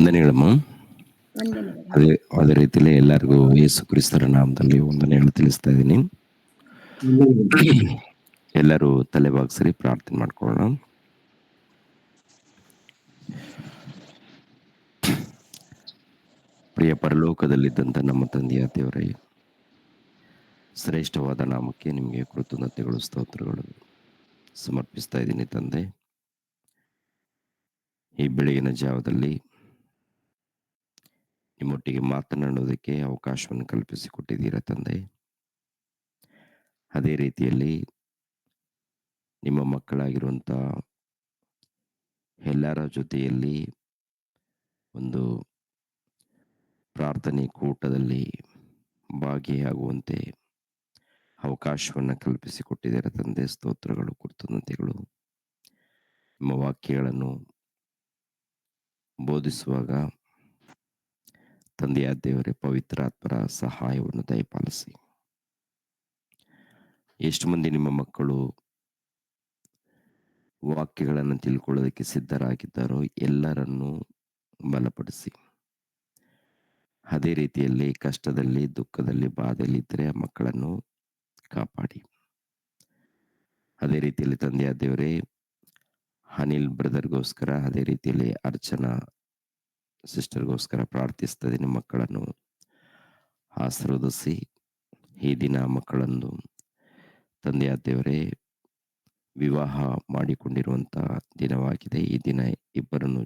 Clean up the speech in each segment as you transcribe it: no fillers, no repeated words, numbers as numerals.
ವಂದನೆಗಳಮ್ಮ. ವಂದನೆಗಳು. ಅದೇ ರೀತಿಯಲ್ಲಿ ಎಲ್ಲರಿಗೂ ಯೇಸು ಕ್ರಿಸ್ತರ ನಾಮದಲ್ಲಿ ವಂದನೆಗಳು ತಿಳಿಸ್ತಾ ಇದ್ದೀನಿ. ಎಲ್ಲರೂ ತಲೆ ಬಾಗಿಸಿ ಪ್ರಾರ್ಥನೆ ಮಾಡ್ಕೊಳ್ಳೋಣ. ಪ್ರಿಯ ಪರಲೋಕದಲ್ಲಿದ್ದಂಥ ನಮ್ಮ ತಂದೆಯ ದೇವರೇ, ಶ್ರೇಷ್ಠವಾದ ನಾಮಕ್ಕೆ ನಿಮಗೆ ಕೃತಜ್ಞತೆಗಳು, ಸ್ತೋತ್ರಗಳು ಸಮರ್ಪಿಸ್ತಾ ಇದ್ದೀನಿ ತಂದೆ. ಈ ಬೆಳಗಿನ ಜಾವದಲ್ಲಿ ನಿಮ್ಮೊಟ್ಟಿಗೆ ಮಾತನಾಡೋದಕ್ಕೆ ಅವಕಾಶವನ್ನು ಕಲ್ಪಿಸಿಕೊಟ್ಟಿದ್ದೀರಾ ತಂದೆ. ಅದೇ ರೀತಿಯಲ್ಲಿ ನಿಮ್ಮ ಮಕ್ಕಳಾಗಿರುವಂಥ ಎಲ್ಲರ ಜೊತೆಯಲ್ಲಿ ಒಂದು ಪ್ರಾರ್ಥನೆ ಕೂಟದಲ್ಲಿ ಭಾಗಿಯಾಗುವಂತೆ ಅವಕಾಶವನ್ನು ಕಲ್ಪಿಸಿಕೊಟ್ಟಿದ್ದೀರಾ ತಂದೆ. ಸ್ತೋತ್ರಗಳು, ಕೃತಜ್ಞತೆಗಳು. ನಿಮ್ಮ ವಾಕ್ಯಗಳನ್ನು ಬೋಧಿಸುವಾಗ ತಂದೆಯ ದೇವರೇ, ಪವಿತ್ರಾತ್ಮರ ಸಹಾಯವನ್ನು ದಯಪಾಲಿಸಿ. ಎಷ್ಟು ಮಂದಿ ನಿಮ್ಮ ಮಕ್ಕಳು ವಾಕ್ಯಗಳನ್ನು ತಿಳ್ಕೊಳ್ಳೋದಕ್ಕೆ ಸಿದ್ಧರಾಗಿದ್ದಾರೋ ಎಲ್ಲರನ್ನೂ ಬಲಪಡಿಸಿ. ಅದೇ ರೀತಿಯಲ್ಲಿ ಕಷ್ಟದಲ್ಲಿ, ದುಃಖದಲ್ಲಿ, ಬಾಧೆಯಲ್ಲಿದ್ದರೆ ಆ ಮಕ್ಕಳನ್ನು ಕಾಪಾಡಿ. ಅದೇ ರೀತಿಯಲ್ಲಿ ತಂದೆಯ ದೇವರೇ, ಅನಿಲ್ ಬ್ರದರ್ಗೋಸ್ಕರ, ಅದೇ ರೀತಿಯಲ್ಲಿ ಅರ್ಚನಾ ಸಿಸ್ಟರ್ಗೋಸ್ಕರ ಪ್ರಾರ್ಥಿಸ್ತಾ ಇದ್ದೀನಿ. ಮಕ್ಕಳನ್ನು ಆಶೀರ್ವದಿಸಿ. ಈ ದಿನ ಮಕ್ಕಳನ್ನು ತಂದೆಯ ದೇವರೇ ವಿವಾಹ ಮಾಡಿಕೊಂಡಿರುವಂಥ ದಿನವಾಗಿದೆ. ಈ ದಿನ ಇಬ್ಬರನ್ನು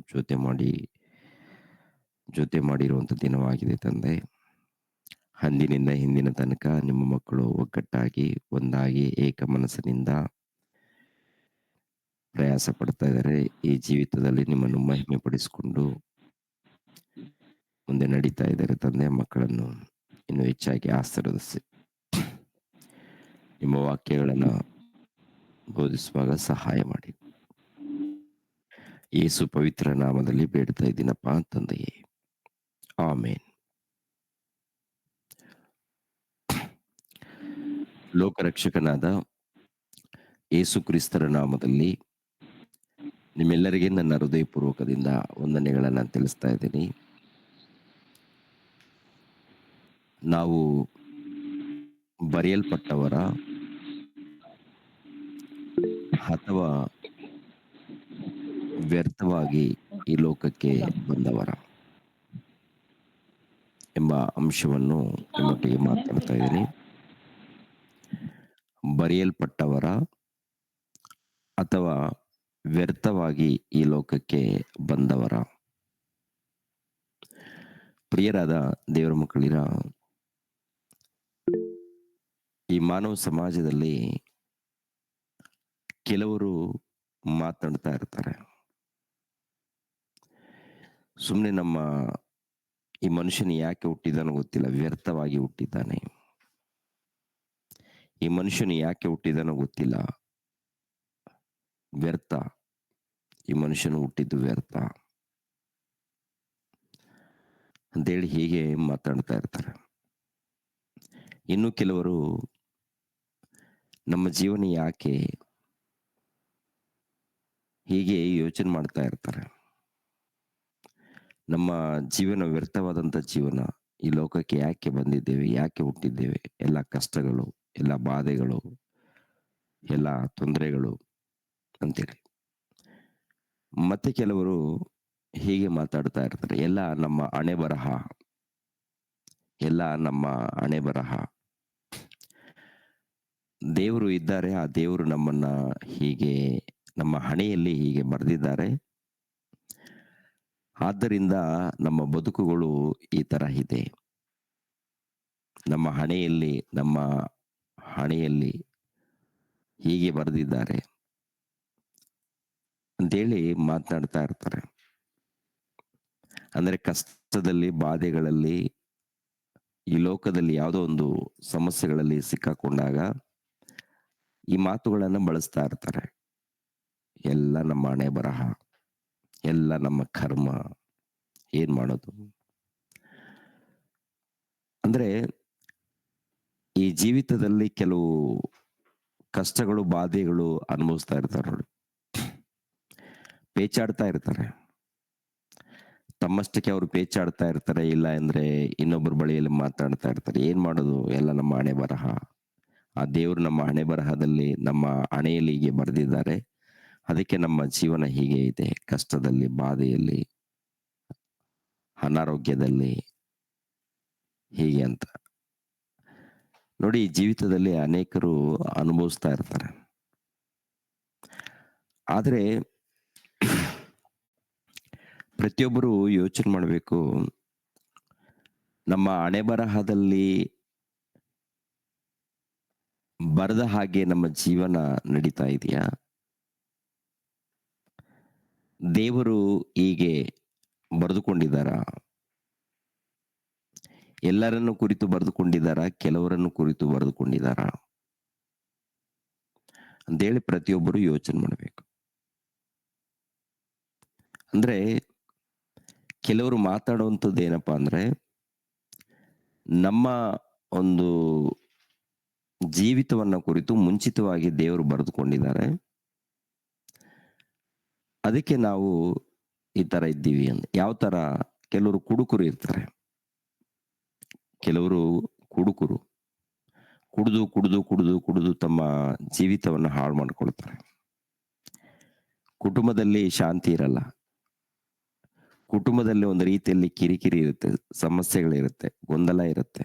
ಜೊತೆ ಮಾಡಿರುವಂಥ ದಿನವಾಗಿದೆ ತಂದೆ. ಅಂದಿನಿಂದ ಹಿಂದಿನ ತನಕ ನಿಮ್ಮ ಮಕ್ಕಳು ಒಗ್ಗಟ್ಟಾಗಿ ಒಂದಾಗಿ ಏಕ ಮನಸ್ಸಿನಿಂದ ಪ್ರಯಾಸ ಪಡ್ತಾ ಇದ್ದಾರೆ. ಈ ಜೀವಿತದಲ್ಲಿ ನಿಮ್ಮನ್ನು ಮಹಿಮೆ ಪಡಿಸಿಕೊಂಡು ಮುಂದೆ ನಡೀತಾ ಇದ್ದಾರೆ ತಂದೆ. ಮಕ್ಕಳನ್ನು ಇನ್ನೂ ಹೆಚ್ಚಾಗಿ ಆಶೀರ್ವದಿಸಿ. ನಿಮ್ಮ ವಾಕ್ಯಗಳನ್ನು ಬೋಧಿಸುವಾಗ ಸಹಾಯ ಮಾಡಿ. ಯೇಸು ಪವಿತ್ರ ನಾಮದಲ್ಲಿ ಬೇಡ್ತಾ ಇದ್ದೀನಪ್ಪ ತಂದೆಯೇ, ಆಮೇನ್. ಲೋಕರಕ್ಷಕನಾದ ಯೇಸು ಕ್ರಿಸ್ತರ ನಾಮದಲ್ಲಿ ನಿಮ್ಮೆಲ್ಲರಿಗೆ ನನ್ನ ಹೃದಯಪೂರ್ವಕದಿಂದ ವಂದನೆಗಳನ್ನು ತಿಳಿಸ್ತಾ ಇದ್ದೀನಿ. ನಾವು ಬರೆಯಲ್ಪಟ್ಟವರ ಅಥವಾ ವ್ಯರ್ಥವಾಗಿ ಈ ಲೋಕಕ್ಕೆ ಬಂದವರ ಎಂಬ ಅಂಶವನ್ನು ನಿಮ್ಮೊಟ್ಟಿಗೆ ಮಾತನಾಡ್ತಾ ಇದ್ದೀನಿ. ಬರೆಯಲ್ಪಟ್ಟವರ ಅಥವಾ ವ್ಯರ್ಥವಾಗಿ ಈ ಲೋಕಕ್ಕೆ ಬಂದವರ. ಪ್ರಿಯರಾದ ದೇವರ ಮಕ್ಕಳಿರ, ಈ ಮಾನವ ಸಮಾಜದಲ್ಲಿ ಕೆಲವರು ಮಾತನಾಡ್ತಾ ಇರ್ತಾರೆ, ಸುಮ್ಮನೆ ನಮ್ಮ ಈ ಮನುಷ್ಯನ ಯಾಕೆ ಹುಟ್ಟಿದಾನೋ ಗೊತ್ತಿಲ್ಲ, ವ್ಯರ್ಥವಾಗಿ ಹುಟ್ಟಿದ್ದಾನೆ. ಈ ಮನುಷ್ಯನು ಯಾಕೆ ಹುಟ್ಟಿದಾನೋ ಗೊತ್ತಿಲ್ಲ, ವ್ಯರ್ಥ. ಈ ಮನುಷ್ಯನು ಹುಟ್ಟಿದ್ದು ವ್ಯರ್ಥ ಅಂತೇಳಿ ಹೀಗೆ ಮಾತಾಡ್ತಾ ಇರ್ತಾರೆ. ಇನ್ನು ಕೆಲವರು ನಮ್ಮ ಜೀವನ ಯಾಕೆ, ಹೀಗೆ ಯೋಚನೆ ಮಾಡ್ತಾ ಇರ್ತಾರೆ. ನಮ್ಮ ಜೀವನ ವ್ಯರ್ಥವಾದಂಥ ಜೀವನ, ಈ ಲೋಕಕ್ಕೆ ಯಾಕೆ ಬಂದಿದ್ದೇವೆ, ಯಾಕೆ ಹುಟ್ಟಿದ್ದೇವೆ, ಎಲ್ಲ ಕಷ್ಟಗಳು, ಎಲ್ಲ ಬಾಧೆಗಳು, ಎಲ್ಲ ತೊಂದರೆಗಳು ಅಂತೇಳಿ. ಮತ್ತೆ ಕೆಲವರು ಹೀಗೆ ಮಾತಾಡ್ತಾ ಇರ್ತಾರೆ, ಎಲ್ಲ ನಮ್ಮ ಹಣೆ ಬರಹ, ಎಲ್ಲ ನಮ್ಮ ಹಣೆ ಬರಹ. ದೇವರು ಇದ್ದಾರೆ, ಆ ದೇವರು ನಮ್ಮನ್ನ ಹೀಗೆ ನಮ್ಮ ಹಣೆಯಲ್ಲಿ ಹೀಗೆ ಬರೆದಿದ್ದಾರೆ. ಆದ್ದರಿಂದ ನಮ್ಮ ಬದುಕುಗಳು ಈ ತರ ಇದೆ. ನಮ್ಮ ಹಣೆಯಲ್ಲಿ ಹೀಗೆ ಬರೆದಿದ್ದಾರೆ ಅಂತೇಳಿ ಮಾತನಾಡ್ತಾ ಇರ್ತಾರೆ. ಅಂದ್ರೆ ಕಷ್ಟದಲ್ಲಿ, ಬಾಧೆಗಳಲ್ಲಿ, ಈ ಲೋಕದಲ್ಲಿ ಯಾವುದೋ ಒಂದು ಸಮಸ್ಯೆಗಳಲ್ಲಿ ಸಿಕ್ಕಾಕೊಂಡಾಗ ಈ ಮಾತುಗಳನ್ನು ಬಳಸ್ತಾ ಇರ್ತಾರೆ. ಎಲ್ಲ ನಮ್ಮ ಹಣೆ ಬರಹ, ಎಲ್ಲ ನಮ್ಮ ಕರ್ಮ, ಏನ್ ಮಾಡೋದು. ಅಂದ್ರೆ ಈ ಜೀವಿತದಲ್ಲಿ ಕೆಲವು ಕಷ್ಟಗಳು, ಬಾಧೆಗಳು ಅನುಭವಿಸ್ತಾ ಇರ್ತಾರೆ ನೋಡಿ, ಪೇಚಾಡ್ತಾ ಇರ್ತಾರೆ. ತಮ್ಮಷ್ಟಕ್ಕೆ ಅವರು ಪೇಚಾಡ್ತಾ ಇರ್ತಾರೆ. ಇಲ್ಲ ಅಂದ್ರೆ ಇನ್ನೊಬ್ಬರ ಬಳಿಯಲ್ಲಿ ಮಾತಾಡ್ತಾ ಇರ್ತಾರೆ. ಏನ್ ಮಾಡೋದು? ಎಲ್ಲ ನಮ್ಮ ಹಣೆ ಬರಹ. ಆ ದೇವರು ನಮ್ಮ ಹಣೆ ಬರಹದಲ್ಲಿ ನಮ್ಮ ಹಣೆಯಲ್ಲಿ ಹೀಗೆ ಬರೆದಿದ್ದಾರೆ. ಅದಕ್ಕೆ ನಮ್ಮ ಜೀವನ ಹೀಗೆ ಇದೆ. ಕಷ್ಟದಲ್ಲಿ, ಬಾಧೆಯಲ್ಲಿ, ಅನಾರೋಗ್ಯದಲ್ಲಿ ಹೀಗೆ ಅಂತ. ನೋಡಿ ಜೀವಿತದಲ್ಲಿ ಅನೇಕರು ಅನುಭವಿಸ್ತಾ ಇರ್ತಾರೆ. ಆದ್ರೆ ಪ್ರತಿಯೊಬ್ಬರು ಯೋಚನೆ ಮಾಡಬೇಕು. ನಮ್ಮ ಹಣೆಬರಹದಲ್ಲಿ ಬರೆದ ಹಾಗೆ ನಮ್ಮ ಜೀವನ ನಡೀತಾ ಇದೆಯಾ? ದೇವರು ಹೀಗೆ ಬರೆದುಕೊಂಡಿದ್ದಾರಾ? ಎಲ್ಲರನ್ನು ಕುರಿತು ಬರೆದುಕೊಂಡಿದ್ದಾರಾ? ಕೆಲವರನ್ನು ಕುರಿತು ಬರೆದುಕೊಂಡಿದ್ದಾರಾ? ಅಂತೇಳಿ ಪ್ರತಿಯೊಬ್ಬರು ಯೋಚನೆ ಮಾಡಬೇಕು. ಅಂದ್ರೆ ಕೆಲವರು ಮಾತಾಡುವಂಥದ್ದು ಏನಪ್ಪಾ ಅಂದ್ರೆ, ನಮ್ಮ ಒಂದು ಜೀವಿತವನ್ನ ಕುರಿತು ಮುಂಚಿತವಾಗಿ ದೇವರು ಬರೆದುಕೊಂಡಿದ್ದಾರೆ. ಅದಕ್ಕೆ ನಾವು ಈ ತರ ಇದ್ದೀವಿ ಅಂತ. ಯಾವ ತರ? ಕೆಲವರು ಕುಡುಕರು ಇರ್ತಾರೆ. ಕೆಲವರು ಕುಡುಕರು. ಕುಡಿದು, ಕುಡಿದು, ಕುಡಿದು, ಕುಡಿದು ತಮ್ಮ ಜೀವಿತವನ್ನ ಹಾಳು ಮಾಡ್ಕೊಳ್ತಾರೆ. ಕುಟುಂಬದಲ್ಲಿ ಶಾಂತಿ ಇರಲ್ಲ. ಕುಟುಂಬದಲ್ಲಿ ಒಂದು ರೀತಿಯಲ್ಲಿ ಕಿರಿಕಿರಿ ಇರುತ್ತೆ, ಸಮಸ್ಯೆಗಳಿರುತ್ತೆ, ಗೊಂದಲ ಇರುತ್ತೆ.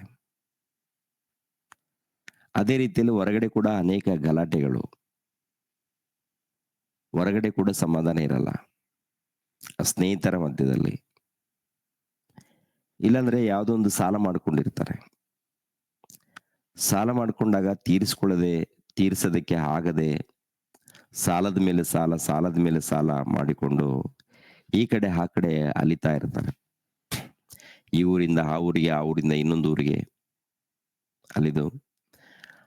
ಅದೇ ರೀತಿಯಲ್ಲಿ ಹೊರಗಡೆ ಕೂಡ ಅನೇಕ ಗಲಾಟೆಗಳು. ಹೊರಗಡೆ ಕೂಡ ಸಮಾಧಾನ ಇರಲ್ಲ. ಸ್ನೇಹಿತರ ಮಧ್ಯದಲ್ಲಿ. ಇಲ್ಲಾಂದ್ರೆ ಯಾವುದೋ ಒಂದು ಸಾಲ ಮಾಡ್ಕೊಂಡಿರ್ತಾರೆ. ಸಾಲ ಮಾಡ್ಕೊಂಡಾಗ ತೀರಿಸೋದಕ್ಕೆ ಆಗದೆ ಸಾಲದ ಮೇಲೆ ಸಾಲ, ಸಾಲದ ಮೇಲೆ ಸಾಲ ಮಾಡಿಕೊಂಡು ಈ ಕಡೆ ಆ ಕಡೆ ಅಲಿತಾ ಇರ್ತಾರೆ. ಈ ಊರಿಂದ ಆ ಊರಿಗೆ, ಆ ಊರಿಂದ ಇನ್ನೊಂದು ಊರಿಗೆ ಅಲಿದು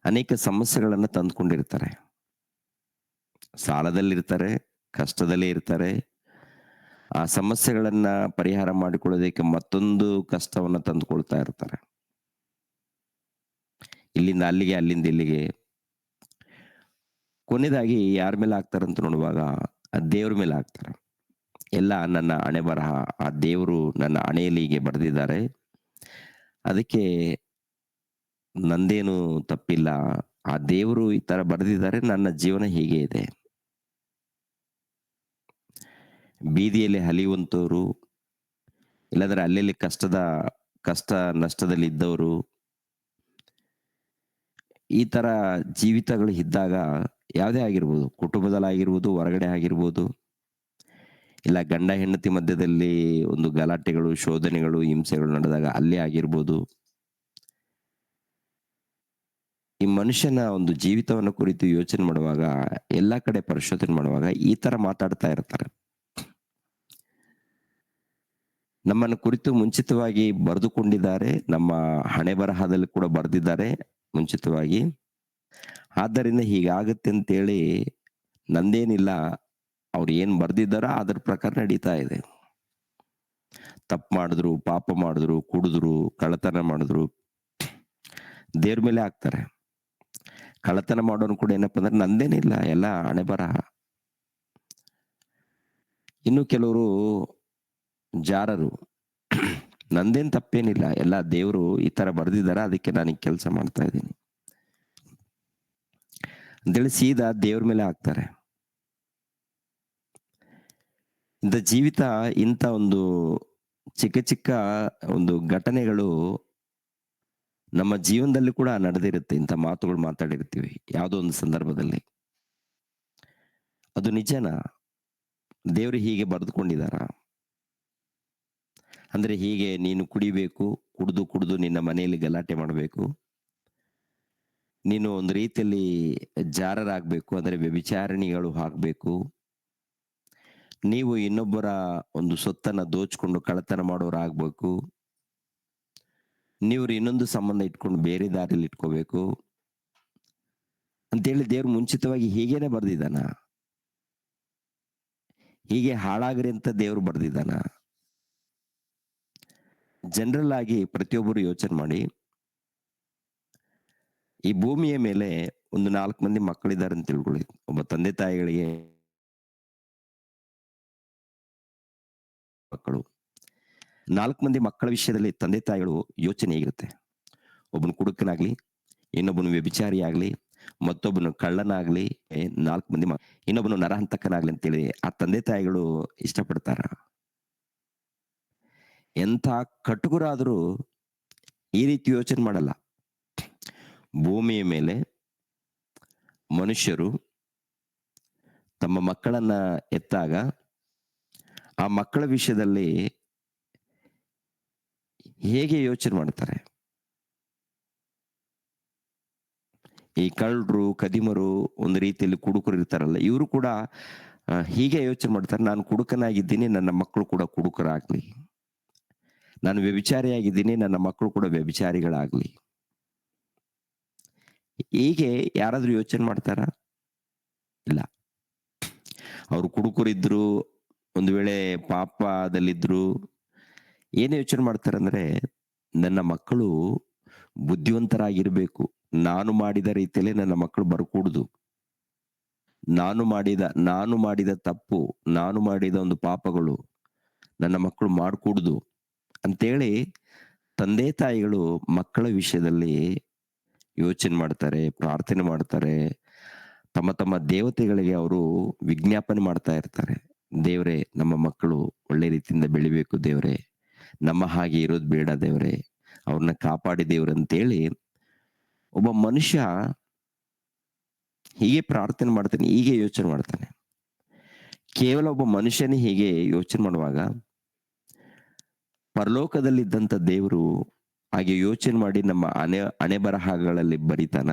ಅನೇಕ ಸಮಸ್ಯೆಗಳನ್ನ ತಂದುಕೊಂಡಿರ್ತಾರೆ. ಸಾಲದಲ್ಲಿರ್ತಾರೆ, ಕಷ್ಟದಲ್ಲೇ ಇರ್ತಾರೆ. ಆ ಸಮಸ್ಯೆಗಳನ್ನ ಪರಿಹಾರ ಮಾಡಿಕೊಳ್ಳೋದಕ್ಕೆ ಮತ್ತೊಂದು ಕಷ್ಟವನ್ನ ತಂದುಕೊಳ್ತಾ ಇರ್ತಾರೆ. ಇಲ್ಲಿಂದ ಅಲ್ಲಿಗೆ, ಅಲ್ಲಿಂದ ಇಲ್ಲಿಗೆ. ಕೊನೆಯದಾಗಿ ಯಾರ ಮೇಲೆ ಹಾಕ್ತಾರಂತ ನೋಡುವಾಗ, ಆ ದೇವ್ರ ಮೇಲೆ ಹಾಕ್ತಾರೆ. ಎಲ್ಲ ನನ್ನ ಹಣೆಬರಹ, ಆ ದೇವರು ನನ್ನ ಹಣೆಯಲ್ಲಿ ಹೀಗೆ ಬರೆದಿದ್ದಾರೆ. ಅದಕ್ಕೆ ನಂದೇನು ತಪ್ಪಿಲ್ಲ. ಆ ದೇವರು ಈ ತರ ಬರೆದಿದ್ದಾರೆ. ನನ್ನ ಜೀವನ ಹೀಗೆ ಇದೆ. ಬೀದಿಯಲ್ಲಿ ಅಲಿಯುವಂತವ್ರು, ಇಲ್ಲಾಂದ್ರೆ ಅಲ್ಲಲ್ಲಿ ಕಷ್ಟ ನಷ್ಟದಲ್ಲಿದ್ದವರು, ಈ ತರ ಜೀವಿತಗಳು ಇದ್ದಾಗ ಯಾವುದೇ ಆಗಿರ್ಬೋದು, ಕುಟುಂಬದಲ್ಲಾಗಿರ್ಬೋದು, ಹೊರಗಡೆ ಆಗಿರ್ಬೋದು, ಇಲ್ಲ ಗಂಡ ಹೆಂಡತಿ ಮಧ್ಯದಲ್ಲಿ ಒಂದು ಗಲಾಟೆಗಳು, ಶೋಧನೆಗಳು, ಹಿಂಸೆಗಳು ನಡೆದಾಗ ಅಲ್ಲೇ ಆಗಿರ್ಬೋದು. ಈ ಮನುಷ್ಯನ ಒಂದು ಜೀವಿತವನ್ನ ಕುರಿತು ಯೋಚನೆ ಮಾಡುವಾಗ, ಎಲ್ಲಾ ಕಡೆ ಪರಿಶೋಧನೆ ಮಾಡುವಾಗ ಈ ತರ ಮಾತಾಡ್ತಾ ಇರ್ತಾರೆ. ನಮ್ಮನ್ನು ಕುರಿತು ಮುಂಚಿತವಾಗಿ ಬರೆದುಕೊಂಡಿದ್ದಾರೆ. ನಮ್ಮ ಹಣೆಬರಹದಲ್ಲಿ ಕೂಡ ಬರೆದಿದ್ದಾರೆ ಮುಂಚಿತವಾಗಿ. ಆದ್ದರಿಂದ ಹೀಗಾಗುತ್ತೆ ಅಂತೇಳಿ ನಂದೇನಿಲ್ಲ. ಅವ್ರು ಏನ್ ಬರ್ದಿದ್ದಾರೋ ಅದ್ರ ಪ್ರಕಾರ ನಡೀತಾ ಇದೆ. ತಪ್ಪು ಮಾಡಿದ್ರು, ಪಾಪ ಮಾಡಿದ್ರು, ಕುಡಿದ್ರು, ಕಳ್ಳತನ ಮಾಡಿದ್ರು, ದೇವ್ರ ಮೇಲೆ ಹಾಕ್ತಾರೆ. ಕಳ್ಳತನ ಮಾಡೋನು ಕೂಡ ಏನಪ್ಪಾ ಅಂದ್ರೆ ನಂದೇನಿಲ್ಲ, ಎಲ್ಲ ಹಣೆಬರಹ. ಇನ್ನು ಕೆಲವರು ಜಾರರು, ನಂದೇನ್ ತಪ್ಪೇನಿಲ್ಲ, ಎಲ್ಲ ದೇವ್ರು ಈ ತರ ಬರ್ದಿದಾರ, ಅದಕ್ಕೆ ನಾನು ಈ ಕೆಲಸ ಮಾಡ್ತಾ ಇದ್ದೀನಿ ಅಂತೇಳಿ ಸೀದಾ ದೇವ್ರ ಮೇಲೆ ಹಾಕ್ತಾರೆ. ಇಂಥ ಜೀವಿತ, ಇಂಥ ಒಂದು ಚಿಕ್ಕ ಚಿಕ್ಕ ಒಂದು ಘಟನೆಗಳು ನಮ್ಮ ಜೀವನದಲ್ಲಿ ಕೂಡ ನಡೆದಿರುತ್ತೆ. ಇಂಥ ಮಾತುಗಳು ಮಾತಾಡಿರ್ತೀವಿ ಯಾವುದೋ ಒಂದು ಸಂದರ್ಭದಲ್ಲಿ. ಅದು ನಿಜನಾ? ದೇವ್ರು ಹೀಗೆ ಬರೆದುಕೊಂಡಿದಾರ? ಅಂದ್ರೆ ಹೀಗೆ ನೀನು ಕುಡಿಬೇಕು, ಕುಡಿದು ಕುಡಿದು ನಿನ್ನ ಮನೆಯಲ್ಲಿ ಗಲಾಟೆ ಮಾಡಬೇಕು, ನೀನು ಒಂದು ರೀತಿಯಲ್ಲಿ ಜಾರರಾಗ್ಬೇಕು, ಅಂದ್ರೆ ವ್ಯಭಿಚಾರಿಣಿಗಳು ಆಗ್ಬೇಕು, ನೀವು ಇನ್ನೊಬ್ಬರ ಒಂದು ಸೊತ್ತನ್ನ ದೋಚ್ಕೊಂಡು ಕಳ್ಳತನ ಮಾಡೋರಾಗ್ಬೇಕು, ನೀವು ಇನ್ನೊಂದು ಸಂಬಂಧ ಇಟ್ಕೊಂಡು ಬೇರೆ ದಾರಿಯಲ್ಲಿ ಇಟ್ಕೋಬೇಕು ಅಂತೇಳಿ ದೇವ್ರು ಮುಂಚಿತವಾಗಿ ಹೀಗೇನೆ ಬರ್ದಿದ್ದಾನ? ಹೀಗೆ ಹಾಳಾಗ್ರಿ ಅಂತ ದೇವ್ರು ಬರ್ದಿದ್ದಾನ? ಜನರಲ್ ಆಗಿ ಪ್ರತಿಯೊಬ್ಬರು ಯೋಚನೆ ಮಾಡಿ. ಈ ಭೂಮಿಯ ಮೇಲೆ ಒಂದು 4 ಮಂದಿ ಮಕ್ಕಳಿದ್ದಾರೆ ಅಂತ ತಿಳ್ಕೊಳ್ಳಿ. ಒಬ್ಬ ತಂದೆ ತಾಯಿಗಳಿಗೆ ಮಕ್ಕಳು. 4 ಮಂದಿ ಮಕ್ಕಳ ವಿಷಯದಲ್ಲಿ ತಂದೆ ತಾಯಿಗಳು ಯೋಚನೆ ಹೇಗಿರುತ್ತೆ? ಒಬ್ಬನು ಕುಡುಕನಾಗ್ಲಿ, ಇನ್ನೊಬ್ಬನು ವ್ಯಭಿಚಾರಿಯಾಗ್ಲಿ, ಮತ್ತೊಬ್ಬನು ಕಳ್ಳನಾಗ್ಲಿ, 4 ಮಂದಿ ಇನ್ನೊಬ್ಬನು ನರಹಂತಕನಾಗ್ಲಿ ಅಂತೇಳಿ ಆ ತಂದೆ ತಾಯಿಗಳು ಇಷ್ಟಪಡ್ತಾರ? ಎಂಥ ಕಟುಕರಾದರೂ ಈ ರೀತಿ ಯೋಚನೆ ಮಾಡಲ್ಲ. ಭೂಮಿಯ ಮೇಲೆ ಮನುಷ್ಯರು ತಮ್ಮ ಮಕ್ಕಳನ್ನ ಹೆತ್ತಾಗ ಆ ಮಕ್ಕಳ ವಿಷಯದಲ್ಲಿ ಹೇಗೆ ಯೋಚನೆ ಮಾಡ್ತಾರೆ? ಈ ಕಳ್ಳರು, ಕದಿಮರು, ಒಂದು ರೀತಿಯಲ್ಲಿ ಕುಡುಕರು ಇರ್ತಾರಲ್ಲ, ಇವರು ಕೂಡ ಹೀಗೆ ಯೋಚನೆ ಮಾಡ್ತಾರೆ. ನಾನು ಕುಡುಕನಾಗಿದ್ದೀನಿ, ನನ್ನ ಮಕ್ಕಳು ಕೂಡ ಕುಡುಕರಾಗ್ಲಿ. ನಾನು ವ್ಯಭಿಚಾರಿಯಾಗಿದ್ದೀನಿ, ನನ್ನ ಮಕ್ಕಳು ಕೂಡ ವ್ಯಭಿಚಾರಿಗಳಾಗ್ಲಿ. ಹೀಗೆ ಯಾರಾದ್ರೂ ಯೋಚನೆ ಮಾಡ್ತಾರಾ? ಇಲ್ಲ. ಅವರು ಕುಡುಕರಿದ್ರು, ಒಂದು ವೇಳೆ ಪಾಪದಲ್ಲಿದ್ರು, ಏನು ಯೋಚನೆ ಮಾಡ್ತಾರಂದ್ರೆ, ನನ್ನ ಮಕ್ಕಳು ಬುದ್ಧಿವಂತರಾಗಿರ್ಬೇಕು. ನಾನು ಮಾಡಿದ ರೀತಿಯಲ್ಲಿ ನನ್ನ ಮಕ್ಕಳು ಬರಕೂಡುದು. ನಾನು ಮಾಡಿದ ತಪ್ಪು, ನಾನು ಮಾಡಿದ ಒಂದು ಪಾಪಗಳು ನನ್ನ ಮಕ್ಕಳು ಮಾಡಕೂಡುದು ಅಂತೇಳಿ ತಂದೆ ತಾಯಿಗಳು ಮಕ್ಕಳ ವಿಷಯದಲ್ಲಿ ಯೋಚನೆ ಮಾಡ್ತಾರೆ, ಪ್ರಾರ್ಥನೆ ಮಾಡ್ತಾರೆ. ತಮ್ಮ ತಮ್ಮ ದೇವತೆಗಳಿಗೆ ಅವರು ವಿಜ್ಞಾಪನೆ ಮಾಡ್ತಾ ಇರ್ತಾರೆ. ದೇವ್ರೇ, ನಮ್ಮ ಮಕ್ಕಳು ಒಳ್ಳೆ ರೀತಿಯಿಂದ ಬೆಳಿಬೇಕು ದೇವ್ರೇ. ನಮ್ಮ ಹಾಗೆ ಇರೋದು ಬೇಡ ದೇವ್ರೇ. ಅವ್ರನ್ನ ಕಾಪಾಡಿ ದೇವ್ರೆ ಅಂತೇಳಿ ಒಬ್ಬ ಮನುಷ್ಯ ಹೀಗೆ ಪ್ರಾರ್ಥನೆ ಮಾಡ್ತಾನೆ, ಹೀಗೆ ಯೋಚನೆ ಮಾಡ್ತಾನೆ. ಕೇವಲ ಒಬ್ಬ ಮನುಷ್ಯನೇ ಹೀಗೆ ಯೋಚನೆ ಮಾಡುವಾಗ ಪರಲೋಕದಲ್ಲಿದ್ದಂಥ ದೇವರು ಹಾಗೆ ಯೋಚನೆ ಮಾಡಿ ನಮ್ಮ ಹಣೆ ಬರಹಗಳಲ್ಲಿ ಬರಿತಾನ?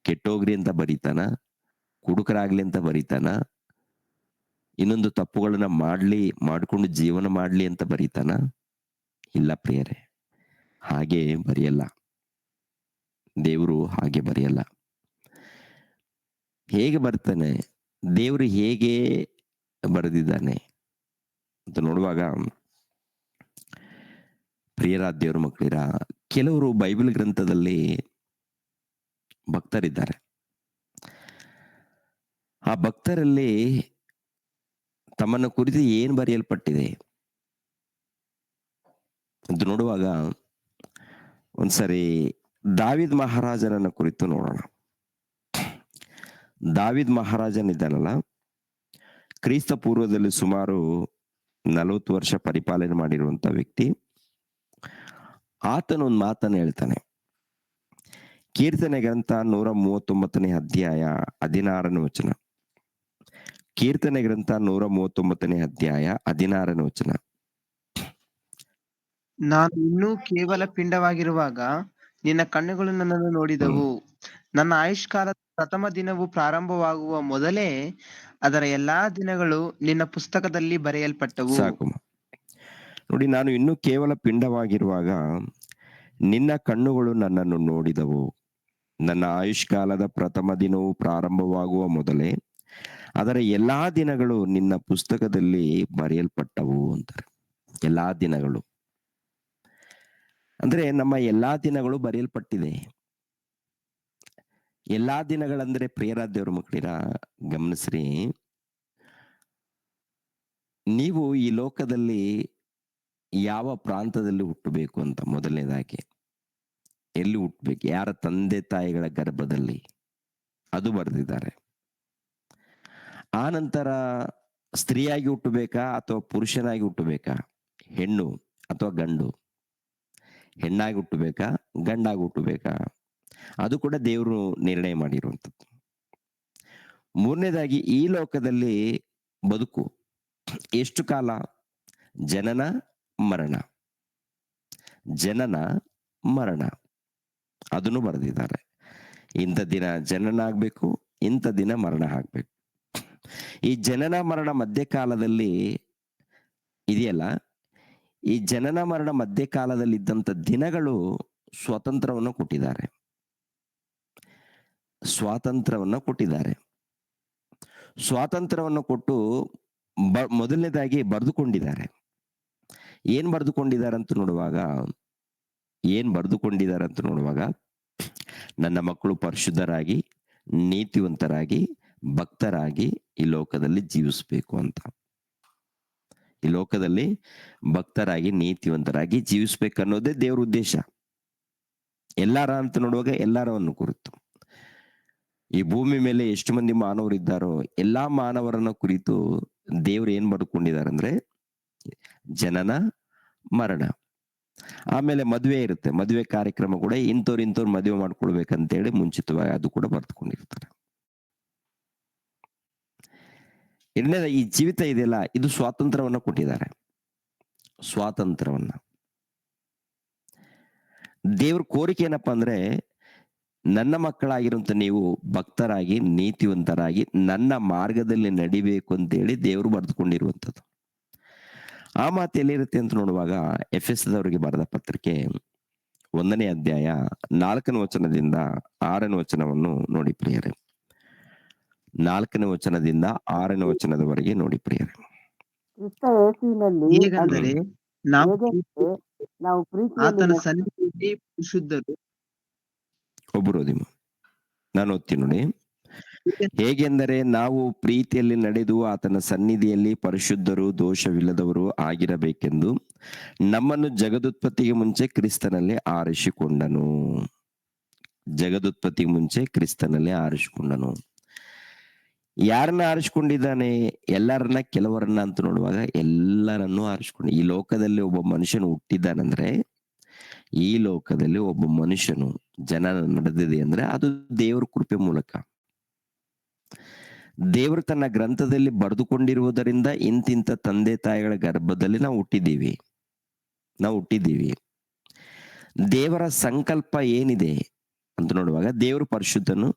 ಕೆಟ್ಟೋಗ್ರಿ ಅಂತ ಬರಿತಾನ? ಕುಡುಕರಾಗ್ಲಿ ಅಂತ ಬರಿತಾನ? ಇನ್ನೊಂದು ತಪ್ಪುಗಳನ್ನ ಮಾಡ್ಕೊಂಡು ಜೀವನ ಮಾಡ್ಲಿ ಅಂತ ಬರಿತಾನ? ಇಲ್ಲ ಪ್ರಿಯರೇ, ಹಾಗೆ ಬರೆಯಲ್ಲ. ದೇವರು ಹಾಗೆ ಬರೆಯಲ್ಲ. ಹೇಗೆ ಬರ್ತಾನೆ? ದೇವರು ಹೇಗೆ ಬರೆದಿದ್ದಾನೆ ಅಂತ ನೋಡುವಾಗ, ಪ್ರಿಯರಾದ ದೇವ್ರ ಮಕ್ಕಳಿರ, ಕೆಲವರು ಬೈಬಲ್ ಗ್ರಂಥದಲ್ಲಿ ಭಕ್ತರಿದ್ದಾರೆ. ಆ ಭಕ್ತರಲ್ಲಿ ತಮ್ಮನ್ನು ಕುರಿತು ಏನ್ ಬರೆಯಲ್ಪಟ್ಟಿದೆ ಅಂತ ನೋಡುವಾಗ, ಒಂದ್ಸರಿ ದಾವಿದ್ ಮಹಾರಾಜನನ್ನ ಕುರಿತು ನೋಡೋಣ. ದಾವಿದ್ ಮಹಾರಾಜನಿದ್ದಾನಲ್ಲ, ಕ್ರಿಸ್ತ ಪೂರ್ವದಲ್ಲಿ ಸುಮಾರು 40 ವರ್ಷ ಪರಿಪಾಲನೆ ಮಾಡಿರುವಂತ ವ್ಯಕ್ತಿ. ಆತನೊಂದು ಮಾತನ್ನು ಹೇಳ್ತಾನೆ. ಕೀರ್ತನೆ ಗ್ರಂಥ 139ನೇ ಅಧ್ಯಾಯ 16ನೇ ವಚನ. ಕೀರ್ತನೆ ಗ್ರಂಥ 139ನೇ ಅಧ್ಯಾಯ 16ನೇ ವಚನ. ನಾನು ಇನ್ನೂ ಕೇವಲ ಪಿಂಡವಾಗಿರುವಾಗ ನಿನ್ನ ಕಣ್ಣುಗಳು ನನ್ನನ್ನು ನೋಡಿದವು. ನನ್ನ ಆಯುಷ್ಕಾಲದ ಪ್ರಥಮ ದಿನವು ಪ್ರಾರಂಭವಾಗುವ ಮೊದಲೇ ಅದರ ಎಲ್ಲಾ ದಿನಗಳು ನಿನ್ನ ಪುಸ್ತಕದಲ್ಲಿ ಬರೆಯಲ್ಪಟ್ಟವು. ಸಾಕು. ನೋಡಿ, ನಾನು ಇನ್ನೂ ಕೇವಲ ಪಿಂಡವಾಗಿರುವಾಗ ನಿನ್ನ ಕಣ್ಣುಗಳು ನನ್ನನ್ನು ನೋಡಿದವು. ನನ್ನ ಆಯುಷ್ಕಾಲದ ಪ್ರಥಮ ದಿನವು ಪ್ರಾರಂಭವಾಗುವ ಮೊದಲೇ ಅದರ ಎಲ್ಲಾ ದಿನಗಳು ನಿನ್ನ ಪುಸ್ತಕದಲ್ಲಿ ಬರೆಯಲ್ಪಟ್ಟವು ಅಂತಾರೆ. ಎಲ್ಲಾ ದಿನಗಳು ಅಂದ್ರೆ ನಮ್ಮ ಎಲ್ಲಾ ದಿನಗಳು ಬರೆಯಲ್ಪಟ್ಟಿದೆ. ಎಲ್ಲಾ ದಿನಗಳಂದ್ರೆ ಪ್ರಿಯರಾದ ದೇವ್ರ ಮಕ್ಕಳಿರ, ಗಮನಿಸ್ರಿ. ನೀವು ಈ ಲೋಕದಲ್ಲಿ ಯಾವ ಪ್ರಾಂತದಲ್ಲಿ ಹುಟ್ಟಬೇಕು ಅಂತ ಮೊದಲನೇದಾಗಿ, ಎಲ್ಲಿ ಹುಟ್ಟಬೇಕು, ಯಾರ ತಂದೆ ತಾಯಿಗಳ ಗರ್ಭದಲ್ಲಿ, ಅದು ಬರೆದಿದ್ದಾರೆ. ಆ ನಂತರ ಸ್ತ್ರೀಯಾಗಿ ಹುಟ್ಟಬೇಕಾ ಅಥವಾ ಪುರುಷನಾಗಿ ಹುಟ್ಟಬೇಕಾ, ಹೆಣ್ಣು ಅಥವಾ ಗಂಡು, ಹೆಣ್ಣಾಗಿ ಹುಟ್ಟಬೇಕಾ ಗಂಡಾಗಿ ಹುಟ್ಟಬೇಕಾ, ಅದು ಕೂಡ ದೇವರು ನಿರ್ಣಯ ಮಾಡಿರುವಂಥದ್ದು. ಮೂರನೇದಾಗಿ ಈ ಲೋಕದಲ್ಲಿ ಬದುಕು ಎಷ್ಟು ಕಾಲ, ಜನನ ಮರಣ, ಜನನ ಮರಣ, ಅದನ್ನು ಬರೆದಿದ್ದಾರೆ. ಇಂಥ ದಿನ ಜನನ ಆಗ್ಬೇಕು, ಇಂಥ ದಿನ ಮರಣ ಆಗ್ಬೇಕು. ಈ ಜನನ ಮರಣ ಮಧ್ಯಕಾಲದಲ್ಲಿ ಇದೆಯಲ್ಲ, ಈ ಜನನ ಮರಣ ಮಧ್ಯಕಾಲದಲ್ಲಿ ಇದ್ದಂಥ ದಿನಗಳು ಸ್ವಾತಂತ್ರ್ಯವನ್ನು ಕೊಟ್ಟಿದ್ದಾರೆ. ಸ್ವಾತಂತ್ರ್ಯವನ್ನು ಕೊಟ್ಟಿದ್ದಾರೆ. ಸ್ವಾತಂತ್ರ್ಯವನ್ನು ಕೊಟ್ಟು ಮೊದಲನೇದಾಗಿ ಬರೆದುಕೊಂಡಿದ್ದಾರೆ. ಏನ್ ಬರೆದುಕೊಂಡಿದ್ದಾರೆ ಅಂತ ನೋಡುವಾಗ, ನನ್ನ ಮಕ್ಕಳು ಪರಿಶುದ್ಧರಾಗಿ, ನೀತಿವಂತರಾಗಿ, ಭಕ್ತರಾಗಿ ಈ ಲೋಕದಲ್ಲಿ ಜೀವಿಸಬೇಕು ಅಂತ. ಈ ಲೋಕದಲ್ಲಿ ಭಕ್ತರಾಗಿ ನೀತಿವಂತರಾಗಿ ಜೀವಿಸ್ಬೇಕನ್ನೋದೇ ದೇವ್ರ ಉದ್ದೇಶ. ಎಲ್ಲಾರ ಅಂತ ನೋಡುವಾಗ ಎಲ್ಲಾರವನ್ನು ಕುರಿತು, ಈ ಭೂಮಿ ಮೇಲೆ ಎಷ್ಟು ಮಂದಿ ಮಾನವರಿದ್ದಾರೋ ಎಲ್ಲಾ ಮಾನವರನ್ನ ಕುರಿತು ದೇವ್ರು ಏನ್ ಬರ್ಕೊಂಡಿದ್ದಾರೆ ಅಂದ್ರೆ ಜನನ, ಮರಣ, ಆಮೇಲೆ ಮದುವೆ ಇರುತ್ತೆ. ಮದುವೆ ಕಾರ್ಯಕ್ರಮ ಕೂಡ ಇಂಥವ್ರು ಮದುವೆ ಮಾಡ್ಕೊಳ್ಬೇಕಂತೇಳಿ ಮುಂಚಿತವಾಗಿ ಅದು ಕೂಡ ಬರ್ದುಕೊಂಡಿರ್ತಾರೆ. ಎರಡನೇದ ಈ ಜೀವಿತ ಇದೆಯಲ್ಲ, ಇದು ಸ್ವಾತಂತ್ರ್ಯವನ್ನ ಕೊಟ್ಟಿದ್ದಾರೆ. ಸ್ವಾತಂತ್ರ್ಯವನ್ನ ದೇವ್ರ ಕೋರಿಕೆ ಏನಪ್ಪಾ ಅಂದ್ರೆ, ನನ್ನ ಮಕ್ಕಳಾಗಿರುವಂತ ನೀವು ಭಕ್ತರಾಗಿ ನೀತಿವಂತರಾಗಿ ನನ್ನ ಮಾರ್ಗದಲ್ಲಿ ನಡಿಬೇಕು ಅಂತೇಳಿ ದೇವರು ಬರೆದುಕೊಂಡಿರುವಂಥದ್ದು. ಆ ಮಾತು ಎಲ್ಲಿರುತ್ತೆ ಅಂತ ನೋಡುವಾಗ ಎಫೆಸದವರಿಗೆ ಬರೆದ ಪತ್ರಿಕೆ 1ನೇ ಅಧ್ಯಾಯ 4ನೇ ವಚನದಿಂದ 6ನೇ ವಚನವನ್ನು ನೋಡಿ ಪ್ರಿಯರೇ. 4ನೇ ವಚನದಿಂದ 6ನೇ ವಚನದವರೆಗೆ ನೋಡಿ ಪ್ರಿಯರೇ. ಕ್ರಿಸ್ತ ಯೇಸುವಿನಲ್ಲಿ ಹೇಗೆಂದರೆ ನಾವು ಹೇಗೆಂದರೆ ನಾವು ಪ್ರೀತಿಯಲ್ಲಿ ಆತನ ಸನ್ನಿಧಿಯಲ್ಲಿ ಪರಿಶುದ್ಧರು, ಒಬ್ಬರು ನಾನು ಓದ್ತೀನಿ ನೋಡಿ. ಹೇಗೆಂದರೆ ನಾವು ಪ್ರೀತಿಯಲ್ಲಿ ನಡೆದು ಆತನ ಸನ್ನಿಧಿಯಲ್ಲಿ ಪರಿಶುದ್ಧರು ದೋಷವಿಲ್ಲದವರು ಆಗಿರಬೇಕೆಂದು ನಮ್ಮನ್ನು ಜಗದುತ್ಪತ್ತಿಗೆ ಮುಂಚೆ ಕ್ರಿಸ್ತನಲ್ಲಿ ಆರಿಸಿಕೊಂಡನು. ಜಗದುತ್ಪತ್ತಿಗೆ ಮುಂಚೆ ಕ್ರಿಸ್ತನಲ್ಲಿ ಆರಿಸಿಕೊಂಡನು. ಯಾರನ್ನ ಆರಿಸಿಕೊಂಡಿದ್ದಾನೆ? ಎಲ್ಲರನ್ನ, ಕೆಲವರನ್ನ ಅಂತ ನೋಡುವಾಗ ಎಲ್ಲರನ್ನೂ ಆರಿಸಿಕೊಂಡ. ಈ ಲೋಕದಲ್ಲಿ ಒಬ್ಬ ಮನುಷ್ಯನು ಹುಟ್ಟಿದ್ದಾನಂದ್ರೆ, ಈ ಲೋಕದಲ್ಲಿ ಒಬ್ಬ ಮನುಷ್ಯನು ಜನ ನಡೆದಿದೆ ಅಂದ್ರೆ ಅದು ದೇವರ ಕೃಪೆ ಮೂಲಕ. ದೇವರು ತನ್ನ ಗ್ರಂಥದಲ್ಲಿ ಬರೆದುಕೊಂಡಿರುವುದರಿಂದ ಇಂತಿಂತ ತಂದೆ ತಾಯಿಗಳ ಗರ್ಭದಲ್ಲಿ ನಾವು ಹುಟ್ಟಿದ್ದೀವಿ. ದೇವರ ಸಂಕಲ್ಪ ಏನಿದೆ ಅಂತ ನೋಡುವಾಗ ದೇವರು ಪರಿಶುದ್ಧನು,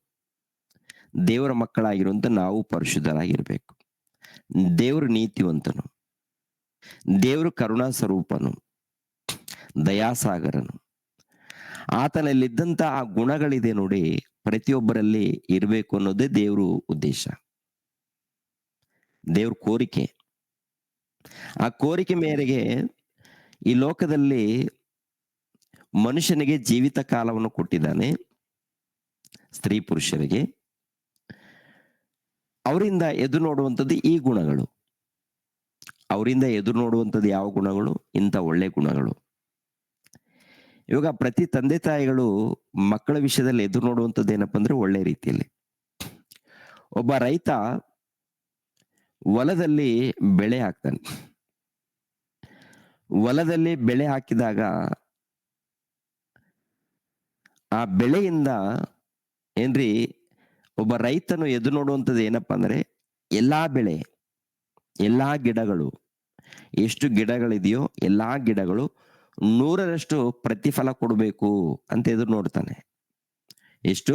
ದೇವರ ಮಕ್ಕಳಾಗಿರುವಂತ ನಾವು ಪರಿಶುದ್ಧರಾಗಿರ್ಬೇಕು. ದೇವರು ನೀತಿವಂತನು, ದೇವರು ಕರುಣಾ ಸ್ವರೂಪನು, ದಯಾಸಾಗರನು. ಆತನಲ್ಲಿದ್ದಂತ ಆ ಗುಣಗಳಿದೆ ನೋಡಿ, ಪ್ರತಿಯೊಬ್ಬರಲ್ಲಿ ಇರಬೇಕು ಅನ್ನೋದೇ ದೇವ್ರ ಉದ್ದೇಶ, ದೇವ್ರ ಕೋರಿಕೆ. ಆ ಕೋರಿಕೆ ಮೇರೆಗೆ ಈ ಲೋಕದಲ್ಲಿ ಮನುಷ್ಯನಿಗೆ ಜೀವಿತ ಕಾಲವನ್ನು ಕೊಟ್ಟಿದ್ದಾನೆ. ಸ್ತ್ರೀ ಪುರುಷರಿಗೆ ಅವರಿಂದ ಎದುರು ನೋಡುವಂಥದ್ದು ಈ ಗುಣಗಳು. ಅವರಿಂದ ಎದುರು ನೋಡುವಂಥದ್ದು ಯಾವ ಗುಣಗಳು? ಇಂಥ ಒಳ್ಳೆ ಗುಣಗಳು. ಇವಾಗ ಪ್ರತಿ ತಂದೆ ತಾಯಿಗಳು ಮಕ್ಕಳ ವಿಷಯದಲ್ಲಿ ಎದುರು ನೋಡುವಂಥದ್ದು ಏನಪ್ಪಾ ಅಂದ್ರೆ ಒಳ್ಳೆ ರೀತಿಯಲ್ಲಿ. ಒಬ್ಬ ರೈತ ಹೊಲದಲ್ಲಿ ಬೆಳೆ ಹಾಕ್ತಾನೆ. ಹೊಲದಲ್ಲಿ ಬೆಳೆ ಹಾಕಿದಾಗ ಆ ಬೆಳೆಯಿಂದ ಏನ್ರಿ ಒಬ್ಬ ರೈತನು ಎದುರು ನೋಡುವಂಥದ್ದು ಏನಪ್ಪಾ ಅಂದ್ರೆ ಎಲ್ಲಾ ಬೆಳೆ, ಎಲ್ಲಾ ಗಿಡಗಳು, ಎಷ್ಟು ಗಿಡಗಳಿದೆಯೋ ಎಲ್ಲಾ ಗಿಡಗಳು 100ರಷ್ಟು ಪ್ರತಿಫಲ ಕೊಡಬೇಕು ಅಂತ ಎದುರು ನೋಡ್ತಾನೆ. ಎಷ್ಟು?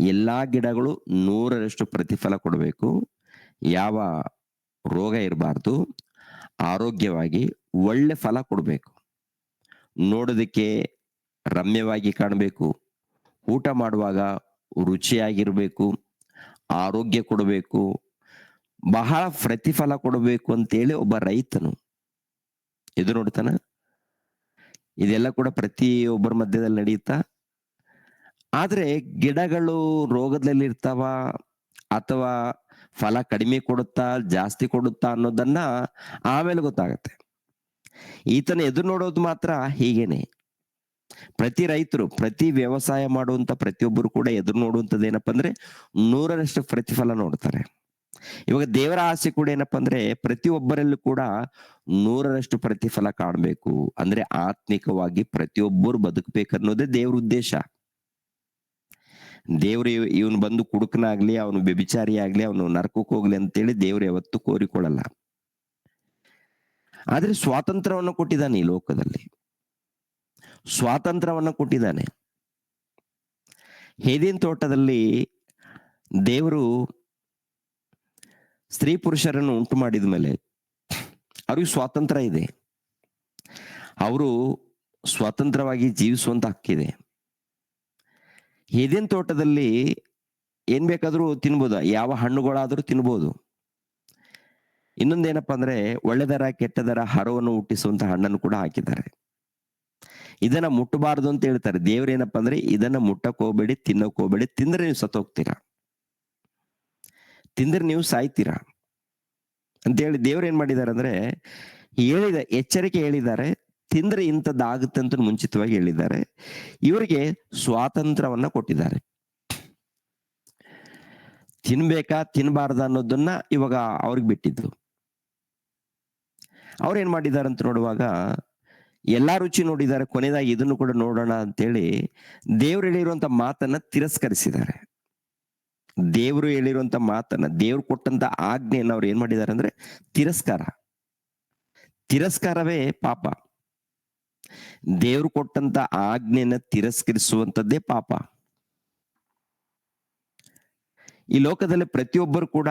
ಎಲ್ಲಾ ಗಿಡಗಳು 100ರಷ್ಟು ಪ್ರತಿಫಲ ಕೊಡಬೇಕು, ಯಾವ ರೋಗ ಇರಬಾರ್ದು, ಆರೋಗ್ಯವಾಗಿ ಒಳ್ಳೆ ಫಲ ಕೊಡಬೇಕು, ನೋಡೋದಕ್ಕೆ ರಮ್ಯವಾಗಿ ಕಾಣಬೇಕು, ಊಟ ಮಾಡುವಾಗ ರುಚಿಯಾಗಿರ್ಬೇಕು, ಆರೋಗ್ಯ ಕೊಡಬೇಕು, ಬಹಳ ಪ್ರತಿಫಲ ಕೊಡಬೇಕು ಅಂತೇಳಿ ಒಬ್ಬ ರೈತನು ಎದುರು ನೋಡ್ತಾನ. ಇದೆಲ್ಲ ಕೂಡ ಪ್ರತಿಯೊಬ್ಬರ ಮಧ್ಯದಲ್ಲಿ ನಡೆಯುತ್ತಾ? ಆದ್ರೆ ಗಿಡಗಳು ರೋಗದಲ್ಲಿ ಇರ್ತಾವ ಅಥವಾ ಫಲ ಕಡಿಮೆ ಕೊಡುತ್ತಾ ಜಾಸ್ತಿ ಕೊಡುತ್ತಾ ಅನ್ನೋದನ್ನ ಆಮೇಲೆ ಗೊತ್ತಾಗತ್ತೆ. ಈತನ ಎದುರು ನೋಡೋದು ಮಾತ್ರ ಹೀಗೇನೆ. ಪ್ರತಿ ರೈತರು, ಪ್ರತಿ ವ್ಯವಸಾಯ ಮಾಡುವಂತ ಪ್ರತಿಯೊಬ್ಬರು ಕೂಡ ಎದುರು ನೋಡುವಂಥದ್ದು ಏನಪ್ಪಾ ಅಂದ್ರೆ 100ರಷ್ಟು ಪ್ರತಿಫಲ ನೋಡ್ತಾರೆ. ಇವಾಗ ದೇವರ ಆಸೆ ಕೂಡ ಏನಪ್ಪಾ ಅಂದ್ರೆ ಪ್ರತಿಯೊಬ್ಬರಲ್ಲೂ ಕೂಡ 100ರಷ್ಟು ಪ್ರತಿಫಲ ಕಾಣಬೇಕು. ಅಂದ್ರೆ ಆತ್ಮಿಕವಾಗಿ ಪ್ರತಿಯೊಬ್ಬರು ಬದುಕಬೇಕನ್ನೋದೇ ದೇವ್ರ ಉದ್ದೇಶ. ದೇವ್ರು ಇವನು ಬಂದು ಕುಡುಕನಾಗ್ಲಿ, ಅವನು ವ್ಯಭಿಚಾರಿ ಆಗ್ಲಿ, ಅವನು ನರಕಕ್ಕೆ ಹೋಗ್ಲಿ ಅಂತೇಳಿ ದೇವ್ರು ಯಾವತ್ತೂ ಕೋರಿಕೊಳ್ಳಲ್ಲ. ಆದ್ರೆ ಸ್ವಾತಂತ್ರ್ಯವನ್ನು ಕೊಟ್ಟಿದ್ದಾನೆ. ಈ ಲೋಕದಲ್ಲಿ ಸ್ವಾತಂತ್ರ್ಯವನ್ನು ಕೊಟ್ಟಿದ್ದಾನೆ. ಏದೆನ್ ತೋಟದಲ್ಲಿ ದೇವರು ಸ್ತ್ರೀ ಪುರುಷರನ್ನು ಉಂಟು ಮಾಡಿದ ಮೇಲೆ ಅವ್ರಿಗೆ ಸ್ವಾತಂತ್ರ್ಯ ಇದೆ. ಅವರು ಸ್ವತಂತ್ರವಾಗಿ ಜೀವಿಸುವಂತ ಹಕ್ಕಿದೆ. ಏದೆನ್ ತೋಟದಲ್ಲಿ ಏನ್ ಬೇಕಾದ್ರೂ ತಿನ್ಬೋದು, ಯಾವ ಹಣ್ಣುಗಳಾದ್ರೂ ತಿನ್ಬೋದು. ಇನ್ನೊಂದೇನಪ್ಪಾ ಅಂದ್ರೆ ಒಳ್ಳೆದರ ಕೆಟ್ಟದರ ಹರವನ್ನು ಹುಟ್ಟಿಸುವಂತ ಹಣ್ಣನ್ನು ಕೂಡ ಹಾಕಿದ್ದಾರೆ. ಇದನ್ನ ಮುಟ್ಟಬಾರದು ಅಂತ ಹೇಳ್ತಾರೆ. ದೇವ್ರೇನಪ್ಪಾ ಅಂದ್ರೆ ಇದನ್ನ ಮುಟ್ಟಕ್ ಹೋಗ್ಬೇಡಿ, ತಿನ್ನಕ್ ಹೋಗ್ಬೇಡಿ, ತಿಂದ್ರೆ ನೀವು ಸತ್ತೋಗ್ತೀರಾ, ತಿಂದ್ರೆ ನೀವು ಸಾಯ್ತೀರಾ ಅಂತೇಳಿ ದೇವ್ರು ಏನ್ ಮಾಡಿದಾರೆ ಅಂದ್ರೆ ಎಚ್ಚರಿಕೆ ಹೇಳಿದ್ದಾರೆ. ತಿಂದ್ರೆ ಇಂಥದ್ದಾಗುತ್ತೆ ಅಂತ ಮುಂಚಿತವಾಗಿ ಹೇಳಿದ್ದಾರೆ. ಇವರಿಗೆ ಸ್ವಾತಂತ್ರ್ಯವನ್ನ ಕೊಟ್ಟಿದ್ದಾರೆ. ತಿನ್ಬೇಕಾ ತಿನ್ಬಾರ್ದ ಅನ್ನೋದನ್ನ ಇವಾಗ ಅವ್ರಿಗೆ ಬಿಟ್ಟಿದ್ದು. ಅವ್ರೇನ್ ಮಾಡಿದ್ದಾರೆ ಅಂತ ನೋಡುವಾಗ ಎಲ್ಲಾ ರುಚಿ ನೋಡಿದ್ದಾರೆ, ಕೊನೆಯದಾಗಿ ಇದನ್ನು ಕೂಡ ನೋಡೋಣ ಅಂತೇಳಿ ದೇವ್ರು ಹೇಳಿರುವಂತ ಮಾತನ್ನ ತಿರಸ್ಕರಿಸಿದ್ದಾರೆ. ದೇವ್ರು ಹೇಳಿರುವಂತ ಮಾತನ್ನ, ದೇವ್ರು ಕೊಟ್ಟಂತ ಆಜ್ಞೆಯನ್ನು ಅವ್ರು ಏನ್ ಮಾಡಿದ್ದಾರೆ ಅಂದ್ರೆ ತಿರಸ್ಕಾರವೇ ಪಾಪ. ದೇವ್ರು ಕೊಟ್ಟಂತ ಆಜ್ಞೆಯನ್ನ ತಿರಸ್ಕರಿಸುವಂತದ್ದೇ ಪಾಪ. ಈ ಲೋಕದಲ್ಲಿ ಪ್ರತಿಯೊಬ್ಬರು ಕೂಡ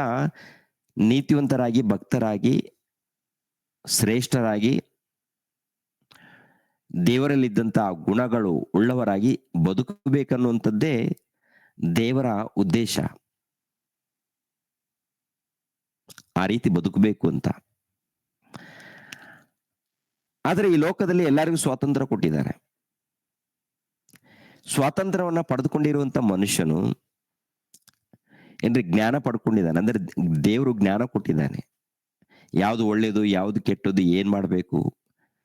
ನೀತಿವಂತರಾಗಿ, ಭಕ್ತರಾಗಿ, ಶ್ರೇಷ್ಠರಾಗಿ, ದೇವರಲ್ಲಿದ್ದಂತ ಗುಣಗಳು ಉಳ್ಳವರಾಗಿ ಬದುಕಬೇಕನ್ನುವಂಥದ್ದೇ ದೇವರ ಉದ್ದೇಶ. ಆ ರೀತಿ ಬದುಕಬೇಕು ಅಂತ. ಆದ್ರೆ ಈ ಲೋಕದಲ್ಲಿ ಎಲ್ಲರಿಗೂ ಸ್ವಾತಂತ್ರ್ಯ ಕೊಟ್ಟಿದ್ದಾರೆ. ಸ್ವಾತಂತ್ರ್ಯವನ್ನ ಪಡೆದುಕೊಂಡಿರುವಂತ ಮನುಷ್ಯನು ಏನ್ರಿ ಜ್ಞಾನ ಪಡ್ಕೊಂಡಿದ್ದಾನೆ. ಅಂದ್ರೆ ದೇವರು ಜ್ಞಾನ ಕೊಟ್ಟಿದ್ದಾನೆ. ಯಾವ್ದು ಒಳ್ಳೇದು, ಯಾವ್ದು ಕೆಟ್ಟದ್ದು, ಏನ್ ಮಾಡ್ಬೇಕು,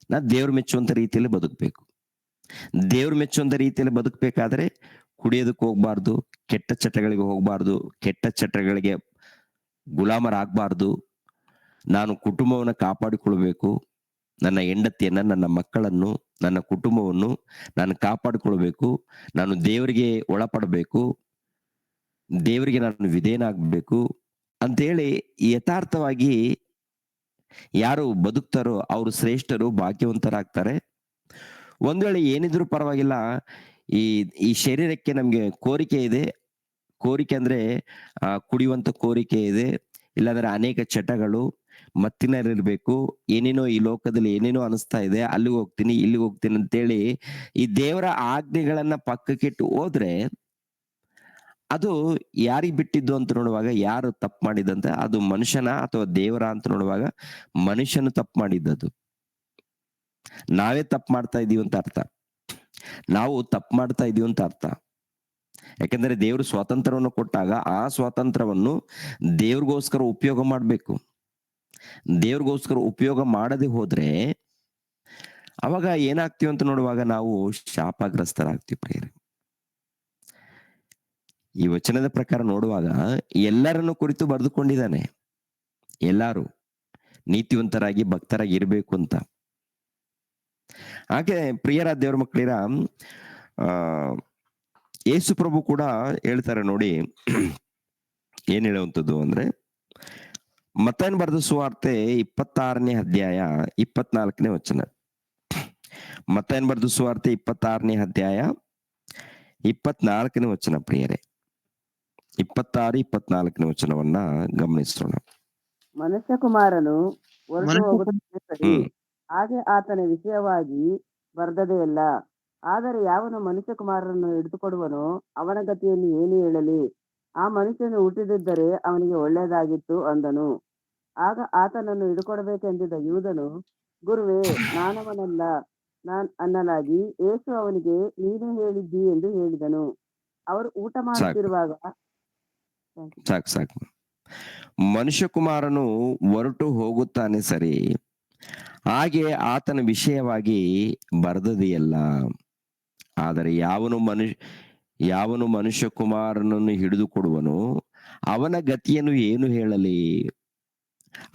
ನಾ ದೇವ್ರು ಮೆಚ್ಚುವಂತ ರೀತಿಯಲ್ಲಿ ಬದುಕಬೇಕು. ದೇವ್ರು ಮೆಚ್ಚುವಂತ ರೀತಿಯಲ್ಲಿ ಬದುಕಬೇಕಾದ್ರೆ ಕುಡಿಯೋದಕ್ಕೆ ಹೋಗ್ಬಾರ್ದು, ಕೆಟ್ಟ ಚಟಗಳಿಗೆ ಹೋಗ್ಬಾರ್ದು, ಕೆಟ್ಟ ಚಟಗಳಿಗೆ ಗುಲಾಮರಾಗಬಾರ್ದು. ನಾನು ಕುಟುಂಬವನ್ನ ಕಾಪಾಡಿಕೊಳ್ಬೇಕು. ನನ್ನ ಹೆಂಡತಿಯನ್ನ, ನನ್ನ ಮಕ್ಕಳನ್ನು, ನನ್ನ ಕುಟುಂಬವನ್ನು ನಾನು ಕಾಪಾಡಿಕೊಳ್ಬೇಕು. ನಾನು ದೇವರಿಗೆ ಒಳಪಡಬೇಕು, ದೇವರಿಗೆ ನಾನು ವಿಧೇಯನಾಗಬೇಕು ಅಂತೇಳಿ ಯಥಾರ್ಥವಾಗಿ ಯಾರು ಬದುಕ್ತಾರೋ ಅವರು ಶ್ರೇಷ್ಠರು, ಭಾಗ್ಯವಂತರಾಗ್ತಾರೆ. ಒಂದ್ ವೇಳೆ ಏನಿದ್ರು ಪರವಾಗಿಲ್ಲ, ಈ ಶರೀರಕ್ಕೆ ನಮ್ಗೆ ಕೋರಿಕೆ ಇದೆ. ಕೋರಿಕೆ ಅಂದ್ರೆ ಕುಡಿಯುವಂತ ಕೋರಿಕೆ ಇದೆ, ಇಲ್ಲಾಂದ್ರೆ ಅನೇಕ ಚಟಗಳು, ಮತ್ತಿನಲ್ಲಿರ್ಬೇಕು, ಏನೇನೋ ಈ ಲೋಕದಲ್ಲಿ ಏನೇನೋ ಅನಿಸ್ತಾ ಇದೆ, ಅಲ್ಲಿಗೆ ಹೋಗ್ತೀನಿ, ಇಲ್ಲಿಗೆ ಹೋಗ್ತೀನಿ ಅಂತೇಳಿ ಈ ದೇವರ ಆಜ್ಞೆಗಳನ್ನ ಪಕ್ಕಕ್ಕಿಟ್ಟು ಹೋದ್ರೆ ಅದು ಯಾರಿಗ್ ಬಿಟ್ಟಿದ್ದು ಅಂತ ನೋಡುವಾಗ, ಯಾರು ತಪ್ಪು ಮಾಡಿದಂತೆ, ಅದು ಮನುಷ್ಯನ ಅಥವಾ ದೇವರ ಅಂತ ನೋಡುವಾಗ ಮನುಷ್ಯನು ತಪ್ಪು ಮಾಡಿದ್ದದು. ನಾವೇ ತಪ್ಪು ಮಾಡ್ತಾ ಇದೀವಿ ಅಂತ ಅರ್ಥ. ನಾವು ತಪ್ಪು ಮಾಡ್ತಾ ಇದೀವಿ ಅಂತ ಅರ್ಥ. ಯಾಕಂದ್ರೆ ದೇವರು ಸ್ವಾತಂತ್ರ್ಯವನ್ನು ಕೊಟ್ಟಾಗ ಆ ಸ್ವಾತಂತ್ರ್ಯವನ್ನು ದೇವ್ರಿಗೋಸ್ಕರ ಉಪಯೋಗ ಮಾಡ್ಬೇಕು. ದೇವ್ರಿಗೋಸ್ಕರ ಉಪಯೋಗ ಮಾಡದೆ ಹೋದ್ರೆ ಅವಾಗ ಏನಾಗ್ತೀವಿ ಅಂತ ನೋಡುವಾಗ ನಾವು ಶಾಪಗ್ರಸ್ತರಾಗ್ತೀವಿ ಪ್ರಿಯರೇ. ಈ ವಚನದ ಪ್ರಕಾರ ನೋಡುವಾಗ ಎಲ್ಲರನ್ನು ಕುರಿತು ಬರೆದುಕೊಂಡಿದ್ದಾನೆ. ಎಲ್ಲಾರು ನೀತಿವಂತರಾಗಿ, ಭಕ್ತರಾಗಿ ಇರಬೇಕು ಅಂತ. ಹಾಗೆ ಪ್ರಿಯರ ದೇವರ ಮಕ್ಕಳಿರ, ಯೇಸು ಪ್ರಭು ಕೂಡ ಹೇಳ್ತಾರೆ ನೋಡಿ, ಏನ್ ಹೇಳುವಂಥದ್ದು ಅಂದ್ರೆ, ಮತ್ತಾಯನ ಬರೆದ ಸುವಾರ್ತೆ 26ನೇ ಅಧ್ಯಾಯ 24ನೇ ವಚನ. ಮತ್ತಾಯನ ಬರೆದ ಸುವಾರ್ತೆ 26ನೇ ಅಧ್ಯಾಯ 24ನೇ ವಚನ ಪ್ರಿಯರೇ. 26-24ನೇ ವಚನವನ್ನ ಗಮನಿಸೋಣ. ಮನುಷ್ಯ ಕುಮಾರನು ಹೊರಟು ಹೋಗುತ್ತಾನೆ ಸರಿ, ಹಾಗೆ ಆತನ ವಿಷಯವಾಗಿ ಬರೆದದೆಯಲ್ಲ. ಆದರೆ ಯಾವನು ಮನುಷ್ಯ ಕುಮಾರನನ್ನು ಹಿಡಿದುಕೊಡುವನೋ ಅವನ ಗತಿಯನ್ನು ಏನು ಹೇಳಲಿ? ಆ ಮನುಷ್ಯನು ಹುಟ್ಟಿದಿದ್ದರೆ ಅವನಿಗೆ ಒಳ್ಳೆಯದಾಗಿತ್ತು ಅಂದನು. ಆಗ ಆತನನ್ನು ಹಿಡುಕೊಡಬೇಕೆಂದಿದ್ದ ಯೂದನು, ಗುರುವೇ, ನಾನವನಲ್ಲ ಅನ್ನಲಾಗಿ ಯೇಸು ಅವನಿಗೆ, ನೀನೇ ಹೇಳಿದ್ದಿ ಎಂದು ಹೇಳಿದನು. ಅವರು ಊಟ ಮಾಡುತ್ತಿರುವಾಗ ಸಾಕು ಮನುಷ್ಯ ಕುಮಾರನು ಹೊರಟು ಹೋಗುತ್ತಾನೆ ಸರಿ, ಹಾಗೆ ಆತನ ವಿಷಯವಾಗಿ ಬರೆದದೆಯಲ್ಲ. ಆದರೆ ಯಾವನು ಮನುಷ್ಯ ಕುಮಾರನನ್ನು ಹಿಡಿದುಕೊಡುವನೋ ಅವನ ಗತಿಯನ್ನು ಏನು ಹೇಳಲಿ?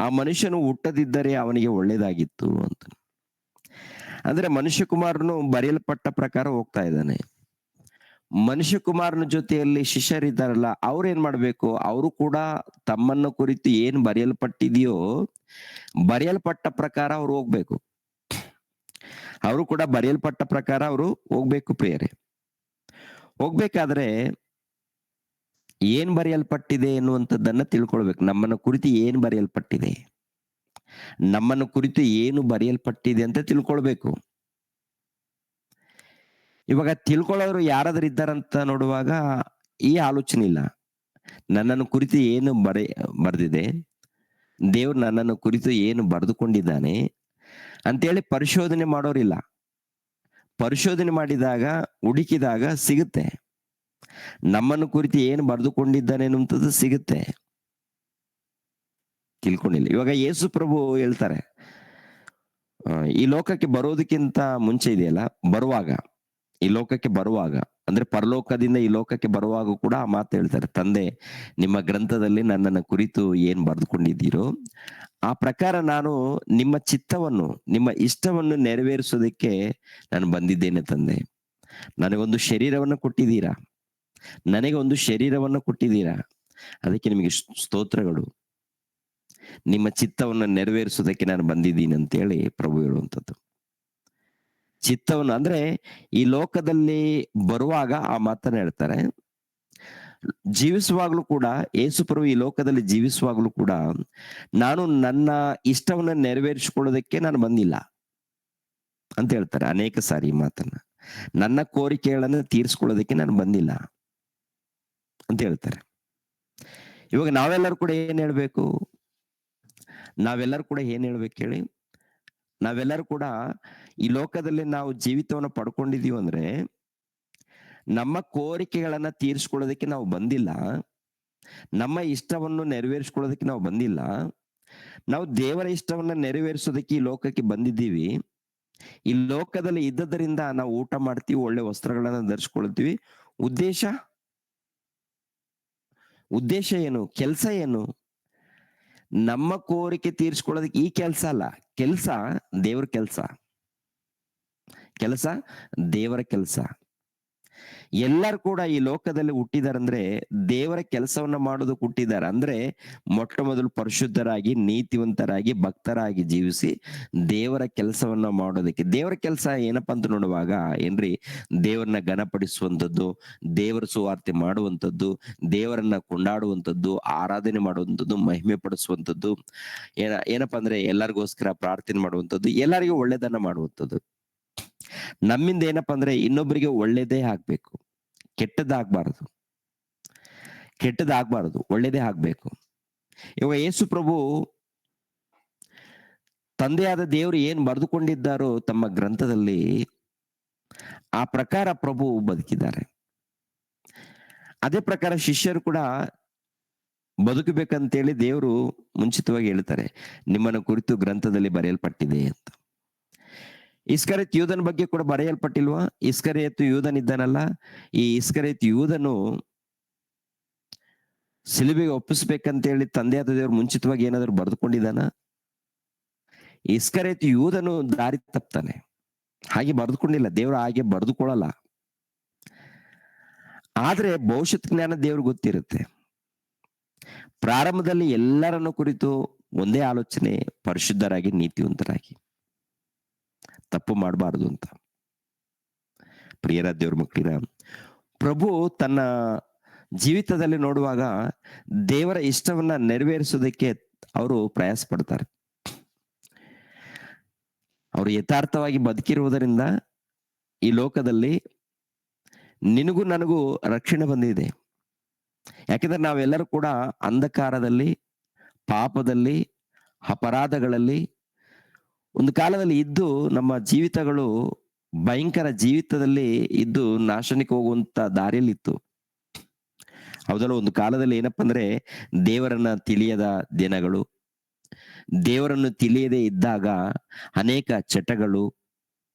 ಆ ಮನುಷ್ಯನು ಹುಟ್ಟದಿದ್ದರೆ ಅವನಿಗೆ ಒಳ್ಳೇದಾಗಿತ್ತು ಅಂತ. ಅಂದ್ರೆ ಮನುಷ್ಯ ಕುಮಾರನು ಬರೆಯಲ್ಪಟ್ಟ ಪ್ರಕಾರ ಹೋಗ್ತಾ ಇದ್ದಾನೆ. ಮನುಷ್ಯ ಕುಮಾರನ ಜೊತೆಯಲ್ಲಿ ಶಿಷ್ಯರಿದ್ದಾರಲ್ಲ, ಅವ್ರೇನ್ ಮಾಡ್ಬೇಕು? ಅವರು ಕೂಡ ತಮ್ಮನ್ನು ಕುರಿತು ಏನ್ ಬರೆಯಲ್ಪಟ್ಟಿದೆಯೋ ಬರೆಯಲ್ಪಟ್ಟ ಪ್ರಕಾರ ಅವ್ರು ಹೋಗ್ಬೇಕು. ಅವರು ಕೂಡ ಬರೆಯಲ್ಪಟ್ಟ ಪ್ರಕಾರ ಅವರು ಹೋಗ್ಬೇಕು ಪ್ರಿಯರೇ. ಹೋಗ್ಬೇಕಾದ್ರೆ ಏನ್ ಬರೆಯಲ್ಪಟ್ಟಿದೆ ಎನ್ನುವಂಥದ್ದನ್ನ ತಿಳ್ಕೊಳ್ಬೇಕು. ನಮ್ಮನ್ನು ಕುರಿತು ಏನ್ ಬರೆಯಲ್ಪಟ್ಟಿದೆ, ನಮ್ಮನ್ನು ಕುರಿತು ಏನು ಬರೆಯಲ್ಪಟ್ಟಿದೆ ಅಂತ ತಿಳ್ಕೊಳ್ಬೇಕು. ಇವಾಗ ತಿಳ್ಕೊಳ್ಳೋರು ಯಾರಾದ್ರೂ ಇದ್ದಾರಂತ ನೋಡುವಾಗ ಈ ಆಲೋಚನೆ ಇಲ್ಲ. ನನ್ನನ್ನು ಕುರಿತು ಏನು ಬರೆದಿದೆ, ದೇವ್ರು ನನ್ನನ್ನು ಕುರಿತು ಏನು ಬರೆದುಕೊಂಡಿದ್ದಾನೆ ಅಂತೇಳಿ ಪರಿಶೋಧನೆ ಮಾಡೋರಿಲ್ಲ. ಪರಿಶೋಧನೆ ಮಾಡಿದಾಗ, ಹುಡುಕಿದಾಗ ಸಿಗುತ್ತೆ. ನಮ್ಮನ್ನು ಕುರಿತು ಏನು ಬರೆದುಕೊಂಡಿದ್ದಾನೆ ಅನ್ನುವಂಥದ್ದು ಸಿಗುತ್ತೆ. ತಿಳ್ಕೊಂಡಿಲ್ಲ. ಇವಾಗ ಯೇಸು ಪ್ರಭು ಹೇಳ್ತಾರೆ, ಈ ಲೋಕಕ್ಕೆ ಬರೋದಕ್ಕಿಂತ ಮುಂಚೆ ಇದೆಯಲ್ಲ, ಬರುವಾಗ, ಈ ಲೋಕಕ್ಕೆ ಬರುವಾಗ ಅಂದ್ರೆ ಪರಲೋಕದಿಂದ ಈ ಲೋಕಕ್ಕೆ ಬರುವಾಗ ಕೂಡ ಆ ಮಾತು ಹೇಳ್ತಾರೆ, ತಂದೆ ನಿಮ್ಮ ಗ್ರಂಥದಲ್ಲಿ ನನ್ನನ್ನು ಕುರಿತು ಏನ್ ಬರೆದುಕೊಂಡಿದ್ದೀರೋ ಆ ಪ್ರಕಾರ ನಾನು ನಿಮ್ಮ ಚಿತ್ತವನ್ನು, ನಿಮ್ಮ ಇಷ್ಟವನ್ನು ನೆರವೇರಿಸೋದಕ್ಕೆ ನಾನು ಬಂದಿದ್ದೇನೆ ತಂದೆ. ನನಗೊಂದು ಶರೀರವನ್ನು ಕೊಟ್ಟಿದ್ದೀರಾ, ನನಗೆ ಒಂದು ಶರೀರವನ್ನು ಕೊಟ್ಟಿದ್ದೀರಾ, ಅದಕ್ಕೆ ನಿಮಗೆ ಸ್ತೋತ್ರಗಳು. ನಿಮ್ಮ ಚಿತ್ತವನ್ನು ನೆರವೇರಿಸೋದಕ್ಕೆ ನಾನು ಬಂದಿದ್ದೀನಿ ಅಂತೇಳಿ ಪ್ರಭು ಹೇಳುವಂಥದ್ದು. ಚಿತ್ತವನ್ನು ಅಂದ್ರೆ ಈ ಲೋಕದಲ್ಲಿ ಬರುವಾಗ ಆ ಮಾತನ್ನ ಹೇಳ್ತಾರೆ, ಜೀವಿಸುವಾಗ್ಲೂ ಕೂಡ ಯೇಸು ಪ್ರಭು ಈ ಲೋಕದಲ್ಲಿ ಜೀವಿಸುವಾಗ್ಲೂ ಕೂಡ ನಾನು ನನ್ನ ಇಷ್ಟವನ್ನ ನೆರವೇರಿಸಿಕೊಳ್ಳೋದಕ್ಕೆ ನಾನು ಬಂದಿಲ್ಲ ಅಂತ ಹೇಳ್ತಾರೆ ಅನೇಕ ಸಾರಿ ಈ ಮಾತನ್ನ. ನನ್ನ ಕೋರಿಕೆಗಳನ್ನ ತೀರಿಸ್ಕೊಳ್ಳೋದಕ್ಕೆ ನಾನು ಬಂದಿಲ್ಲ ಅಂತ ಹೇಳ್ತಾರೆ. ಇವಾಗ ನಾವೆಲ್ಲರೂ ಕೂಡ ಏನ್ ಹೇಳ್ಬೇಕು? ನಾವೆಲ್ಲರೂ ಕೂಡ ಏನ್ ಹೇಳ್ಬೇಕು ಹೇಳಿ? ನಾವೆಲ್ಲರೂ ಕೂಡ ಈ ಲೋಕದಲ್ಲಿ ನಾವು ಜೀವಿತವನ್ನು ಪಡ್ಕೊಂಡಿದೀವಿ ಅಂದ್ರೆ ನಮ್ಮ ಕೋರಿಕೆಗಳನ್ನ ತೀರಿಸ್ಕೊಳ್ಳೋದಕ್ಕೆ ನಾವು ಬಂದಿಲ್ಲ, ನಮ್ಮ ಇಷ್ಟವನ್ನು ನೆರವೇರಿಸ್ಕೊಳ್ಳೋದಕ್ಕೆ ನಾವು ಬಂದಿಲ್ಲ, ನಾವು ದೇವರ ಇಷ್ಟವನ್ನ ನೆರವೇರಿಸೋದಕ್ಕೆ ಈ ಲೋಕಕ್ಕೆ ಬಂದಿದ್ದೀವಿ. ಈ ಲೋಕದಲ್ಲಿ ಇದ್ದದರಿಂದ ನಾವು ಊಟ ಮಾಡ್ತೀವಿ, ಒಳ್ಳೆ ವಸ್ತ್ರಗಳನ್ನ ಧರಿಸ್ಕೊಳ್ತೀವಿ. ಉದ್ದೇಶ ಏನು? ಕೆಲಸ ಏನು? ನಮ್ಮ ಕೋರಿಕೆ ತೀರಿಸ್ಕೊಳ್ಳೋದಕ್ಕೆ ಈ ಕೆಲಸ ಅಲ್ಲ, ಕೆಲಸ ದೇವರ ಕೆಲಸ, ದೇವರ ಕೆಲಸ. ಎಲ್ಲರೂ ಕೂಡ ಈ ಲೋಕದಲ್ಲಿ ಹುಟ್ಟಿದಾರಂದ್ರೆ ದೇವರ ಕೆಲಸವನ್ನ ಮಾಡೋದಕ್ಕೆ ಹುಟ್ಟಿದ್ದಾರೆ. ಅಂದ್ರೆ ಮೊಟ್ಟ ಮೊದಲು ಪರಿಶುದ್ಧರಾಗಿ, ನೀತಿವಂತರಾಗಿ, ಭಕ್ತರಾಗಿ ಜೀವಿಸಿ ದೇವರ ಕೆಲಸವನ್ನ ಮಾಡೋದಕ್ಕೆ. ದೇವರ ಕೆಲಸ ಏನಪ್ಪಾ ಅಂತ ನೋಡುವಾಗ ಏನ್ರಿ, ದೇವರನ್ನ ಘನಪಡಿಸುವಂಥದ್ದು, ದೇವರ ಸುವಾರ್ತೆ ಮಾಡುವಂಥದ್ದು, ದೇವರನ್ನ ಕೊಂಡಾಡುವಂಥದ್ದು, ಆರಾಧನೆ ಮಾಡುವಂಥದ್ದು, ಮಹಿಮೆ ಪಡಿಸುವಂಥದ್ದು, ಏನಪ್ಪಾ ಅಂದ್ರೆ ಎಲ್ಲರಿಗೋಸ್ಕರ ಪ್ರಾರ್ಥನೆ ಮಾಡುವಂಥದ್ದು, ಎಲ್ಲರಿಗೂ ಒಳ್ಳೇದನ್ನ ಮಾಡುವಂಥದ್ದು. ನಮ್ಮಿಂದ ಏನಪ್ಪಾ ಅಂದ್ರೆ ಇನ್ನೊಬ್ಬರಿಗೆ ಒಳ್ಳೇದೇ ಆಗ್ಬೇಕು, ಕೆಟ್ಟದಾಗ್ಬಾರದು, ಒಳ್ಳೇದೇ ಆಗ್ಬೇಕು. ಇವಾಗ ಯೇಸು ಪ್ರಭು ತಂದೆಯಾದ ದೇವರು ಏನ್ ಬರೆದುಕೊಂಡಿದ್ದಾರೋ ತಮ್ಮ ಗ್ರಂಥದಲ್ಲಿ ಆ ಪ್ರಕಾರ ಪ್ರಭು ಬದುಕಿದ್ದಾರೆ. ಅದೇ ಪ್ರಕಾರ ಶಿಷ್ಯರು ಕೂಡ ಬದುಕಬೇಕಂತೇಳಿ ದೇವರು ಮುಂಚಿತವಾಗಿ ಹೇಳ್ತಾರೆ, ನಿಮ್ಮನ್ನು ಕುರಿತು ಗ್ರಂಥದಲ್ಲಿ ಬರೆಯಲ್ಪಟ್ಟಿದೆ ಅಂತ. ಇಸ್ಕರಿಯೋತ್ ಯೂದನ ಬಗ್ಗೆ ಕೂಡ ಬರೆಯಲ್ಪಟ್ಟಿಲ್ವಾ? ಇಸ್ಕರಿಯೋತ್ ಯೂದನ್ ಇದ್ದಾನಲ್ಲ, ಈ ಇಸ್ಕರಿಯೋತ್ ಯೂದನು ಸಿಲುಬೆಗೆ ಒಪ್ಪಿಸ್ಬೇಕಂತೇಳಿ ತಂದೆಯಾದ ದೇವರು ಮುಂಚಿತವಾಗಿ ಏನಾದ್ರು ಬರೆದುಕೊಂಡಿದ್ದಾನ? ಇಸ್ಕರಿಯೋತ್ ಯೂದನು ದಾರಿ ತಪ್ತಾನೆ, ಹಾಗೆ ಬರೆದುಕೊಂಡಿಲ್ಲ, ದೇವರು ಹಾಗೆ ಬರೆದುಕೊಳ್ಳಲ್ಲ. ಆದ್ರೆ ಭವಿಷ್ಯತ್ ಜ್ಞಾನ ದೇವ್ರಿಗೆ ಗೊತ್ತಿರುತ್ತೆ. ಪ್ರಾರಂಭದಲ್ಲಿ ಎಲ್ಲರನ್ನು ಕುರಿತು ಒಂದೇ ಆಲೋಚನೆ, ಪರಿಶುದ್ಧರಾಗಿ, ನೀತಿವಂತರಾಗಿ, ತಪ್ಪು ಮಾಡಬಾರದು ಅಂತ. ಪ್ರಿಯರ ದೇವ್ರ ಮಕ್ಕಳಿರ, ಪ್ರಭು ತನ್ನ ಜೀವಿತದಲ್ಲಿ ನೋಡುವಾಗ ದೇವರ ಇಷ್ಟವನ್ನ ನೆರವೇರಿಸೋದಕ್ಕೆ ಅವರು ಪ್ರಯಾಸ ಪಡ್ತಾರೆ. ಅವರು ಯಥಾರ್ಥವಾಗಿ ಬದುಕಿರುವುದರಿಂದ ಈ ಲೋಕದಲ್ಲಿ ನಿನಗೂ ನನಗೂ ರಕ್ಷಣೆ ಬಂದಿದೆ. ಯಾಕೆಂದ್ರೆ ನಾವೆಲ್ಲರೂ ಕೂಡ ಅಂಧಕಾರದಲ್ಲಿ, ಪಾಪದಲ್ಲಿ, ಅಪರಾಧಗಳಲ್ಲಿ ಒಂದು ಕಾಲದಲ್ಲಿ ಇದ್ದು ನಮ್ಮ ಜೀವಿತಗಳು ಭಯಂಕರ ಜೀವಿತದಲ್ಲಿ ಇದ್ದು ನಾಶನಕ್ಕೆ ಹೋಗುವಂತ ದಾರಿಯಲ್ಲಿ ಇತ್ತು. ಹೌದಲ್ಲ? ಒಂದು ಕಾಲದಲ್ಲಿ ಏನಪ್ಪಾ ಅಂದ್ರೆ ದೇವರನ್ನ ತಿಳಿಯದ ದಿನಗಳು, ದೇವರನ್ನು ತಿಳಿಯದೇ ಇದ್ದಾಗ ಅನೇಕ ಚಟಗಳು,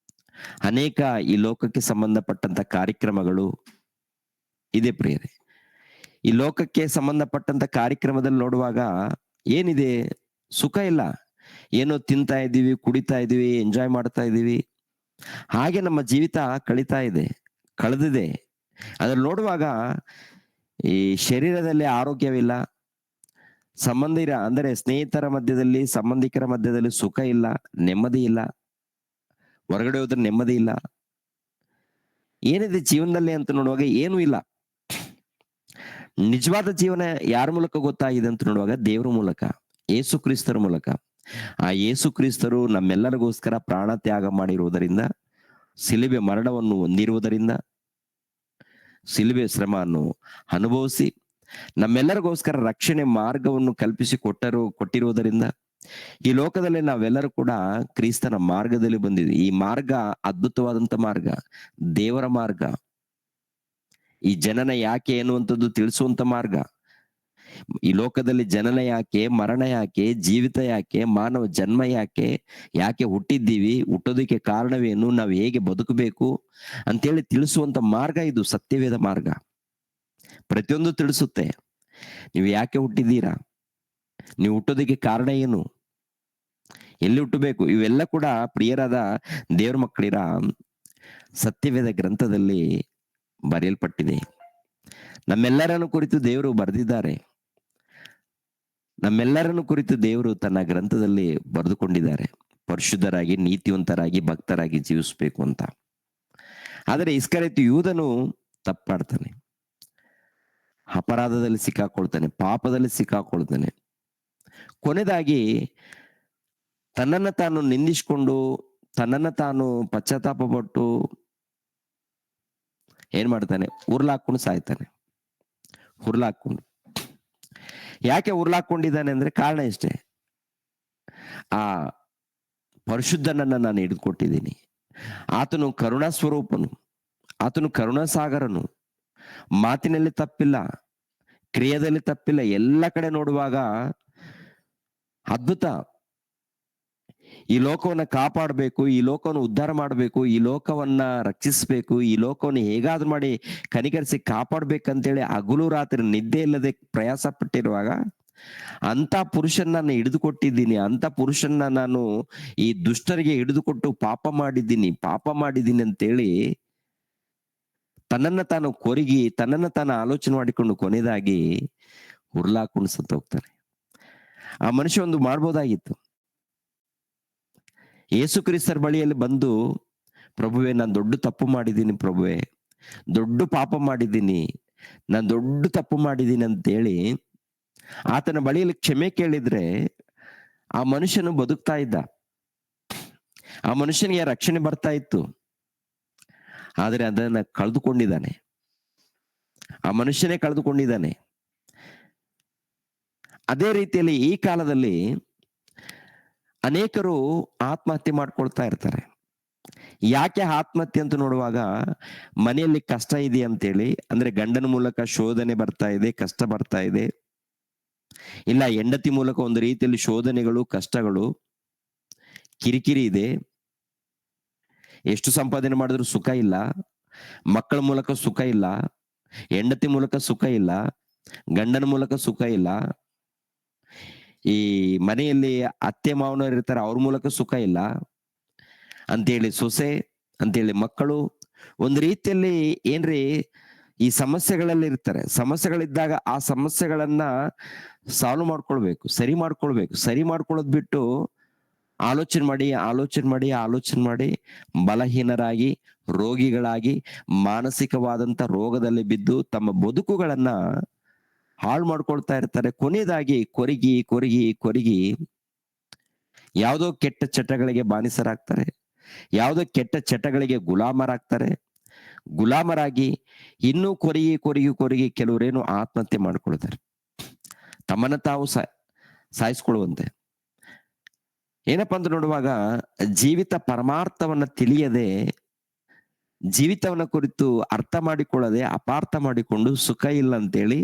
ಅನೇಕ ಈ ಲೋಕಕ್ಕೆ ಸಂಬಂಧಪಟ್ಟಂತ ಕಾರ್ಯಕ್ರಮಗಳು ಇದೆ ಪ್ರಿಯರೇ. ಈ ಲೋಕಕ್ಕೆ ಸಂಬಂಧಪಟ್ಟಂತ ಕಾರ್ಯಕ್ರಮದಲ್ಲಿ ನೋಡುವಾಗ ಏನಿದೆ? ಸುಖ ಇಲ್ಲ. ಏನೋ ತಿಂತಾ ಇದ್ದೀವಿ, ಕುಡಿತಾ ಇದ್ದೀವಿ, ಎಂಜಾಯ್ ಮಾಡ್ತಾ ಇದ್ದೀವಿ, ಹಾಗೆ ನಮ್ಮ ಜೀವಿತ ಕಳೆದಿದೆ. ಅದ್ರಲ್ಲಿ ನೋಡುವಾಗ ಈ ಶರೀರದಲ್ಲಿ ಆರೋಗ್ಯವಿಲ್ಲ, ಅಂದ್ರೆ ಸ್ನೇಹಿತರ ಮಧ್ಯದಲ್ಲಿ, ಸಂಬಂಧಿಕರ ಮಧ್ಯದಲ್ಲಿ ಸುಖ ಇಲ್ಲ, ನೆಮ್ಮದಿ ಇಲ್ಲ, ಹೊರಗಡೆ ಹೋದ್ರೆ ನೆಮ್ಮದಿ ಇಲ್ಲ. ಏನಿದೆ ಜೀವನದಲ್ಲಿ ಅಂತ ನೋಡುವಾಗ ಏನೂ ಇಲ್ಲ. ನಿಜವಾದ ಜೀವನ ಯಾರ ಮೂಲಕ ಗೊತ್ತಾಗಿದೆ ಅಂತ ನೋಡುವಾಗ ದೇವರ ಮೂಲಕ, ಯೇಸು ಕ್ರಿಸ್ತರ ಮೂಲಕ. ಆ ಯೇಸು ಕ್ರಿಸ್ತರು ನಮ್ಮೆಲ್ಲರಿಗೋಸ್ಕರ ಪ್ರಾಣ ತ್ಯಾಗ ಮಾಡಿರುವುದರಿಂದ, ಸಿಲುಬೆ ಮರಣವನ್ನು ಹೊಂದಿರುವುದರಿಂದ, ಸಿಲುಬೆ ಶ್ರಮವನ್ನು ಅನುಭವಿಸಿ ನಮ್ಮೆಲ್ಲರಿಗೋಸ್ಕರ ರಕ್ಷಣೆ ಮಾರ್ಗವನ್ನು ಕೊಟ್ಟಿರುವುದರಿಂದ ಈ ಲೋಕದಲ್ಲಿ ನಾವೆಲ್ಲರೂ ಕೂಡ ಕ್ರಿಸ್ತನ ಮಾರ್ಗದಲ್ಲಿ ಬಂದಿದ್ವಿ. ಈ ಮಾರ್ಗ ಅದ್ಭುತವಾದಂತ ಮಾರ್ಗ, ದೇವರ ಮಾರ್ಗ, ಈ ಜನನ ಯಾಕೆ ಎನ್ನುವಂಥದ್ದು ತಿಳಿಸುವಂತ ಮಾರ್ಗ. ಈ ಲೋಕದಲ್ಲಿ ಜನನ ಯಾಕೆ, ಮರಣ ಯಾಕೆ, ಜೀವಿತ ಯಾಕೆ, ಮಾನವ ಜನ್ಮ ಯಾಕೆ, ಯಾಕೆ ಹುಟ್ಟಿದ್ದೀವಿ, ಹುಟ್ಟೋದಕ್ಕೆ ಕಾರಣವೇನು, ನಾವು ಹೇಗೆ ಬದುಕಬೇಕು ಅಂತೇಳಿ ತಿಳಿಸುವಂತ ಮಾರ್ಗ ಇದು ಸತ್ಯವೇದ ಮಾರ್ಗ. ಪ್ರತಿಯೊಂದು ತಿಳಿಸುತ್ತೆ. ನೀವು ಯಾಕೆ ಹುಟ್ಟಿದ್ದೀರಾ, ನೀವು ಹುಟ್ಟೋದಕ್ಕೆ ಕಾರಣ ಏನು, ಎಲ್ಲಿ ಹುಟ್ಟಬೇಕು, ಇವೆಲ್ಲ ಕೂಡ ಪ್ರಿಯರಾದ ದೇವ್ರ ಮಕ್ಕಳಿರ ಸತ್ಯವೇದ ಗ್ರಂಥದಲ್ಲಿ ಬರೆಯಲ್ಪಟ್ಟಿದೆ. ನಮ್ಮೆಲ್ಲರನ್ನು ಕುರಿತು ದೇವರು ಬರೆದಿದ್ದಾರೆ. ನಮ್ಮೆಲ್ಲರನ್ನು ಕುರಿತು ದೇವರು ತನ್ನ ಗ್ರಂಥದಲ್ಲಿ ಬರೆದುಕೊಂಡಿದ್ದಾರೆ. ಪರಿಶುದ್ಧರಾಗಿ, ನೀತಿವಂತರಾಗಿ, ಭಕ್ತರಾಗಿ ಜೀವಿಸಬೇಕು ಅಂತ. ಆದರೆ ಇಸ್ಕರಿಯೋತ ಯೂದನು ತಪ್ಪಾಡ್ತಾನೆ, ಅಪರಾಧದಲ್ಲಿ ಸಿಕ್ಕಾಕೊಳ್ತಾನೆ, ಪಾಪದಲ್ಲಿ ಸಿಕ್ಕಾಕೊಳ್ತಾನೆ. ಕೊನೆದಾಗಿ ತನ್ನನ್ನು ತಾನು ನಿಂದಿಸಿಕೊಂಡು, ತನ್ನನ್ನು ತಾನು ಪಶ್ಚಾತ್ತಾಪ ಪಟ್ಟು ಏನ್ ಮಾಡ್ತಾನೆ, ಉರ್ಲಾಕೊಂಡು ಸಾಯ್ತಾನೆ. ಉರ್ಲಾಕೊಂಡು ಯಾಕೆ ಉರ್ಲಾಕೊಂಡಿದ್ದಾನೆ ಅಂದ್ರೆ ಕಾರಣ ಇಷ್ಟೇ, ಆ ಪರಿಶುದ್ಧನನ್ನ ನಾನು ಹಿಡಿದುಕೊಟ್ಟಿದ್ದೀನಿ. ಆತನು ಕರುಣಾ ಸ್ವರೂಪನು, ಆತನು ಕರುಣಾಸಾಗರನು. ಮಾತಿನಲ್ಲಿ ತಪ್ಪಿಲ್ಲ, ಕ್ರಿಯೆಯಲ್ಲಿ ತಪ್ಪಿಲ್ಲ. ಎಲ್ಲ ಕಡೆ ನೋಡುವಾಗ ಅದ್ಭುತ. ಈ ಲೋಕವನ್ನ ಕಾಪಾಡಬೇಕು, ಈ ಲೋಕವನ್ನು ಉದ್ಧಾರ ಮಾಡಬೇಕು, ಈ ಲೋಕವನ್ನ ರಕ್ಷಿಸಬೇಕು, ಈ ಲೋಕವನ್ನು ಹೇಗಾದ್ರೂ ಮಾಡಿ ಕನಿಕರಿಸಿ ಕಾಪಾಡ್ಬೇಕಂತೇಳಿ ಹಗಲು ರಾತ್ರಿ ನಿದ್ದೆ ಇಲ್ಲದೆ ಪ್ರಯಾಸ ಪಟ್ಟಿರುವಾಗ ಅಂತ ಪುರುಷನ್ನ ನಾನು ಹಿಡಿದುಕೊಟ್ಟಿದ್ದೀನಿ, ಅಂತ ಪುರುಷನ್ನ ನಾನು ಈ ದುಷ್ಟರಿಗೆ ಹಿಡಿದುಕೊಟ್ಟು ಪಾಪ ಮಾಡಿದ್ದೀನಿ ಅಂತೇಳಿ ತನ್ನನ್ನ ತಾನು ಕೊರಗಿ, ತನ್ನನ್ನ ತಾನು ಆಲೋಚನೆ ಮಾಡಿಕೊಂಡು ಕೊನೆಯದಾಗಿ ಉರ್ಲಾಕೊಂಡು ಸತ್ತು ಹೋಗ್ತಾನೆ. ಆ ಮನುಷ್ಯ ಒಂದು ಮಾಡ್ಬೋದಾಗಿತ್ತು. ಯೇಸು ಕ್ರಿಸ್ತರ ಬಳಿಯಲ್ಲಿ ಬಂದು, ಪ್ರಭುವೆ ನಾನು ದೊಡ್ಡ ತಪ್ಪು ಮಾಡಿದ್ದೀನಿ, ಪ್ರಭುವೆ ದೊಡ್ಡ ಪಾಪ ಮಾಡಿದ್ದೀನಿ, ನಾನು ದೊಡ್ಡ ತಪ್ಪು ಮಾಡಿದ್ದೀನಿ ಅಂತೇಳಿ ಆತನ ಬಳಿಯಲ್ಲಿ ಕ್ಷಮೆ ಕೇಳಿದ್ರೆ ಆ ಮನುಷ್ಯನು ಬದುಕ್ತಾ ಇದ್ದ, ಆ ಮನುಷ್ಯನಿಗೆ ರಕ್ಷಣೆ ಬರ್ತಾ ಇತ್ತು. ಆದರೆ ಅದನ್ನ ಕಳೆದುಕೊಂಡಿದ್ದಾನೆ, ಆ ಮನುಷ್ಯನೇ ಕಳೆದುಕೊಂಡಿದ್ದಾನೆ. ಅದೇ ರೀತಿಯಲ್ಲಿ ಈ ಕಾಲದಲ್ಲಿ ಅನೇಕರು ಆತ್ಮಹತ್ಯೆ ಮಾಡ್ಕೊಳ್ತಾ ಇರ್ತಾರೆ. ಯಾಕೆ ಆತ್ಮಹತ್ಯೆ ಅಂತ ನೋಡುವಾಗ ಮನೆಯಲ್ಲಿ ಕಷ್ಟ ಇದೆ ಅಂತೇಳಿ, ಅಂದ್ರೆ ಗಂಡನ ಮೂಲಕ ಶೋಧನೆ ಬರ್ತಾ ಇದೆ, ಕಷ್ಟ ಬರ್ತಾ ಇದೆ, ಇಲ್ಲ ಹೆಂಡತಿ ಮೂಲಕ ಒಂದು ರೀತಿಯಲ್ಲಿ ಶೋಧನೆಗಳು, ಕಷ್ಟಗಳು, ಕಿರಿಕಿರಿ ಇದೆ, ಎಷ್ಟು ಸಂಪಾದನೆ ಮಾಡಿದ್ರು ಸುಖ ಇಲ್ಲ, ಮಕ್ಕಳ ಮೂಲಕ ಸುಖ ಇಲ್ಲ, ಹೆಂಡತಿ ಮೂಲಕ ಸುಖ ಇಲ್ಲ, ಗಂಡನ ಮೂಲಕ ಸುಖ ಇಲ್ಲ, ಈ ಮನೆಯಲ್ಲಿ ಅತ್ತೆ ಮಾವನವ್ರು ಇರ್ತಾರೆ ಅವ್ರ ಮೂಲಕ ಸುಖ ಇಲ್ಲ ಅಂತೇಳಿ, ಸೊಸೆ ಅಂತೇಳಿ ಮಕ್ಕಳು, ಒಂದು ರೀತಿಯಲ್ಲಿ ಏನ್ರಿ ಈ ಸಮಸ್ಯೆಗಳಲ್ಲಿ ಇರ್ತಾರೆ. ಸಮಸ್ಯೆಗಳಿದ್ದಾಗ ಆ ಸಮಸ್ಯೆಗಳನ್ನ ಸಾಲ್ವ್ ಮಾಡ್ಕೊಳ್ಬೇಕು, ಸರಿ ಮಾಡ್ಕೊಳ್ಳೋದ್ ಬಿಟ್ಟು ಆಲೋಚನೆ ಮಾಡಿ ಬಲಹೀನರಾಗಿ, ರೋಗಿಗಳಾಗಿ, ಮಾನಸಿಕವಾದಂತ ರೋಗದಲ್ಲಿ ಬಿದ್ದು ತಮ್ಮ ಬದುಕುಗಳನ್ನ ಹಾಳು ಮಾಡ್ಕೊಳ್ತಾ ಇರ್ತಾರೆ. ಕೊನೆಯದಾಗಿ ಕೊರಗಿ ಯಾವುದೋ ಕೆಟ್ಟ ಚಟಗಳಿಗೆ ಬಾನಿಸರಾಗ್ತಾರೆ, ಯಾವುದೋ ಕೆಟ್ಟ ಚಟಗಳಿಗೆ ಗುಲಾಮರಾಗಿ ಇನ್ನೂ ಕೊರಗಿ ಕೆಲವರೇನು ಆತ್ಮಹತ್ಯೆ ಮಾಡ್ಕೊಳ್ತಾರೆ, ತಮ್ಮನ್ನ ತಾವು ಸಾಯಿಸ್ಕೊಳ್ಳುವಂತೆ. ಏನಪ್ಪಾ ಅಂತ ನೋಡುವಾಗ ಜೀವಿತ ಪರಮಾರ್ಥವನ್ನ ತಿಳಿಯದೆ, ಜೀವಿತವನ್ನ ಕುರಿತು ಅರ್ಥ ಮಾಡಿಕೊಳ್ಳದೆ ಅಪಾರ್ಥ ಮಾಡಿಕೊಂಡು ಸುಖ ಇಲ್ಲ ಅಂತೇಳಿ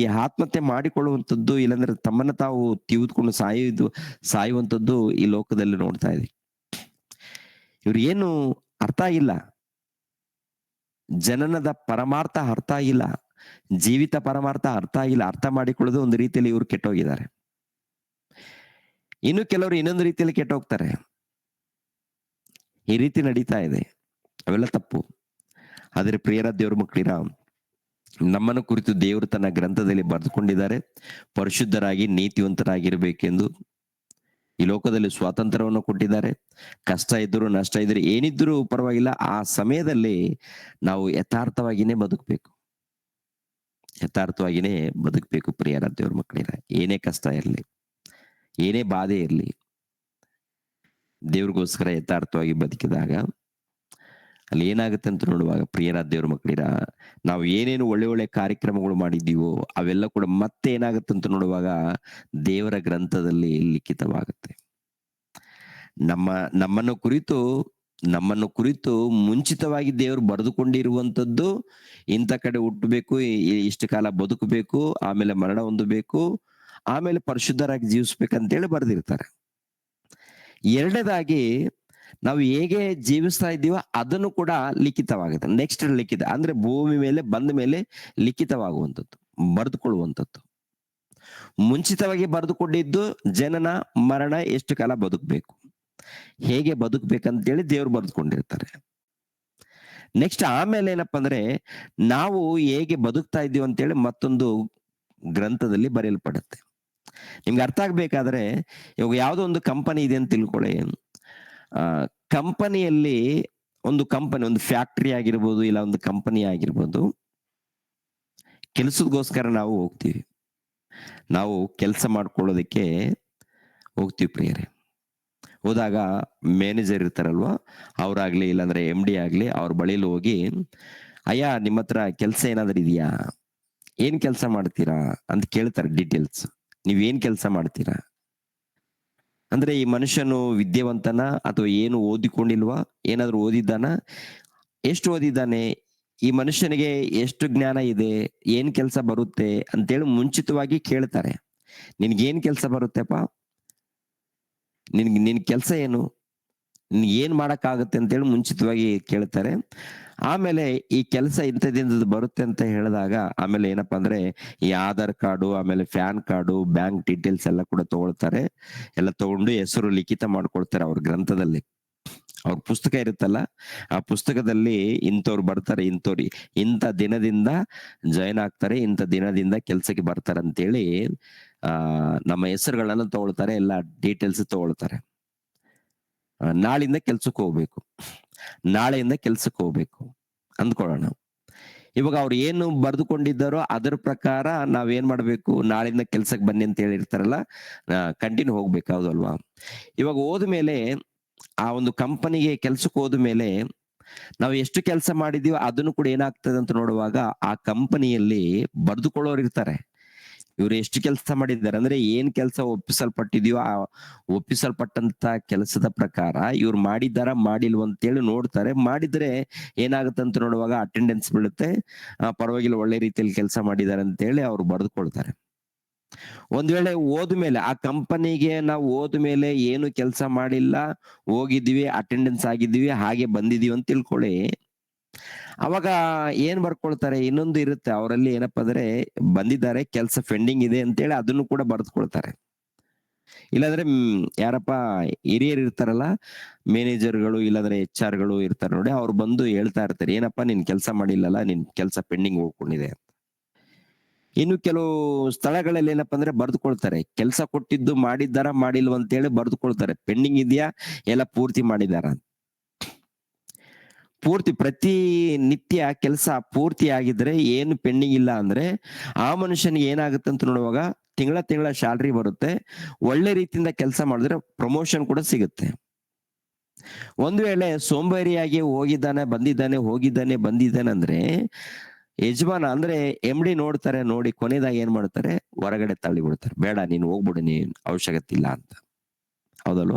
ಈ ಆತ್ಮಹತ್ಯೆ ಮಾಡಿಕೊಳ್ಳುವಂಥದ್ದು, ಇಲ್ಲಾಂದ್ರೆ ತಮ್ಮನ್ನ ತಾವು ತಿವಿದುಕೊಂಡು ಸಾಯುವಂಥದ್ದು ಈ ಲೋಕದಲ್ಲಿ ನೋಡ್ತಾ ಇದೆ. ಇವ್ರಿಗೇನು ಅರ್ಥ ಆಗಿಲ್ಲ, ಜನನದ ಪರಮಾರ್ಥ ಅರ್ಥ ಆಗಿಲ್ಲ, ಜೀವಿತ ಪರಮಾರ್ಥ ಅರ್ಥ ಆಗಿಲ್ಲ. ಅರ್ಥ ಮಾಡಿಕೊಳ್ಳೋದು ಒಂದು ರೀತಿಯಲ್ಲಿ ಇವ್ರು ಕೆಟ್ಟೋಗಿದ್ದಾರೆ. ಇನ್ನು ಕೆಲವರು ಇನ್ನೊಂದು ರೀತಿಯಲ್ಲಿ ಕೆಟ್ಟೋಗ್ತಾರೆ. ಈ ರೀತಿ ನಡೀತಾ ಇದೆ, ಅವೆಲ್ಲ ತಪ್ಪು. ಆದ್ರೆ ಪ್ರಿಯರ ದೇವ್ರ ಮಕ್ಕಳಿರ, ನಮ್ಮನ್ನು ಕುರಿತು ದೇವರು ತನ್ನ ಗ್ರಂಥದಲ್ಲಿ ಬರೆದುಕೊಂಡಿದ್ದಾರೆ. ಪರಿಶುದ್ಧರಾಗಿ, ನೀತಿವಂತರಾಗಿರ್ಬೇಕೆಂದು ಈ ಲೋಕದಲ್ಲಿ ಸ್ವಾತಂತ್ರ್ಯವನ್ನು ಕೊಟ್ಟಿದ್ದಾರೆ. ಕಷ್ಟ ಇದ್ರು, ನಷ್ಟ ಇದ್ರು, ಏನಿದ್ರು ಪರವಾಗಿಲ್ಲ, ಆ ಸಮಯದಲ್ಲಿ ನಾವು ಯಥಾರ್ಥವಾಗಿನೇ ಬದುಕಬೇಕು ಪ್ರಿಯರ ದೇವ್ರ ಮಕ್ಕಳಿರ. ಏನೇ ಕಷ್ಟ ಇರಲಿ, ಏನೇ ಬಾಧೆ ಇರಲಿ, ದೇವ್ರಿಗೋಸ್ಕರ ಯಥಾರ್ಥವಾಗಿ ಬದುಕಿದಾಗ ಅಲ್ಲಿ ಏನಾಗುತ್ತೆ ಅಂತ ನೋಡುವಾಗ ಪ್ರಿಯರ ದೇವ್ರ ಮಕ್ಕಳಿರ, ನಾವು ಏನೇನು ಒಳ್ಳೆ ಕಾರ್ಯಕ್ರಮಗಳು ಮಾಡಿದ್ದೀವೋ ಅವೆಲ್ಲ ಕೂಡ ಮತ್ತೆ ಏನಾಗುತ್ತೆ ಅಂತ ನೋಡುವಾಗ ದೇವರ ಗ್ರಂಥದಲ್ಲಿ ಲಿಖಿತವಾಗುತ್ತೆ. ನಮ್ಮನ್ನು ಕುರಿತು ನಮ್ಮನ್ನು ಕುರಿತು ಮುಂಚಿತವಾಗಿ ದೇವರು ಬರೆದುಕೊಂಡಿರುವಂತದ್ದು, ಇಂಥ ಕಡೆ ಹುಟ್ಟಬೇಕು, ಇಷ್ಟು ಕಾಲ ಬದುಕಬೇಕು, ಆಮೇಲೆ ಮರಣ ಹೊಂದಬೇಕು, ಆಮೇಲೆ ಪರಿಶುದ್ಧರಾಗಿ ಜೀವಿಸ್ಬೇಕಂತೇಳಿ ಬರೆದಿರ್ತಾರೆ. ಎರಡನೇದಾಗಿ ನಾವು ಹೇಗೆ ಜೀವಿಸ್ತಾ ಇದ್ದೀವೋ ಅದನ್ನು ಕೂಡ ಲಿಖಿತವಾಗುತ್ತೆ. ನೆಕ್ಸ್ಟ್ ಲಿಖಿತ ಅಂದ್ರೆ ಭೂಮಿ ಮೇಲೆ ಬಂದ ಮೇಲೆ ಲಿಖಿತವಾಗುವಂಥದ್ದು, ಬರೆದುಕೊಳ್ಳುವಂಥದ್ದು. ಮುಂಚಿತವಾಗಿ ಬರೆದುಕೊಂಡಿದ್ದು ಜನನ, ಮರಣ, ಎಷ್ಟು ಕಾಲ ಬದುಕಬೇಕು, ಹೇಗೆ ಬದುಕಬೇಕಂತೇಳಿ ದೇವ್ರು ಬರೆದುಕೊಂಡಿರ್ತಾರೆ. ನೆಕ್ಸ್ಟ್ ಆಮೇಲೆ ಏನಪ್ಪಾ ಅಂದ್ರೆ ನಾವು ಹೇಗೆ ಬದುಕ್ತಾ ಇದ್ದೀವಿ ಅಂತೇಳಿ ಮತ್ತೊಂದು ಗ್ರಂಥದಲ್ಲಿ ಬರೆಯಲ್ಪಡುತ್ತೆ. ನಿಮ್ಗೆ ಅರ್ಥ ಆಗ್ಬೇಕಾದ್ರೆ ಇವಾಗ ಯಾವುದೋ ಒಂದು ಕಂಪನಿ ಇದೆ ಅಂತ ತಿಳ್ಕೊಳ್ಳಿ. ಕಂಪನಿಯಲ್ಲಿ ಒಂದು ಫ್ಯಾಕ್ಟರಿ ಆಗಿರ್ಬೋದು, ಇಲ್ಲ ಒಂದು ಕಂಪನಿ ಆಗಿರ್ಬೋದು, ಕೆಲಸದಗೋಸ್ಕರ ನಾವು ಹೋಗ್ತೀವಿ. ನಾವು ಕೆಲಸ ಮಾಡ್ಕೊಳ್ಳೋದಕ್ಕೆ ಹೋಗ್ತೀವಿ ಪ್ರಿಯರೇ. ಹೋದಾಗ ಮ್ಯಾನೇಜರ್ ಇರ್ತಾರಲ್ವಾ, ಅವ್ರಾಗ್ಲಿ ಇಲ್ಲಾಂದ್ರೆ MD ಆಗ್ಲಿ, ಅವ್ರ ಬಳಿಲಿ ಹೋಗಿ, ಅಯ್ಯ ನಿಮ್ಮ ಹತ್ರ ಕೆಲಸ ಏನಾದ್ರೂ ಇದೆಯಾ, ಏನ್ ಕೆಲಸ ಮಾಡ್ತೀರಾ ಅಂತ ಕೇಳ್ತಾರೆ. ಡೀಟೇಲ್ಸ್, ನೀವೇನ್ ಕೆಲಸ ಮಾಡ್ತೀರಾ ಅಂದ್ರೆ ಈ ಮನುಷ್ಯನು ವಿದ್ಯಾವಂತನ ಅಥವಾ ಏನು ಓದಿಕೊಂಡಿಲ್ವಾ, ಏನಾದ್ರೂ ಓದಿದ್ದಾನ, ಎಷ್ಟು ಓದಿದ್ದಾನೆ, ಈ ಮನುಷ್ಯನಿಗೆ ಎಷ್ಟು ಜ್ಞಾನ ಇದೆ, ಏನ್ ಕೆಲಸ ಬರುತ್ತೆ ಅಂತೇಳಿ ಮುಂಚಿತವಾಗಿ ಕೇಳ್ತಾರೆ. ನಿನ್ಗೇನ್ ಕೆಲಸ ಬರುತ್ತೆಪ್ಪ, ನಿನ್ ಕೆಲಸ ಏನು, ಏನ್ ಮಾಡಕ್ಕಾಗುತ್ತೆ ಅಂತೇಳಿ ಮುಂಚಿತವಾಗಿ ಕೇಳ್ತಾರೆ. ಆಮೇಲೆ ಈ ಕೆಲಸ ಇಂಥದಿಂದ ಬರುತ್ತೆ ಅಂತ ಹೇಳಿದಾಗ ಆಮೇಲೆ ಏನಪ್ಪಾ ಅಂದ್ರೆ ಈ ಆಧಾರ್ ಕಾರ್ಡು, ಆಮೇಲೆ ಪ್ಯಾನ್ ಕಾರ್ಡು, ಬ್ಯಾಂಕ್ ಡೀಟೇಲ್ಸ್ ಎಲ್ಲ ಕೂಡ ತಗೊಳ್ತಾರೆ. ಎಲ್ಲ ತಗೊಂಡು ಹೆಸರು ಲಿಖಿತ ಮಾಡ್ಕೊಳ್ತಾರೆ ಅವ್ರ ಗ್ರಂಥದಲ್ಲಿ. ಅವ್ರ ಪುಸ್ತಕ ಇರುತ್ತಲ್ಲ, ಆ ಪುಸ್ತಕದಲ್ಲಿ ಇಂಥವ್ರು ಬರ್ತಾರೆ, ಇಂಥವ್ರು ಇಂಥ ದಿನದಿಂದ ಜಾಯ್ನ್ ಆಗ್ತಾರೆ, ಇಂಥ ದಿನದಿಂದ ಕೆಲ್ಸಕ್ಕೆ ಬರ್ತಾರೆ ಅಂತೇಳಿ ನಮ್ಮ ಹೆಸರುಗಳನ್ನ ತಗೊಳ್ತಾರೆ, ಎಲ್ಲ ಡೀಟೇಲ್ಸ್ ತಗೊಳ್ತಾರೆ. ನಾಳಿಂದ ಕೆಲ್ಸಕ್ಕೆ ಹೋಗ್ಬೇಕು, ನಾಳೆಯಿಂದ ಕೆಲ್ಸಕ್ಕೆ ಹೋಗ್ಬೇಕು ಅಂದ್ಕೊಳ್ಳೋಣ. ಇವಾಗ ಅವ್ರು ಏನು ಬರೆದುಕೊಂಡಿದ್ದಾರೋ ಅದರ ಪ್ರಕಾರ ನಾವೇನ್ ಮಾಡ್ಬೇಕು, ನಾಳಿಂದ ಕೆಲ್ಸಕ್ಕೆ ಬನ್ನಿ ಅಂತ ಹೇಳಿರ್ತಾರಲ್ಲ, ಕಂಟಿನ್ಯೂ ಹೋಗ್ಬೇಕು, ಹೌದಲ್ವಾ? ಇವಾಗ ಹೋದ್ಮೇಲೆ ಆ ಒಂದು ಕಂಪನಿಗೆ ಕೆಲ್ಸಕ್ಕೆ ಹೋದ್ಮೇಲೆ ನಾವು ಎಷ್ಟು ಕೆಲಸ ಮಾಡಿದೀವೋ ಅದನ್ನು ಕೂಡ ಏನಾಗ್ತದೆ ಅಂತ ನೋಡುವಾಗ ಆ ಕಂಪನಿಯಲ್ಲಿ ಬರೆದುಕೊಳ್ಳೋರು ಇರ್ತಾರೆ. ಇವ್ರು ಎಷ್ಟು ಕೆಲಸ ಮಾಡಿದ್ದಾರೆ ಅಂದ್ರೆ ಏನ್ ಕೆಲಸ ಒಪ್ಪಿಸಲ್ಪಟ್ಟಿದೆಯೋ ಆ ಒಪ್ಪಿಸಲ್ಪಟ್ಟಂತ ಕೆಲಸದ ಪ್ರಕಾರ ಇವ್ರು ಮಾಡಿದಾರ ಮಾಡಿಲ್ವ ಅಂತೇಳಿ ನೋಡ್ತಾರೆ. ಮಾಡಿದ್ರೆ ಏನಾಗುತ್ತೆ ನೋಡುವಾಗ ಅಟೆಂಡೆನ್ಸ್ ಬೀಳುತ್ತೆ, ಪರವಾಗಿಲ್ಲ ಒಳ್ಳೆ ರೀತಿಯಲ್ಲಿ ಕೆಲಸ ಮಾಡಿದ್ದಾರೆ ಅಂತೇಳಿ ಅವ್ರು ಬರೆದುಕೊಳ್ತಾರೆ. ಒಂದ್ ವೇಳೆ ಹೋದ್ಮೇಲೆ ಆ ಕಂಪನಿಗೆ ನಾವು ಹೋದ್ಮೇಲೆ ಏನು ಕೆಲಸ ಮಾಡಿಲ್ಲ, ಹೋಗಿದ್ವಿ, ಅಟೆಂಡೆನ್ಸ್ ಆಗಿದ್ವಿ, ಹಾಗೆ ಬಂದಿದೀವಿ ಅಂತ ತಿಳ್ಕೊಳ್ಳಿ. ಅವಾಗ ಏನ್ ಬರ್ಕೊಳ್ತಾರೆ, ಇನ್ನೊಂದು ಇರುತ್ತೆ ಅವರಲ್ಲಿ, ಏನಪ್ಪಾ ಅಂದ್ರೆ ಬಂದಿದ್ದಾರೆ, ಕೆಲಸ ಪೆಂಡಿಂಗ್ ಇದೆ ಅಂತೇಳಿ ಅದನ್ನು ಕೂಡ ಬರೆದುಕೊಳ್ತಾರೆ. ಇಲ್ಲಾಂದ್ರೆ ಯಾರಪ್ಪ ಹಿರಿಯರು ಇರ್ತಾರಲ್ಲ, ಮ್ಯಾನೇಜರ್ಗಳು ಇಲ್ಲಾಂದ್ರೆ HR ಗಳು ಇರ್ತಾರೆ ನೋಡಿ, ಅವ್ರು ಬಂದು ಹೇಳ್ತಾ ಇರ್ತಾರೆ, ಏನಪ್ಪಾ ನಿನ್ ಕೆಲಸ ಮಾಡಿಲ್ಲಲ್ಲ, ನಿನ್ ಕೆಲಸ ಪೆಂಡಿಂಗ್ ಹೋಗ್ಕೊಂಡಿದೆ ಅಂತ. ಇನ್ನು ಕೆಲವು ಸ್ಥಳಗಳಲ್ಲಿ ಏನಪ್ಪಾ ಅಂದ್ರೆ ಬರೆದುಕೊಳ್ತಾರೆ, ಕೆಲಸ ಕೊಟ್ಟಿದ್ದು ಮಾಡಿದ್ದಾರ ಮಾಡಿಲ್ವ ಅಂತೇಳಿ ಬರೆದುಕೊಳ್ತಾರೆ. ಪೆಂಡಿಂಗ್ ಇದೆಯಾ, ಎಲ್ಲ ಪೂರ್ತಿ ಮಾಡಿದಾರ. ಪೂರ್ತಿ ಪ್ರತಿ ನಿತ್ಯ ಕೆಲಸ ಪೂರ್ತಿ ಆಗಿದ್ರೆ, ಏನು ಪೆಂಡಿಂಗ್ ಇಲ್ಲ ಅಂದ್ರೆ ಆ ಮನುಷ್ಯನಿಗೆ ಏನಾಗುತ್ತೆ ಅಂತ ನೋಡುವಾಗ ತಿಂಗಳ ಸ್ಯಾಲ್ರಿ ಬರುತ್ತೆ. ಒಳ್ಳೆ ರೀತಿಯಿಂದ ಕೆಲಸ ಮಾಡಿದ್ರೆ ಪ್ರಮೋಷನ್ ಕೂಡ ಸಿಗುತ್ತೆ. ಒಂದ್ ವೇಳೆ ಸೋಂಬೇರಿಯಾಗಿ ಹೋಗಿದ್ದಾನೆ ಬಂದಿದ್ದಾನೆ ಅಂದ್ರೆ ಯಜಮಾನ ಅಂದ್ರೆ MD ನೋಡ್ತಾರೆ, ನೋಡಿ ಕೊನೆದಾಗ ಏನ್ ಮಾಡ್ತಾರೆ, ಹೊರಗಡೆ ತಳ್ಳಿ ಬಿಡ್ತಾರೆ, ಬೇಡ ನೀನು ಹೋಗ್ಬಿಡು, ನೀನ್ ಅವಶ್ಯಕತೆ ಇಲ್ಲ ಅಂತ. ಹೌದಲ್ವ?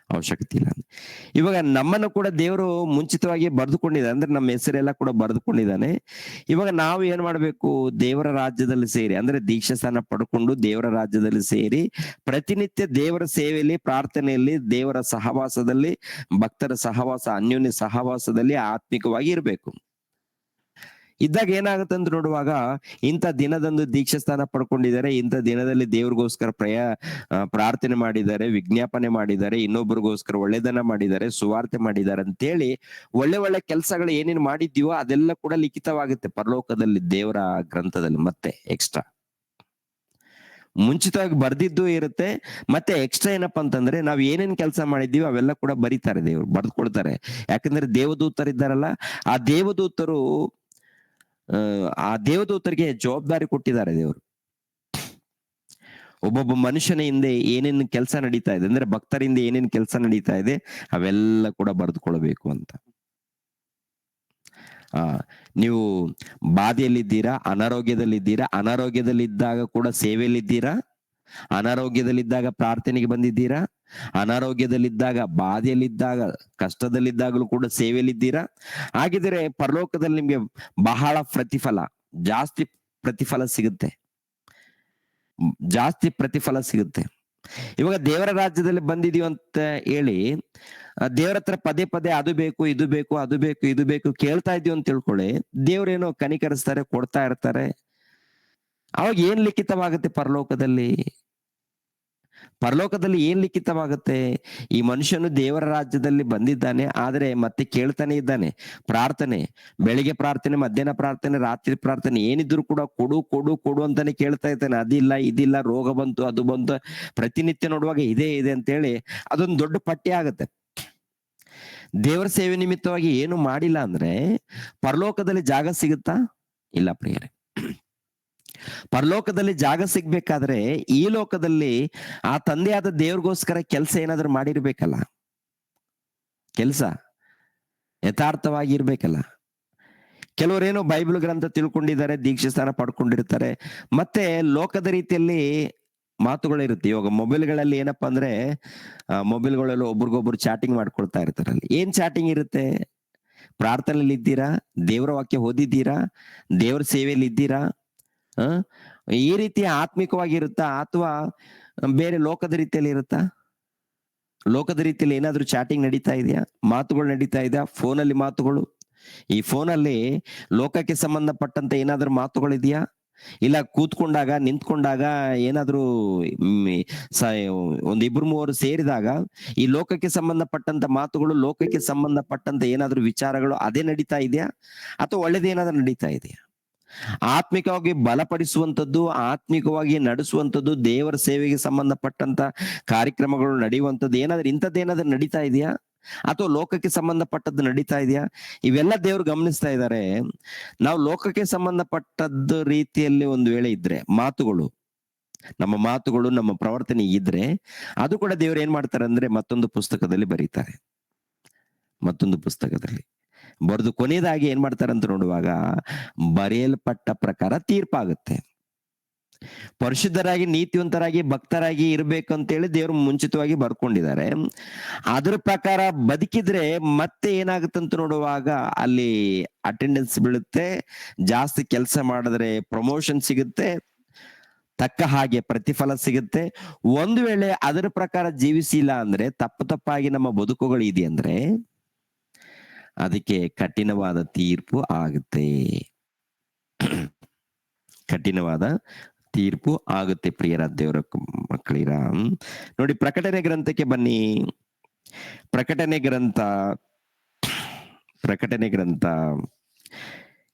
ಅವಶ್ಯಕತೆ ಇಲ್ಲ ಅಂತ. ಇವಾಗ ನಮ್ಮನ್ನು ಕೂಡ ದೇವರು ಮುಂಚಿತವಾಗಿ ಬರೆದುಕೊಂಡಿದ್ದಾನೆ, ಅಂದ್ರೆ ನಮ್ಮ ಹೆಸರೆಲ್ಲ ಕೂಡ ಬರೆದುಕೊಂಡಿದ್ದಾನೆ. ಇವಾಗ ನಾವು ಏನ್ ಮಾಡ್ಬೇಕು, ದೇವರ ರಾಜ್ಯದಲ್ಲಿ ಸೇರಿ ಅಂದ್ರೆ ದೀಕ್ಷಾಸ್ಥಾನ ಪಡ್ಕೊಂಡು ದೇವರ ರಾಜ್ಯದಲ್ಲಿ ಸೇರಿ ಪ್ರತಿನಿತ್ಯ ದೇವರ ಸೇವೆಯಲ್ಲಿ, ಪ್ರಾರ್ಥನೆಯಲ್ಲಿ, ದೇವರ ಸಹವಾಸದಲ್ಲಿ, ಭಕ್ತರ ಸಹವಾಸ, ಅನ್ಯೋನ್ಯ ಸಹವಾಸದಲ್ಲಿ ಆತ್ಮಿಕವಾಗಿ ಇರ್ಬೇಕು. ಇದ್ದಾಗ ಏನಾಗುತ್ತೆ ಅಂತ ನೋಡುವಾಗ ಇಂಥ ದಿನದಂದು ದೀಕ್ಷಾಸ್ಥಾನ ಪಡ್ಕೊಂಡಿದ್ದಾರೆ, ಇಂಥ ದಿನದಲ್ಲಿ ದೇವ್ರಿಗೋಸ್ಕರ ಪ್ರಾರ್ಥನೆ ಮಾಡಿದ್ದಾರೆ, ವಿಜ್ಞಾಪನೆ ಮಾಡಿದ್ದಾರೆ, ಇನ್ನೊಬ್ಬರಿಗೋಸ್ಕರ ಒಳ್ಳೆದನ್ನ ಮಾಡಿದ್ದಾರೆ, ಸುವಾರ್ತೆ ಮಾಡಿದ್ದಾರೆ ಅಂತೇಳಿ ಒಳ್ಳೆ ಒಳ್ಳೆ ಕೆಲಸಗಳು ಏನೇನು ಮಾಡಿದ್ದೀವೋ ಅದೆಲ್ಲ ಕೂಡ ಲಿಖಿತವಾಗುತ್ತೆ ಪರಲೋಕದಲ್ಲಿ, ದೇವರ ಗ್ರಂಥದಲ್ಲಿ. ಮತ್ತೆ ಎಕ್ಸ್ಟ್ರಾ ಮುಂಚಿತವಾಗಿ ಬರ್ದಿದ್ದು ಇರುತ್ತೆ. ಮತ್ತೆ ಎಕ್ಸ್ಟ್ರಾ ಏನಪ್ಪಾ ಅಂತಂದ್ರೆ ನಾವ್ ಏನೇನ್ ಕೆಲಸ ಮಾಡಿದ್ದೀವಿ ಅವೆಲ್ಲ ಕೂಡ ಬರೀತಾರೆ, ದೇವ್ರು ಬರ್ದ್ಕೊಳ್ತಾರೆ. ಯಾಕಂದ್ರೆ ದೇವದೂತರಿದ್ದಾರಲ್ಲ, ಆ ದೇವದೂತರಿಗೆ ಜವಾಬ್ದಾರಿ ಕೊಟ್ಟಿದ್ದಾರೆ ದೇವರು. ಒಬ್ಬೊಬ್ಬ ಮನುಷ್ಯನ ಹಿಂದೆ ಏನೇನು ಕೆಲಸ ನಡೀತಾ ಇದೆ ಅಂದ್ರೆ ಭಕ್ತರಿಂದ ಏನೇನು ಕೆಲಸ ನಡೀತಾ ಇದೆ ಅವೆಲ್ಲ ಕೂಡ ಬರೆದುಕೊಳ್ಬೇಕು ಅಂತ. ನೀವು ಬಾಧೆಯಲ್ಲಿದ್ದೀರಾ, ಅನಾರೋಗ್ಯದಲ್ಲಿದ್ದೀರಾ, ಅನಾರೋಗ್ಯದಲ್ಲಿದ್ದಾಗ ಕೂಡ ಸೇವೆಯಲ್ಲಿದ್ದೀರಾ, ಅನಾರೋಗ್ಯದಲ್ಲಿದ್ದಾಗ ಪ್ರಾರ್ಥನೆಗೆ ಬಂದಿದ್ದೀರಾ? ಅನಾರೋಗ್ಯದಲ್ಲಿದ್ದಾಗ, ಬಾಧೆಯಲ್ಲಿದ್ದಾಗ, ಕಷ್ಟದಲ್ಲಿದ್ದಾಗಲೂ ಕೂಡ ಸೇವೆಯಲ್ಲಿದ್ದೀರಾ? ಹಾಗಿದ್ರೆ ಪರಲೋಕದಲ್ಲಿ ನಿಮ್ಗೆ ಬಹಳ ಪ್ರತಿಫಲ, ಜಾಸ್ತಿ ಪ್ರತಿಫಲ ಸಿಗುತ್ತೆ, ಜಾಸ್ತಿ ಪ್ರತಿಫಲ ಸಿಗುತ್ತೆ. ಇವಾಗ ದೇವರ ರಾಜ್ಯದಲ್ಲಿ ಬಂದಿದೀವಿ ಅಂತ ಹೇಳಿ ದೇವರ ಹತ್ರ ಪದೇ ಪದೇ ಅದು ಬೇಕು, ಇದು ಬೇಕು, ಅದು ಬೇಕು, ಇದು ಬೇಕು ಕೇಳ್ತಾ ಇದೀವಿ ಅಂತ ತಿಳ್ಕೊಳ್ಳಿ. ದೇವ್ರೇನೋ ಕನಿಕರಿಸ್ತಾರೆ, ಕೊಡ್ತಾ ಇರ್ತಾರೆ. ಅವಾಗ ಏನ್ ಲಿಖಿತವಾಗುತ್ತೆ ಪರಲೋಕದಲ್ಲಿ? ಪರಲೋಕದಲ್ಲಿ ಏನ್ ಲಿಖಿತವಾಗುತ್ತೆ? ಈ ಮನುಷ್ಯನು ದೇವರ ರಾಜ್ಯದಲ್ಲಿ ಬಂದಿದ್ದಾನೆ, ಆದ್ರೆ ಮತ್ತೆ ಕೇಳ್ತಾನೆ ಇದ್ದಾನೆ. ಪ್ರಾರ್ಥನೆ, ಬೆಳಿಗ್ಗೆ ಪ್ರಾರ್ಥನೆ, ಮಧ್ಯಾಹ್ನ ಪ್ರಾರ್ಥನೆ, ರಾತ್ರಿ ಪ್ರಾರ್ಥನೆ, ಏನಿದ್ರು ಕೂಡ ಕೊಡು ಕೊಡು ಕೊಡು ಅಂತಾನೆ ಕೇಳ್ತಾ ಇದ್ದಾನೆ. ಅದಿಲ್ಲ, ಇದಿಲ್ಲ, ರೋಗ ಬಂತು, ಅದು ಬಂತು, ಪ್ರತಿನಿತ್ಯ ನೋಡುವಾಗ ಇದೇ ಇದೆ ಅಂತೇಳಿ ಅದೊಂದು ದೊಡ್ಡ ಪಟ್ಟಿ ಆಗುತ್ತೆ. ದೇವರ ಸೇವೆ ನಿಮಿತ್ತವಾಗಿ ಏನು ಮಾಡಿಲ್ಲ ಅಂದ್ರೆ ಪರಲೋಕದಲ್ಲಿ ಜಾಗ ಸಿಗುತ್ತಾ? ಇಲ್ಲ ಪ್ರಿಯರೇ. ಪರಲೋಕದಲ್ಲಿ ಜಾಗ ಸಿಗ್ಬೇಕಾದ್ರೆ ಈ ಲೋಕದಲ್ಲಿ ಆ ತಂದೆಯಾದ ದೇವ್ರಿಗೋಸ್ಕರ ಕೆಲಸ ಏನಾದ್ರೂ ಮಾಡಿರ್ಬೇಕಲ್ಲ, ಕೆಲಸ ಯಥಾರ್ಥವಾಗಿ ಇರ್ಬೇಕಲ್ಲ. ಕೆಲವರೇನೋ ಬೈಬಲ್ ಗ್ರಂಥ ತಿಳ್ಕೊಂಡಿದ್ದಾರೆ, ದೀಕ್ಷೆ ಸ್ಥಾನ ಪಡ್ಕೊಂಡಿರ್ತಾರೆ, ಮತ್ತೆ ಲೋಕದ ರೀತಿಯಲ್ಲಿ ಮಾತುಗಳಿರುತ್ತೆ. ಇವಾಗ ಮೊಬೈಲ್ಗಳಲ್ಲಿ ಏನಪ್ಪಾ ಅಂದ್ರೆ ಮೊಬೈಲ್ಗಳೆಲ್ಲ ಒಬ್ರಿಗೊಬ್ರು ಚಾಟಿಂಗ್ ಮಾಡ್ಕೊಳ್ತಾ ಇರ್ತಾರಲ್ಲಿ. ಏನ್ ಚಾಟಿಂಗ್ ಇರುತ್ತೆ? ಪ್ರಾರ್ಥನೆಯಲ್ಲಿ ಇದ್ದೀರಾ? ದೇವರ ವಾಕ್ಯ ಓದಿದ್ದೀರಾ? ದೇವರ ಸೇವೆಯಲ್ಲಿ ಇದ್ದೀರಾ? ಈ ರೀತಿ ಆತ್ಮಿಕವಾಗಿ ಇರುತ್ತಾ ಅಥವಾ ಬೇರೆ ಲೋಕದ ರೀತಿಯಲ್ಲಿ ಇರುತ್ತಾ? ಲೋಕದ ರೀತಿಯಲ್ಲಿ ಏನಾದ್ರೂ ಚಾಟಿಂಗ್ ನಡೀತಾ ಇದೆಯಾ? ಮಾತುಗಳು ನಡೀತಾ ಇದೆಯಾ? ಫೋನಲ್ಲಿ ಮಾತುಗಳು. ಈ ಫೋನಲ್ಲಿ ಲೋಕಕ್ಕೆ ಸಂಬಂಧಪಟ್ಟಂತ ಏನಾದ್ರೂ ಮಾತುಗಳಿದೆಯಾ? ಇಲ್ಲ ಕೂತ್ಕೊಂಡಾಗ, ನಿಂತ್ಕೊಂಡಾಗ, ಏನಾದ್ರೂ ಒಂದಿಬ್ರು ಮೂವರು ಸೇರಿದಾಗ ಈ ಲೋಕಕ್ಕೆ ಸಂಬಂಧಪಟ್ಟಂತ ಮಾತುಗಳು, ಲೋಕಕ್ಕೆ ಸಂಬಂಧಪಟ್ಟಂತ ಏನಾದ್ರೂ ವಿಚಾರಗಳು ಅದೇ ನಡೀತಾ ಇದೆಯಾ? ಅಥವಾ ಒಳ್ಳೆದೇನಾದ್ರೂ ನಡೀತಾ ಇದೆಯಾ? ಆತ್ಮಿಕವಾಗಿ ಬಲಪಡಿಸುವಂಥದ್ದು, ಆತ್ಮಿಕವಾಗಿ ನಡೆಸುವಂಥದ್ದು, ದೇವರ ಸೇವೆಗೆ ಸಂಬಂಧಪಟ್ಟಂತ ಕಾರ್ಯಕ್ರಮಗಳು ನಡೆಯುವಂಥದ್ದು ಇಂಥದ್ದೇನಾದ್ರೂ ನಡೀತಾ ಇದೆಯಾ? ಅಥವಾ ಲೋಕಕ್ಕೆ ಸಂಬಂಧಪಟ್ಟದ್ದು ನಡೀತಾ ಇದೆಯಾ? ಇವೆಲ್ಲ ದೇವ್ರು ಗಮನಿಸ್ತಾ ಇದ್ದಾರೆ. ನಾವು ಲೋಕಕ್ಕೆ ಸಂಬಂಧಪಟ್ಟದ್ದು ರೀತಿಯಲ್ಲಿ ಒಂದು ವೇಳೆ ಇದ್ರೆ ಮಾತುಗಳು, ನಮ್ಮ ಮಾತುಗಳು, ನಮ್ಮ ಪ್ರವರ್ತನೆ ಇದ್ರೆ ಅದು ಕೂಡ ದೇವ್ರು ಏನ್ ಮಾಡ್ತಾರೆ ಅಂದ್ರೆ ಮತ್ತೊಂದು ಪುಸ್ತಕದಲ್ಲಿ ಬರೀತಾರೆ. ಮತ್ತೊಂದು ಪುಸ್ತಕದಲ್ಲಿ ಬರೆದು ಕೊನೆಯದಾಗಿ ಏನ್ ಮಾಡ್ತಾರೆ ಅಂತ ನೋಡುವಾಗ ಬರೆಯಲ್ಪಟ್ಟ ಪ್ರಕಾರ ತೀರ್ಪಾಗುತ್ತೆ. ಪರಿಶುದ್ಧರಾಗಿ, ನೀತಿವಂತರಾಗಿ, ಭಕ್ತರಾಗಿ ಇರ್ಬೇಕು ಅಂತೇಳಿ ದೇವ್ರು ಮುಂಚಿತವಾಗಿ ಬರ್ಕೊಂಡಿದ್ದಾರೆ. ಅದ್ರ ಪ್ರಕಾರ ಬದುಕಿದ್ರೆ ಮತ್ತೆ ಏನಾಗುತ್ತಂತ ನೋಡುವಾಗ ಅಲ್ಲಿ ಅಟೆಂಡೆನ್ಸ್ ಬೀಳುತ್ತೆ, ಜಾಸ್ತಿ ಕೆಲಸ ಮಾಡಿದ್ರೆ ಪ್ರಮೋಷನ್ ಸಿಗುತ್ತೆ, ತಕ್ಕ ಹಾಗೆ ಪ್ರತಿಫಲ ಸಿಗುತ್ತೆ. ಒಂದು ವೇಳೆ ಅದರ ಪ್ರಕಾರ ಜೀವಿಸಿಲ್ಲ ಅಂದ್ರೆ, ತಪ್ಪಾಗಿ ನಮ್ಮ ಬದುಕುಗಳು ಇದೆ ಅಂದ್ರೆ ಅದಕ್ಕೆ ಕಠಿಣವಾದ ತೀರ್ಪು ಆಗುತ್ತೆ. ಕಠಿಣವಾದ ತೀರ್ಪು ಆಗುತ್ತೆ ಪ್ರಿಯರ ದೇವರ ಮಕ್ಕಳಿರ. ನೋಡಿ, ಪ್ರಕಟಣೆ ಗ್ರಂಥಕ್ಕೆ ಬನ್ನಿ. ಪ್ರಕಟಣೆ ಗ್ರಂಥ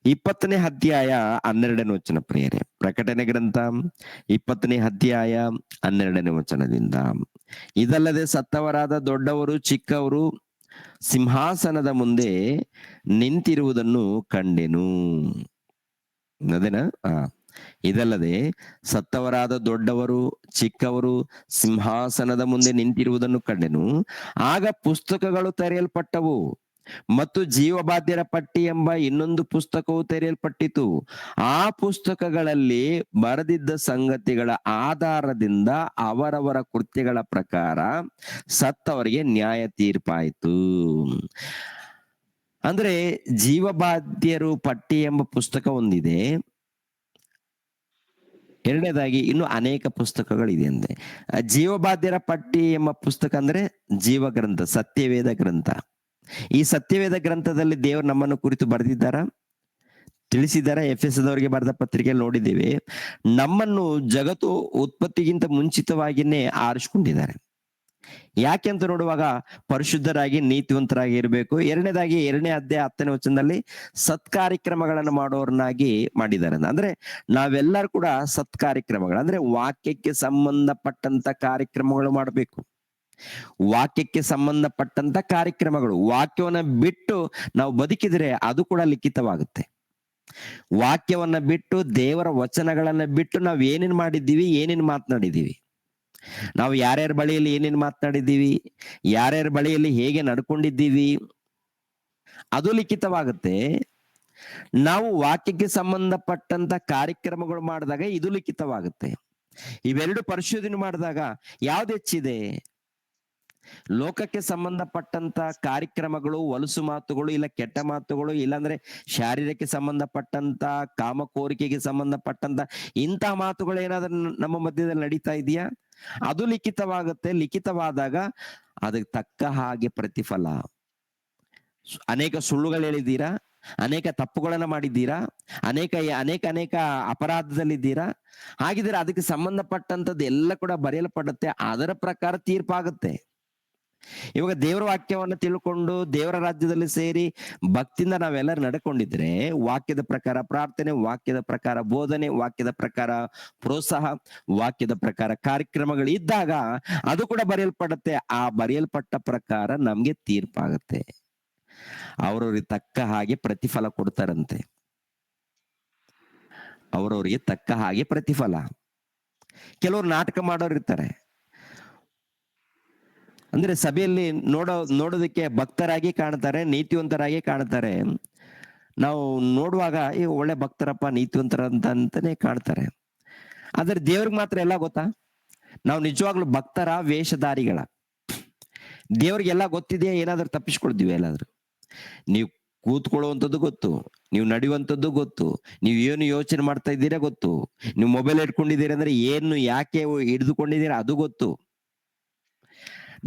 20ನೇ ಅಧ್ಯಾಯ 12ನೇ ವಚನ ಪ್ರಿಯರೇ. ಪ್ರಕಟಣೆ ಗ್ರಂಥ 20ನೇ ಅಧ್ಯಾಯ 12ನೇ ವಚನದಿಂದ, ಇದಲ್ಲದೆ ಸತ್ತವರಾದ ದೊಡ್ಡವರು ಚಿಕ್ಕವರು ಸಿಂಹಾಸನದ ಮುಂದೆ ನಿಂತಿರುವುದನ್ನು ಕಂಡೆನು. ಅದೇನಾ? ಇದಲ್ಲದೆ ಸತ್ತವರಾದ ದೊಡ್ಡವರು ಚಿಕ್ಕವರು ಸಿಂಹಾಸನದ ಮುಂದೆ ನಿಂತಿರುವುದನ್ನು ಕಂಡೆನು. ಆಗ ಪುಸ್ತಕಗಳು ತೆರೆಯಲ್ಪಟ್ಟವು ಮತ್ತು ಜೀವಬಾಧ್ಯರ ಪಟ್ಟಿ ಎಂಬ ಇನ್ನೊಂದು ಪುಸ್ತಕವು ತೆರೆಯಲ್ಪಟ್ಟಿತು. ಆ ಪುಸ್ತಕಗಳಲ್ಲಿ ಬರೆದಿದ್ದ ಸಂಗತಿಗಳ ಆಧಾರದಿಂದ ಅವರವರ ಕೃತ್ಯಗಳ ಪ್ರಕಾರ ಸತ್ತವರಿಗೆ ನ್ಯಾಯ ತೀರ್ಪಾಯಿತು. ಅಂದ್ರೆ ಜೀವಬಾಧ್ಯರು ಪಟ್ಟಿ ಎಂಬ ಪುಸ್ತಕ ಒಂದಿದೆ, ಎರಡನೇದಾಗಿ ಇನ್ನು ಅನೇಕ ಪುಸ್ತಕಗಳಿದೆ ಅಂದೆ. ಜೀವಬಾಧ್ಯರ ಪಟ್ಟಿ ಎಂಬ ಪುಸ್ತಕ ಅಂದ್ರೆ ಜೀವ ಗ್ರಂಥ, ಸತ್ಯವೇದ ಗ್ರಂಥ. ಈ ಸತ್ಯವೇದ ಗ್ರಂಥದಲ್ಲಿ ದೇವರು ನಮ್ಮನ್ನು ಕುರಿತು ಬರೆದಿದ್ದಾರಾ? ತಿಳಿಸಿದ್ದಾರೆ. ಎಫೆಸದವರಿಗೆ ಬರೆದ ಪತ್ರಿಕೆಯಲ್ಲಿ ನೋಡಿದ್ದೇವೆ, ನಮ್ಮನ್ನು ಜಗತ್ತು ಉತ್ಪತ್ತಿಗಿಂತ ಮುಂಚಿತವಾಗಿನೇ ಆರಿಸಿಕೊಂಡಿದ್ದಾರೆ. ಯಾಕೆ ಅಂತ ನೋಡುವಾಗ ಪರಿಶುದ್ಧರಾಗಿ, ನೀತಿವಂತರಾಗಿ ಇರಬೇಕು. ಎರಡನೇದಾಗಿ 2ನೇ ಅಧ್ಯಾಯ 10ನೇ ವಚನದಲ್ಲಿ ಸತ್ಕಾರ್ಯಕ್ರಮಗಳನ್ನು ಮಾಡೋರ್ನಾಗಿ ಮಾಡಿದ್ದಾರೆ. ಅಂದ್ರೆ ನಾವೆಲ್ಲರೂ ಕೂಡ ಸತ್ಕಾರ್ಯಕ್ರಮಗಳು ಅಂದ್ರೆ ವಾಕ್ಯಕ್ಕೆ ಸಂಬಂಧಪಟ್ಟಂತ ಕಾರ್ಯಕ್ರಮಗಳು ಮಾಡಬೇಕು. ವಾಕ್ಯಕ್ಕೆ ಸಂಬಂಧಪಟ್ಟಂತ ಕಾರ್ಯಕ್ರಮಗಳು. ವಾಕ್ಯವನ್ನ ಬಿಟ್ಟು ನಾವು ಬದುಕಿದ್ರೆ ಅದು ಕೂಡ ಲಿಖಿತವಾಗುತ್ತೆ. ವಾಕ್ಯವನ್ನ ಬಿಟ್ಟು, ದೇವರ ವಚನಗಳನ್ನ ಬಿಟ್ಟು ನಾವು ಏನೇನ್ ಮಾಡಿದ್ದೀವಿ, ಏನೇನ್ ಮಾತನಾಡಿದೀವಿ, ನಾವು ಯಾರ್ಯಾರ ಬಳಿಯಲ್ಲಿ ಏನೇನ್ ಮಾತನಾಡಿದ್ದೀವಿ, ಯಾರ್ಯಾರ ಬಳಿಯಲ್ಲಿ ಹೇಗೆ ನಡ್ಕೊಂಡಿದ್ದೀವಿ, ಅದು ಲಿಖಿತವಾಗುತ್ತೆ. ನಾವು ವಾಕ್ಯಕ್ಕೆ ಸಂಬಂಧಪಟ್ಟಂತ ಕಾರ್ಯಕ್ರಮಗಳು ಮಾಡಿದಾಗ ಇದು ಲಿಖಿತವಾಗುತ್ತೆ. ಇವೆರಡು ಪರಿಶೋಧನೆ ಮಾಡಿದಾಗ ಯಾವ್ದು ಹೆಚ್ಚಿದೆ? ಲೋಕಕ್ಕೆ ಸಂಬಂಧಪಟ್ಟಂತ ಕಾರ್ಯಕ್ರಮಗಳು, ಹೊಲಸು ಮಾತುಗಳು, ಇಲ್ಲ ಕೆಟ್ಟ ಮಾತುಗಳು, ಇಲ್ಲಾಂದ್ರೆ ಶಾರೀರಕ್ಕೆ ಸಂಬಂಧಪಟ್ಟಂತ ಕಾಮ ಕೋರಿಕೆಗೆ ಸಂಬಂಧಪಟ್ಟಂತ ಇಂತಹ ಮಾತುಗಳು ಏನಾದ್ರೂ ನಮ್ಮ ಮಧ್ಯದಲ್ಲಿ ನಡೀತಾ ಇದೆಯಾ? ಅದು ಲಿಖಿತವಾಗುತ್ತೆ. ಲಿಖಿತವಾದಾಗ ಅದಕ್ಕೆ ತಕ್ಕ ಹಾಗೆ ಪ್ರತಿಫಲ. ಅನೇಕ ಸುಳ್ಳುಗಳು ಹೇಳಿದ್ದೀರಾ, ಅನೇಕ ತಪ್ಪುಗಳನ್ನ ಮಾಡಿದ್ದೀರಾ, ಅನೇಕ ಅನೇಕ ಅನೇಕ ಅಪರಾಧದಲ್ಲಿದ್ದೀರಾ, ಹಾಗಿದ್ರೆ ಅದಕ್ಕೆ ಸಂಬಂಧಪಟ್ಟಂತದ್ದು ಎಲ್ಲ ಕೂಡ ಬರೆಯಲ್ಪಡುತ್ತೆ. ಅದರ ಪ್ರಕಾರ ತೀರ್ಪಾಗುತ್ತೆ. ಇವಾಗ ದೇವರ ವಾಕ್ಯವನ್ನ ತಿಳ್ಕೊಂಡು ದೇವರ ರಾಜ್ಯದಲ್ಲಿ ಸೇರಿ ಭಕ್ತಿಯಿಂದ ನಾವೆಲ್ಲರೂ ನಡ್ಕೊಂಡಿದ್ರೆ, ವಾಕ್ಯದ ಪ್ರಕಾರ ಪ್ರಾರ್ಥನೆ, ವಾಕ್ಯದ ಪ್ರಕಾರ ಬೋಧನೆ, ವಾಕ್ಯದ ಪ್ರಕಾರ ಪ್ರೋತ್ಸಾಹ, ವಾಕ್ಯದ ಪ್ರಕಾರ ಕಾರ್ಯಕ್ರಮಗಳು ಇದ್ದಾಗ ಅದು ಕೂಡ ಬರೆಯಲ್ಪಡುತ್ತೆ. ಆ ಬರೆಯಲ್ಪಟ್ಟ ಪ್ರಕಾರ ನಮ್ಗೆ ತೀರ್ಪಾಗುತ್ತೆ. ಅವ್ರವ್ರಿಗೆ ತಕ್ಕ ಹಾಗೆ ಪ್ರತಿಫಲ ಕೊಡ್ತಾರಂತೆ. ಅವ್ರವ್ರಿಗೆ ತಕ್ಕ ಹಾಗೆ ಪ್ರತಿಫಲ. ಕೆಲವರು ನಾಟಕ ಮಾಡೋರು ಇರ್ತಾರೆ, ಅಂದ್ರೆ ಸಭೆಯಲ್ಲಿ ನೋಡೋದಕ್ಕೆ ಭಕ್ತರಾಗಿ ಕಾಣ್ತಾರೆ, ನೀತಿವಂತರಾಗಿ ಕಾಣ್ತಾರೆ. ನಾವು ನೋಡುವಾಗ ಒಳ್ಳೆ ಭಕ್ತರಪ್ಪ, ನೀತಿವಂತರ ಅಂತಾನೆ ಕಾಣ್ತಾರೆ. ಆದ್ರೆ ದೇವ್ರಿಗೆ ಮಾತ್ರ ಎಲ್ಲ ಗೊತ್ತಾ? ನಾವು ನಿಜವಾಗ್ಲೂ ಭಕ್ತರ ವೇಷಧಾರಿಗಳ? ದೇವ್ರಿಗೆಲ್ಲ ಗೊತ್ತಿದೆಯಾ? ಏನಾದ್ರೂ ತಪ್ಪಿಸ್ಕೊಳ್ತೀವಿ ಎಲ್ಲಾದ್ರೂ? ನೀವು ಕೂತ್ಕೊಳ್ಳುವಂಥದ್ದು ಗೊತ್ತು, ನೀವು ನಡೆಯುವಂಥದ್ದು ಗೊತ್ತು, ನೀವು ಏನು ಯೋಚನೆ ಮಾಡ್ತಾ ಇದ್ದೀರಾ ಗೊತ್ತು, ನೀವು ಮೊಬೈಲ್ ಇಟ್ಕೊಂಡಿದ್ದೀರಾ ಅಂದ್ರೆ ಏನು ಯಾಕೆ ಹಿಡಿದುಕೊಂಡಿದ್ದೀರಾ ಅದು ಗೊತ್ತು.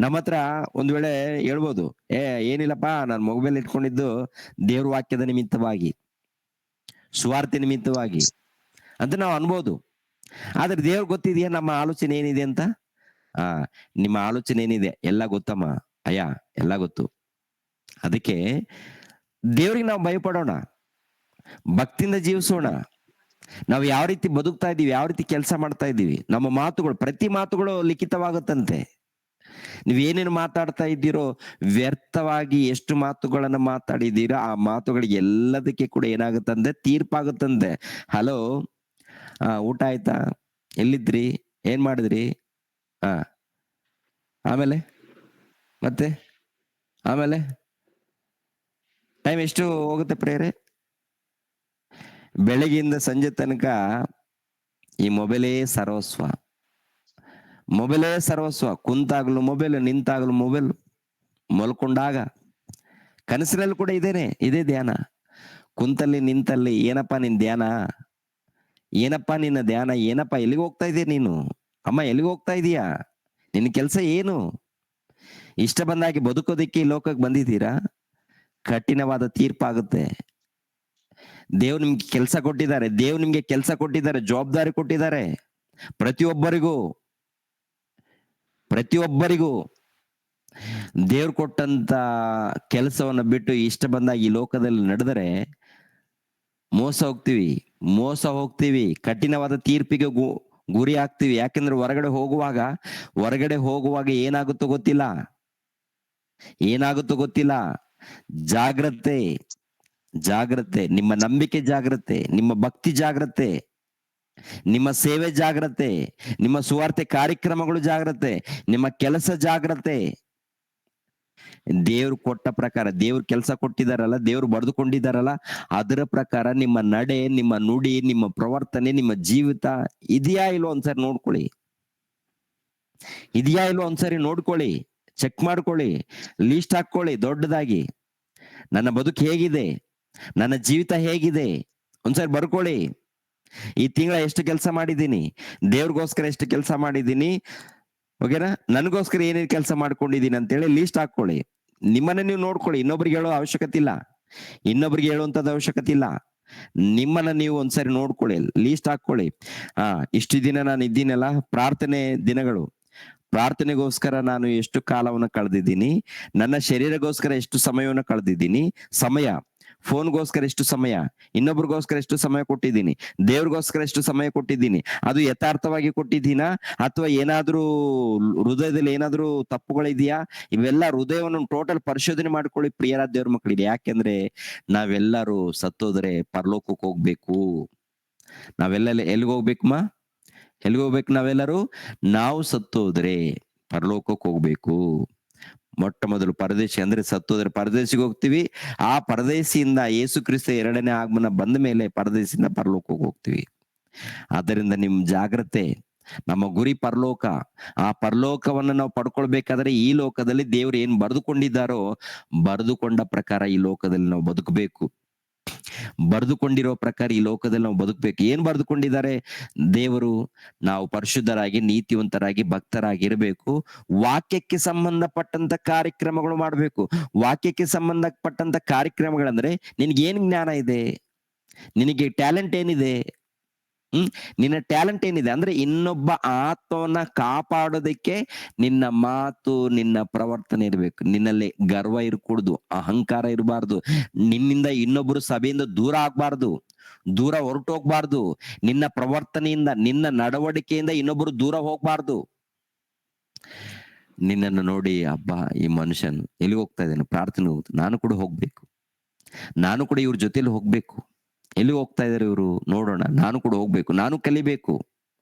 ನಮ್ಮ ಹತ್ರ ಒಂದ್ ವೇಳೆ ಹೇಳ್ಬೋದು, ಏನಿಲ್ಲಪ್ಪ ನಾನು ಮೊಬೈಲ್ ಇಟ್ಕೊಂಡಿದ್ದು ದೇವ್ರ ವಾಕ್ಯದ ನಿಮಿತ್ತವಾಗಿ, ಸ್ವಾರ್ಥ ನಿಮಿತ್ತವಾಗಿ ಅಂತ ನಾವು ಅನ್ಬೋದು. ಆದ್ರೆ ದೇವ್ರ ಗೊತ್ತಿದೆಯಾ ನಮ್ಮ ಆಲೋಚನೆ ಏನಿದೆ ಅಂತ? ನಿಮ್ಮ ಆಲೋಚನೆ ಏನಿದೆ ಎಲ್ಲ ಗೊತ್ತಮ್ಮ ಅಯ್ಯ, ಎಲ್ಲ ಗೊತ್ತು. ಅದಕ್ಕೆ ದೇವ್ರಿಗೆ ನಾವು ಭಯಪಡೋಣ, ಭಕ್ತಿಯಿಂದ ಜೀವಿಸೋಣ. ನಾವು ಯಾವ ರೀತಿ ಬದುಕ್ತಾ ಇದೀವಿ, ಯಾವ ರೀತಿ ಕೆಲಸ ಮಾಡ್ತಾ ಇದ್ದೀವಿ, ನಮ್ಮ ಮಾತುಗಳು, ಪ್ರತಿ ಮಾತುಗಳು ಲಿಖಿತವಾಗುತ್ತಂತೆ. ನೀವೇನೇನು ಮಾತಾಡ್ತಾ ಇದ್ದೀರೋ, ವ್ಯರ್ಥವಾಗಿ ಎಷ್ಟು ಮಾತುಗಳನ್ನ ಮಾತಾಡಿದ್ದೀರೋ ಆ ಮಾತುಗಳಿಗೆ ಎಲ್ಲದಕ್ಕೆ ಕೂಡ ಏನಾಗುತ್ತಂತೆ? ತೀರ್ಪಾಗುತ್ತಂತೆ. ಹಲೋ, ಊಟ ಆಯ್ತಾ? ಎಲ್ಲಿದ್ರಿ? ಏನ್ ಮಾಡಿದ್ರಿ? ಆಮೇಲೆ ಮತ್ತೆ ಆಮೇಲೆ ಟೈಮ್ ಎಷ್ಟು ಹೋಗುತ್ತೆ ಪ್ರೇರೆ? ಬೆಳಗ್ಗೆಯಿಂದ ಸಂಜೆ ತನಕ ಈ ಮೊಬೈಲೇ ಸರ್ವಸ್ವ. ಮೊಬೈಲೇ ಸರ್ವಸ್ವ. ಕುಂತಾಗ್ಲು ಮೊಬೈಲ್, ನಿಂತಾಗ್ಲು ಮೊಬೈಲ್, ಮಲ್ಕೊಂಡಾಗ ಕನಸಿನಲ್ಲಿ ಕೂಡ ಇದೇ ಧ್ಯಾನ. ಕುಂತಲ್ಲಿ ನಿಂತಲ್ಲಿ ಏನಪ್ಪಾ ನಿನ್ ಧ್ಯಾನ? ಏನಪ್ಪಾ ನಿನ್ನ ಧ್ಯಾನ? ಏನಪ್ಪಾ ಎಲ್ಲಿಗೆ ಹೋಗ್ತಾ ಇದೀಯ ನೀನು? ಅಮ್ಮ ಎಲ್ಲಿಗೆ ಹೋಗ್ತಾ ಇದೀಯಾ? ನಿನ್ನ ಕೆಲಸ ಏನು? ಇಷ್ಟ ಬಂದಾಗಿ ಬದುಕೋದಿಕ್ಕೆ ಈ ಲೋಕಕ್ಕೆ ಬಂದಿದ್ದೀರಾ? ಕಠಿಣವಾದ ತೀರ್ಪಾಗುತ್ತೆ. ದೇವ್ರು ನಿಮ್ಗೆ ಕೆಲಸ ಕೊಟ್ಟಿದ್ದಾರೆ, ದೇವ್ರು ನಿಮ್ಗೆ ಕೆಲಸ ಕೊಟ್ಟಿದ್ದಾರೆ, ಜವಾಬ್ದಾರಿ ಕೊಟ್ಟಿದ್ದಾರೆ. ಪ್ರತಿಯೊಬ್ಬರಿಗೂ ದೇವ್ರು ಕೊಟ್ಟಂತ ಕೆಲಸವನ್ನ ಬಿಟ್ಟು ಇಷ್ಟ ಬಂದಾಗ ಈ ಲೋಕದಲ್ಲಿ ನಡೆದರೆ ಮೋಸ ಹೋಗ್ತೀವಿ, ಕಠಿಣವಾದ ತೀರ್ಪಿಗೆ ಗುರಿ ಆಗ್ತೀವಿ. ಯಾಕೆಂದ್ರೆ ಹೊರಗಡೆ ಹೋಗುವಾಗ ಏನಾಗುತ್ತೋ ಗೊತ್ತಿಲ್ಲ. ಜಾಗ್ರತೆ. ನಿಮ್ಮ ನಂಬಿಕೆ ಜಾಗ್ರತೆ, ನಿಮ್ಮ ಭಕ್ತಿ ಜಾಗ್ರತೆ, ನಿಮ್ಮ ಸೇವೆ ಜಾಗ್ರತೆ, ನಿಮ್ಮ ಸುವಾರ್ತೆ ಕಾರ್ಯಕ್ರಮಗಳು ಜಾಗ್ರತೆ, ನಿಮ್ಮ ಕೆಲಸ ಜಾಗ್ರತೆ. ದೇವ್ರು ಕೊಟ್ಟ ಪ್ರಕಾರ, ದೇವ್ರು ಕೆಲಸ ಕೊಟ್ಟಿದಾರಲ್ಲ, ದೇವ್ರು ಬರೆದುಕೊಂಡಿದಾರಲ್ಲ, ಅದರ ಪ್ರಕಾರ ನಿಮ್ಮ ನಡೆ, ನಿಮ್ಮ ನುಡಿ, ನಿಮ್ಮ ಪ್ರವರ್ತನೆ, ನಿಮ್ಮ ಜೀವಿತ ಇದೆಯಾ ಇಲ್ವೋ ಒಂದ್ಸರಿ ನೋಡ್ಕೊಳ್ಳಿ. ಚೆಕ್ ಮಾಡ್ಕೊಳ್ಳಿ, ಲೀಸ್ಟ್ ಹಾಕೊಳ್ಳಿ ದೊಡ್ಡದಾಗಿ. ನನ್ನ ಬದುಕು ಹೇಗಿದೆ, ನನ್ನ ಜೀವಿತ ಹೇಗಿದೆ ಒಂದ್ಸರಿ ಬರ್ಕೊಳ್ಳಿ. ಈ ತಿಂಗಳ ಎಷ್ಟು ಕೆಲಸ ಮಾಡಿದ್ದೀನಿ, ದೇವ್ರಿಗೋಸ್ಕರ ಎಷ್ಟು ಕೆಲಸ ಮಾಡಿದ್ದೀನಿ, ಓಕೆನಾ? ನನಗೋಸ್ಕರ ಏನೇನು ಕೆಲಸ ಮಾಡ್ಕೊಂಡಿದ್ದೀನಿ ಅಂತೇಳಿ ಲೀಸ್ಟ್ ಹಾಕೊಳ್ಳಿ. ನಿಮ್ಮನ್ನ ನೀವು ನೋಡ್ಕೊಳ್ಳಿ. ಇನ್ನೊಬ್ರಿಗೆ ಹೇಳೋ ಅವಶ್ಯಕತೆ ಇಲ್ಲ, ಇನ್ನೊಬ್ರಿಗೆ ಹೇಳುವಂತದ್ದು ಅವಶ್ಯಕತೆ ಇಲ್ಲ. ನಿಮ್ಮನ್ನ ನೀವು ಒಂದ್ಸರಿ ನೋಡ್ಕೊಳ್ಳಿ, ಲೀಸ್ಟ್ ಹಾಕೊಳ್ಳಿ. ಇಷ್ಟು ದಿನ ನಾನು ಇದ್ದೀನಲ್ಲ, ಪ್ರಾರ್ಥನೆ ದಿನಗಳು, ಪ್ರಾರ್ಥನೆಗೋಸ್ಕರ ನಾನು ಎಷ್ಟು ಕಾಲವನ್ನು ಕಳೆದಿದ್ದೀನಿ, ನನ್ನ ಶರೀರಗೋಸ್ಕರ ಎಷ್ಟು ಸಮಯವನ್ನು ಕಳೆದಿದ್ದೀನಿ, ಫೋನ್ಗೋಸ್ಕರ ಎಷ್ಟು ಸಮಯ, ಇನ್ನೊಬ್ರಿಗೋಸ್ಕರ ಎಷ್ಟು ಸಮಯ ಕೊಟ್ಟಿದ್ದೀನಿ, ದೇವ್ರಿಗೋಸ್ಕರ ಎಷ್ಟು ಸಮಯ ಕೊಟ್ಟಿದ್ದೀನಿ, ಅದು ಯಥಾರ್ಥವಾಗಿ ಕೊಟ್ಟಿದ್ದೀನಾ ಅಥವಾ ಏನಾದ್ರೂ ಹೃದಯದಲ್ಲಿ ಏನಾದ್ರೂ ತಪ್ಪುಗಳಿದೆಯಾ? ಇವೆಲ್ಲ ಹೃದಯವನ್ನು ಟೋಟಲ್ ಪರಿಶೋಧನೆ ಮಾಡ್ಕೊಳ್ಳಿ ಪ್ರಿಯರಾದ ದೇವ್ರ ಮಕ್ಕಳಿಗೆ. ಯಾಕೆಂದ್ರೆ ನಾವೆಲ್ಲರೂ ಸತ್ತೋದ್ರೆ ಪರಲೋಕಕ್ಕೆ ಹೋಗ್ಬೇಕು. ನಾವೆಲ್ಲ ಎಲ್ಲಿಗೆ ಹೋಗ್ಬೇಕು? ನಾವು ಸತ್ತೋದ್ರೆ ಪರಲೋಕಕ್ಕೆ ಹೋಗ್ಬೇಕು. ಮೊಟ್ಟ ಮೊದಲು ಪರದೇಶಿ ಅಂದ್ರೆ ಸತ್ತೋದ್ರೆ ಪರದೇಶಿಗೆ ಹೋಗ್ತೀವಿ. ಆ ಪರದೇಶಿಯಿಂದ ಯೇಸು ಕ್ರಿಸ್ತ ಎರಡನೇ ಆಗಮನ ಬಂದ ಮೇಲೆ ಪರದೇಶಿಯಿಂದ ಪರಲೋಕಕ್ಕೆ ಹೋಗ್ತೀವಿ. ಆದ್ದರಿಂದ ನಿಮ್ ಜಾಗ್ರತೆ, ನಮ್ಮ ಗುರಿ ಪರಲೋಕ. ಆ ಪರಲೋಕವನ್ನು ನಾವು ಪಡ್ಕೊಳ್ಬೇಕಾದ್ರೆ ಈ ಲೋಕದಲ್ಲಿ ದೇವರು ಏನ್ ಬರೆದುಕೊಂಡಿದ್ದಾರೋ ಬರೆದುಕೊಂಡ ಪ್ರಕಾರ ಈ ಲೋಕದಲ್ಲಿ ನಾವು ಬದುಕಬೇಕು. ಬರೆದುಕೊಂಡಿರೋ ಪ್ರಕಾರ ಈ ಲೋಕದಲ್ಲಿ ನಾವು ಬದುಕಬೇಕು. ಏನ್ ಬರೆದುಕೊಂಡಿದ್ದಾರೆ ದೇವರು? ನಾವು ಪರಿಶುದ್ಧರಾಗಿ, ನೀತಿವಂತರಾಗಿ, ಭಕ್ತರಾಗಿರ್ಬೇಕು. ವಾಕ್ಯಕ್ಕೆ ಸಂಬಂಧಪಟ್ಟಂತ ಕಾರ್ಯಕ್ರಮಗಳು ಮಾಡ್ಬೇಕು. ವಾಕ್ಯಕ್ಕೆ ಸಂಬಂಧಪಟ್ಟಂತ ಕಾರ್ಯಕ್ರಮಗಳಂದ್ರೆ ನಿನಗೆ ಏನ್ ಜ್ಞಾನ ಇದೆ, ನಿನಗೆ ಟ್ಯಾಲೆಂಟ್ ಏನಿದೆ, ನಿನ್ನ ಟ್ಯಾಲೆಂಟ್ ಏನಿದೆ ಅಂದ್ರೆ ಇನ್ನೊಬ್ಬ ಆತ್ಮವನ್ನ ಕಾಪಾಡೋದಕ್ಕೆ ನಿನ್ನ ಮಾತು, ನಿನ್ನ ಪ್ರವರ್ತನೆ ಇರ್ಬೇಕು. ನಿನ್ನಲ್ಲಿ ಗರ್ವ ಇರಕೂಡ್ದು, ಅಹಂಕಾರ ಇರಬಾರ್ದು, ನಿನ್ನಿಂದ ಇನ್ನೊಬ್ಬರು ಸಭೆಯಿಂದ ದೂರ ಆಗ್ಬಾರ್ದು, ದೂರ ಹೊರಟೋಗ್ಬಾರ್ದು. ನಿನ್ನ ಪ್ರವರ್ತನೆಯಿಂದ, ನಿನ್ನ ನಡವಳಿಕೆಯಿಂದ ಇನ್ನೊಬ್ಬರು ದೂರ ಹೋಗ್ಬಾರ್ದು. ನಿನ್ನನ್ನು ನೋಡಿ ಹಬ್ಬ ಈ ಮನುಷ್ಯನ್ ಎಲ್ಲಿ ಹೋಗ್ತಾ ಇದ್ದಾನೆ, ಪ್ರಾರ್ಥನೆ ಹೋಗ್ತಾ, ನಾನು ಕೂಡ ಹೋಗ್ಬೇಕು, ನಾನು ಕೂಡ ಇವ್ರ ಜೊತೆಲಿ ಹೋಗ್ಬೇಕು. ಎಲ್ಲಿ ಹೋಗ್ತಾ ಇದಾರೆ ಇವರು ನೋಡೋಣ, ನಾನು ಕೂಡ ಹೋಗ್ಬೇಕು, ನಾನು ಕಲಿಬೇಕು,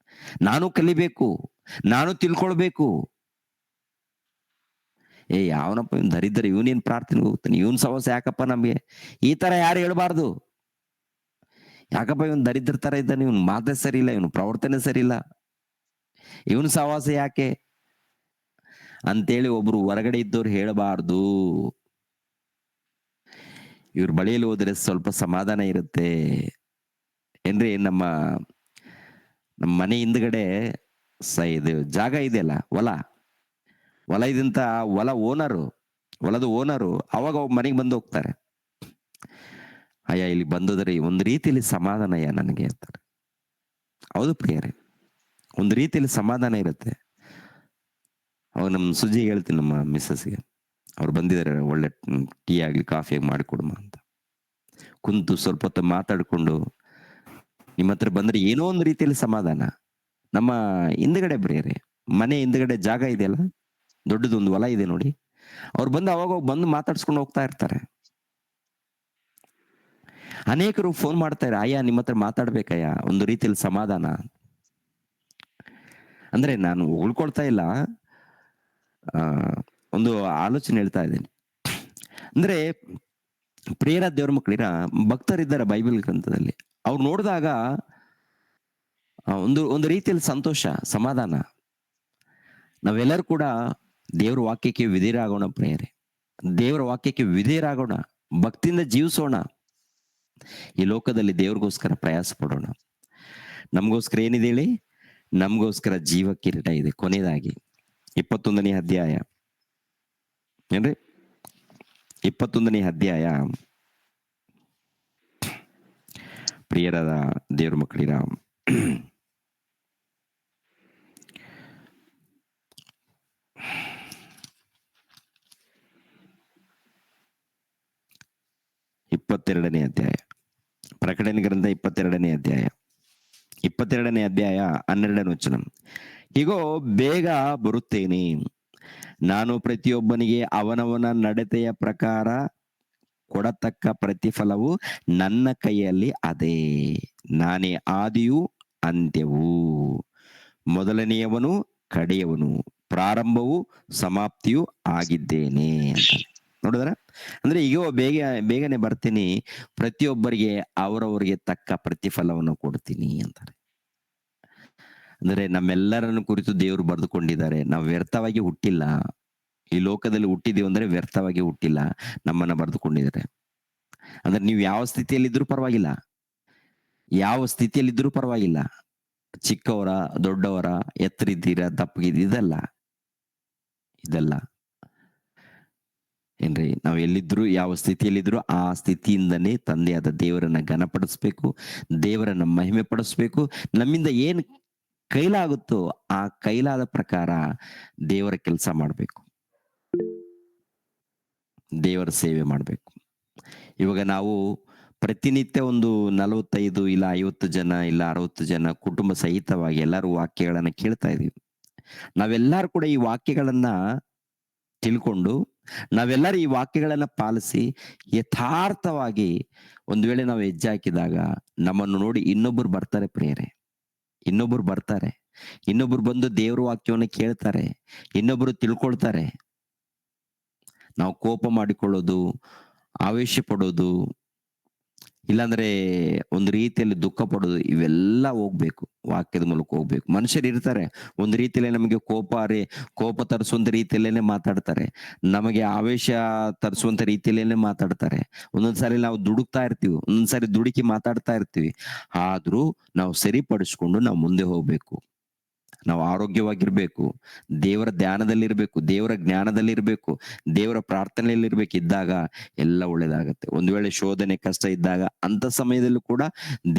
ನಾನು ತಿಳ್ಕೊಳ್ಬೇಕು. ಯಾವನಪ್ಪ ಇವ್ನು ದರಿದ್ರ, ಇವನೇನ್ ಪ್ರಾರ್ಥನೆಗೆ ಹೋಗ್ತಾನೆ, ಇವನ್ ಸವಾಸ ಯಾಕಪ್ಪ ನಮ್ಗೆ? ಈ ತರ ಯಾರು ಹೇಳ್ಬಾರ್ದು. ಯಾಕಪ್ಪ ಇವನ್ ದರಿದ್ರ ತರ ಇದ್ದಾನೆ, ಇವನ್ ಮಾತೇ ಸರಿ ಇಲ್ಲ, ಇವನು ಪ್ರವರ್ತನೆ ಸರಿ ಇಲ್ಲ, ಇವನ್ ಸವಾಸ ಯಾಕೆ ಅಂತೇಳಿ ಒಬ್ರು ಹೊರಗಡೆ ಇದ್ದವ್ರು ಹೇಳಬಾರ್ದು. ಇವ್ರ ಬಳಿಯಲ್ಲಿ ಹೋದ್ರೆ ಸ್ವಲ್ಪ ಸಮಾಧಾನ ಇರುತ್ತೆ ಏನ್ರಿ. ನಮ್ಮ ಮನೆ ಹಿಂದ್ಗಡೆ ಇದು ಜಾಗ ಇದೆಯಲ್ಲ, ಹೊಲ ಇದಂತ ಹೊಲದ ಓನರು ಅವಾಗ ಮನೆಗೆ ಬಂದು ಹೋಗ್ತಾರೆ. ಅಯ್ಯ ಇಲ್ಲಿ ಬಂದೋದ್ರೆ ಒಂದು ರೀತಿಯಲ್ಲಿ ಸಮಾಧಾನ ಅಯ್ಯ ನನಗೆ ಅಂತಾರೆ. ಹೌದು ಪ್ರಿಯರೇ, ಒಂದು ರೀತಿಯಲ್ಲಿ ಸಮಾಧಾನ ಇರುತ್ತೆ. ಅವಾಗ ನಮ್ಮ ಸುಜಿ ಹೇಳ್ತೀನಿ, ನಮ್ಮ ಮಿಸ್ಸಸ್ಗೆ, ಅವ್ರು ಬಂದಿದ್ದಾರೆ, ಒಳ್ಳೆ ಟೀ ಆಗ್ಲಿ ಕಾಫಿ ಆಗಿ ಮಾಡಿಕೊಡಮ್ಮ ಅಂತ. ಕುಂತು ಸ್ವಲ್ಪ ಹೊತ್ತು ಮಾತಾಡ್ಕೊಂಡು ನಿಮ್ಮ ಹತ್ರ ಬಂದ್ರೆ ಏನೋ ಒಂದು ರೀತಿಯಲ್ಲಿ ಸಮಾಧಾನ. ನಮ್ಮ ಹಿಂದ್ಗಡೆ ಪ್ರಿಯರೇ, ಮನೆ ಹಿಂದ್ಗಡೆ ಜಾಗ ಇದೆಯಲ್ಲ, ದೊಡ್ಡದೊಂದು ಹೊಲ ಇದೆ ನೋಡಿ, ಅವ್ರು ಬಂದು ಅವಾಗ ಬಂದು ಮಾತಾಡ್ಸ್ಕೊಂಡು ಹೋಗ್ತಾ ಇರ್ತಾರೆ. ಅನೇಕರು ಫೋನ್ ಮಾಡ್ತಾರೆ, ಅಯ್ಯ ನಿಮ್ಮ ಹತ್ರ ಮಾತಾಡ್ಬೇಕಯ್ಯ, ಒಂದು ರೀತಿಯಲ್ಲಿ ಸಮಾಧಾನ. ಅಂದ್ರೆ ನಾನು ಉಳ್ಕೊಳ್ತಾ ಇಲ್ಲ, ಒಂದು ಆಲೋಚನೆ ಹೇಳ್ತಾ ಇದ್ದೇನೆ. ಅಂದ್ರೆ ಪ್ರಿಯರ ದೇವ್ರ ಮಕ್ಕಳಿರ ಭಕ್ತರಿದ್ದಾರೆ ಬೈಬಲ್ ಗ್ರಂಥದಲ್ಲಿ. ಅವ್ರು ನೋಡಿದಾಗ ಒಂದು ರೀತಿಯಲ್ಲಿ ಸಂತೋಷ, ಸಮಾಧಾನ. ನಾವೆಲ್ಲರೂ ಕೂಡ ದೇವ್ರ ವಾಕ್ಯಕ್ಕೆ ವಿಧೇಯರಾಗೋಣ ಪ್ರಿಯರೇ, ದೇವರ ವಾಕ್ಯಕ್ಕೆ ವಿಧೇಯರಾಗೋಣ, ಭಕ್ತಿಯಿಂದ ಜೀವಿಸೋಣ. ಈ ಲೋಕದಲ್ಲಿ ದೇವ್ರಿಗೋಸ್ಕರ ಪ್ರಯಾಸ ಪಡೋಣ. ನಮಗೋಸ್ಕರ ಏನಿದೆ ಹೇಳಿ? ನಮಗೋಸ್ಕರ ಜೀವ ಕಿರೀಟ ಇದೆ. ಕೊನೆಯದಾಗಿ 21ನೇ ಅಧ್ಯಾಯ ಏನ್ರಿ, 21ನೇ ಅಧ್ಯಾಯ ಪ್ರಿಯರಾದ ದೇವ್ರ ಮಕ್ಕಳಿರ, ಇಪ್ಪತ್ತೆರಡನೇ ಅಧ್ಯಾಯ, ಪ್ರಕಟಣೆ ಗ್ರಂಥ 22ನೇ ಅಧ್ಯಾಯ 12ನೇ ವಚನ. ಹೀಗೋ ಬೇಗ ಬರುತ್ತೇನೆ, ನಾನು ಪ್ರತಿಯೊಬ್ಬನಿಗೆ ಅವನವನ ನಡತೆಯ ಪ್ರಕಾರ ಕೊಡತಕ್ಕ ಪ್ರತಿಫಲವು ನನ್ನ ಕೈಯಲ್ಲಿ ಅದೇ. ನಾನೇ ಆದಿಯೂ ಅಂತ್ಯವೂ, ಮೊದಲನೆಯವನು ಕಡೆಯವನು, ಪ್ರಾರಂಭವೂ ಸಮಾಪ್ತಿಯೂ ಆಗಿದ್ದೇನೆ ಅಂತ. ನೋಡಿದ್ರ? ಅಂದ್ರೆ ಈಗ ಬೇಗನೆ ಬರ್ತೀನಿ, ಪ್ರತಿಯೊಬ್ಬರಿಗೆ ಅವರವರಿಗೆ ತಕ್ಕ ಪ್ರತಿಫಲವನ್ನು ಕೊಡ್ತೀನಿ ಅಂತಾರೆ. ಅಂದ್ರೆ ನಮ್ಮೆಲ್ಲರನ್ನು ಕುರಿತು ದೇವರು ಬರೆದುಕೊಂಡಿದ್ದಾರೆ. ನಾವು ವ್ಯರ್ಥವಾಗಿ ಹುಟ್ಟಿಲ್ಲ. ಈ ಲೋಕದಲ್ಲಿ ಹುಟ್ಟಿದೀವಿ ಅಂದ್ರೆ ವ್ಯರ್ಥವಾಗಿ ಹುಟ್ಟಿಲ್ಲ, ನಮ್ಮನ್ನ ಬರೆದುಕೊಂಡಿದ್ದಾರೆ. ಅಂದ್ರೆ ನೀವು ಯಾವ ಸ್ಥಿತಿಯಲ್ಲಿದ್ರೂ ಪರವಾಗಿಲ್ಲ, ಯಾವ ಸ್ಥಿತಿಯಲ್ಲಿದ್ರೂ ಪರವಾಗಿಲ್ಲ, ಚಿಕ್ಕವರ ದೊಡ್ಡವರ, ಎತ್ತರಿದ್ದೀರಾ ದಪ್ಪಗಿದ್ದೀ, ಇದೆಲ್ಲ ಏನ್ರಿ, ನಾವು ಎಲ್ಲಿದ್ರು ಯಾವ ಸ್ಥಿತಿಯಲ್ಲಿದ್ರು ಆ ಸ್ಥಿತಿಯಿಂದನೇ ತಂದೆಯಾದ ದೇವರನ್ನ ಘನಪಡಿಸ್ಬೇಕು, ದೇವರನ್ನ ಮಹಿಮೆ ಪಡಿಸ್ಬೇಕು. ನಮ್ಮಿಂದ ಏನ್ ಕೈಲಾಗುತ್ತೋ ಆ ಕೈಲಾದ ಪ್ರಕಾರ ದೇವರ ಕೆಲಸ ಮಾಡ್ಬೇಕು, ದೇವರ ಸೇವೆ ಮಾಡ್ಬೇಕು. ಇವಾಗ ನಾವು ಪ್ರತಿನಿತ್ಯ ಒಂದು 45 ಇಲ್ಲ 50 ಜನ ಇಲ್ಲ 60 ಜನ ಕುಟುಂಬ ಸಹಿತವಾಗಿ ಎಲ್ಲರೂ ವಾಕ್ಯಗಳನ್ನ ಕೇಳ್ತಾ ಇದೀವಿ. ನಾವೆಲ್ಲರೂ ಕೂಡ ಈ ವಾಕ್ಯಗಳನ್ನ ತಿಳ್ಕೊಂಡು, ನಾವೆಲ್ಲರೂ ಈ ವಾಕ್ಯಗಳನ್ನ ಪಾಲಿಸಿ ಯಥಾರ್ಥವಾಗಿ ಒಂದು ವೇಳೆ ನಾವು ಹೆಜ್ಜೆ ಹಾಕಿದಾಗ ನಮ್ಮನ್ನು ನೋಡಿ ಇನ್ನೊಬ್ಬರು ಬರ್ತಾರೆ ಪ್ರಿಯರೇ, ಇನ್ನೊಬ್ರು ಬರ್ತಾರೆ, ಇನ್ನೊಬ್ರು ಬಂದು ದೇವ್ರ ವಾಕ್ಯವನ್ನು ಕೇಳ್ತಾರೆ, ಇನ್ನೊಬ್ರು ತಿಳ್ಕೊಳ್ತಾರೆ. ನಾವು ಕೋಪ ಮಾಡಿಕೊಳ್ಳೋದು, ಆವೇಶ ಪಡೋದು ಇಲ್ಲಾಂದ್ರೆ ಒಂದು ರೀತಿಯಲ್ಲಿ ದುಃಖ ಪಡೋದು, ಇವೆಲ್ಲ ಹೋಗ್ಬೇಕು. ವಾಕ್ಯದ ಮೂಲಕ ಹೋಗ್ಬೇಕು. ಮನುಷ್ಯರು ಇರ್ತಾರೆ, ಒಂದು ರೀತಿಯಲ್ಲಿ ನಮಗೆ ಕೋಪ ತರಿಸುವಂತ ರೀತಿಯಲ್ಲೇನೆ ಮಾತಾಡ್ತಾರೆ, ನಮಗೆ ಆವೇಶ ತರಿಸುವಂತ ರೀತಿಯಲ್ಲೇನೆ ಮಾತಾಡ್ತಾರೆ. ಒಂದೊಂದ್ಸಾರಿ ನಾವು ದುಡುಕ್ತಾ ಇರ್ತೀವಿ, ಒಂದೊಂದ್ಸಾರಿ ದುಡುಕಿ ಮಾತಾಡ್ತಾ ಇರ್ತೀವಿ. ಆದ್ರೂ ನಾವು ಸರಿಪಡಿಸ್ಕೊಂಡು ನಾವು ಮುಂದೆ ಹೋಗ್ಬೇಕು. ನಾವು ಆರೋಗ್ಯವಾಗಿರ್ಬೇಕು, ದೇವರ ಧ್ಯಾನದಲ್ಲಿರ್ಬೇಕು, ದೇವರ ಜ್ಞಾನದಲ್ಲಿರ್ಬೇಕು, ದೇವರ ಪ್ರಾರ್ಥನೆಯಲ್ಲಿರ್ಬೇಕು. ಇದ್ದಾಗ ಎಲ್ಲ ಒಳ್ಳೇದಾಗತ್ತೆ. ಒಂದು ವೇಳೆ ಶೋಧನೆ ಕಷ್ಟ ಇದ್ದಾಗ ಅಂತ ಸಮಯದಲ್ಲೂ ಕೂಡ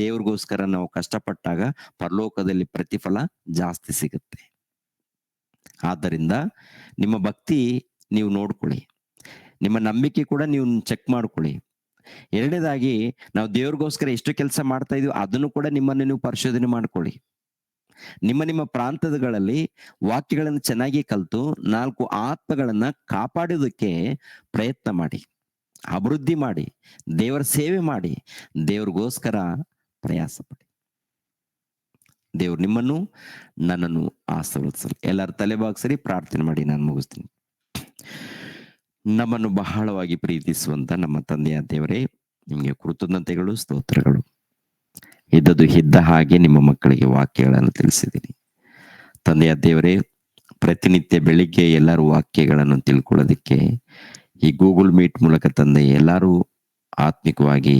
ದೇವ್ರಿಗೋಸ್ಕರ ನಾವು ಕಷ್ಟಪಟ್ಟಾಗ ಪರಲೋಕದಲ್ಲಿ ಪ್ರತಿಫಲ ಜಾಸ್ತಿ ಸಿಗುತ್ತೆ. ಆದ್ದರಿಂದ ನಿಮ್ಮ ಭಕ್ತಿ ನೀವು ನೋಡ್ಕೊಳ್ಳಿ, ನಿಮ್ಮ ನಂಬಿಕೆ ಕೂಡ ನೀವು ಚೆಕ್ ಮಾಡ್ಕೊಳ್ಳಿ. ಎರಡನೇದಾಗಿ ನಾವು ದೇವ್ರಿಗೋಸ್ಕರ ಎಷ್ಟು ಕೆಲಸ ಮಾಡ್ತಾ ಇದೀವಿ ಅದನ್ನು ಕೂಡ ನಿಮ್ಮನ್ನು ನೀವು ಪರಿಶೋಧನೆ ಮಾಡ್ಕೊಳ್ಳಿ. ನಿಮ್ಮ ಪ್ರಾಂತಗಳಲ್ಲಿ ವಾಕ್ಯಗಳನ್ನು ಚೆನ್ನಾಗಿ ಕಲಿತು 4 ಆತ್ಮಗಳನ್ನ ಕಾಪಾಡೋದಕ್ಕೆ ಪ್ರಯತ್ನ ಮಾಡಿ, ಅಭಿವೃದ್ಧಿ ಮಾಡಿ, ದೇವರ ಸೇವೆ ಮಾಡಿ, ದೇವ್ರಿಗೋಸ್ಕರ ಪ್ರಯಾಸ ಪಡಿ. ದೇವ್ರು ನಿಮ್ಮನ್ನು ನನ್ನನ್ನು ಆಶೀರ್ವದಿಸಲಿ. ಎಲ್ಲರ ತಲೆಬಾಗ್ಸರಿ ಪ್ರಾರ್ಥನೆ ಮಾಡಿ ನಾನು ಮುಗಿಸ್ತೀನಿ. ನಮ್ಮನ್ನು ಬಹಳವಾಗಿ ಪ್ರೀತಿಸುವಂತ ನಮ್ಮ ತಂದೆಯ ದೇವರೇ, ನಿಮಗೆ ಕೃತಜ್ಞತೆಗಳು, ಸ್ತೋತ್ರಗಳು. ಇದ್ದದ್ದು ಇದ್ದ ಹಾಗೆ ನಿಮ್ಮ ಮಕ್ಕಳಿಗೆ ವಾಕ್ಯಗಳನ್ನು ತಿಳಿಸಿದ್ದೀನಿ. ತಂದೆಯ ದೇವರೇ, ಪ್ರತಿನಿತ್ಯ ಬೆಳಿಗ್ಗೆ ಎಲ್ಲರೂ ವಾಕ್ಯಗಳನ್ನು ತಿಳ್ಕೊಳ್ಳೋದಕ್ಕೆ ಈ ಗೂಗಲ್ ಮೀಟ್ ಮೂಲಕ ತಂದೆ ಎಲ್ಲರೂ ಆತ್ಮಿಕವಾಗಿ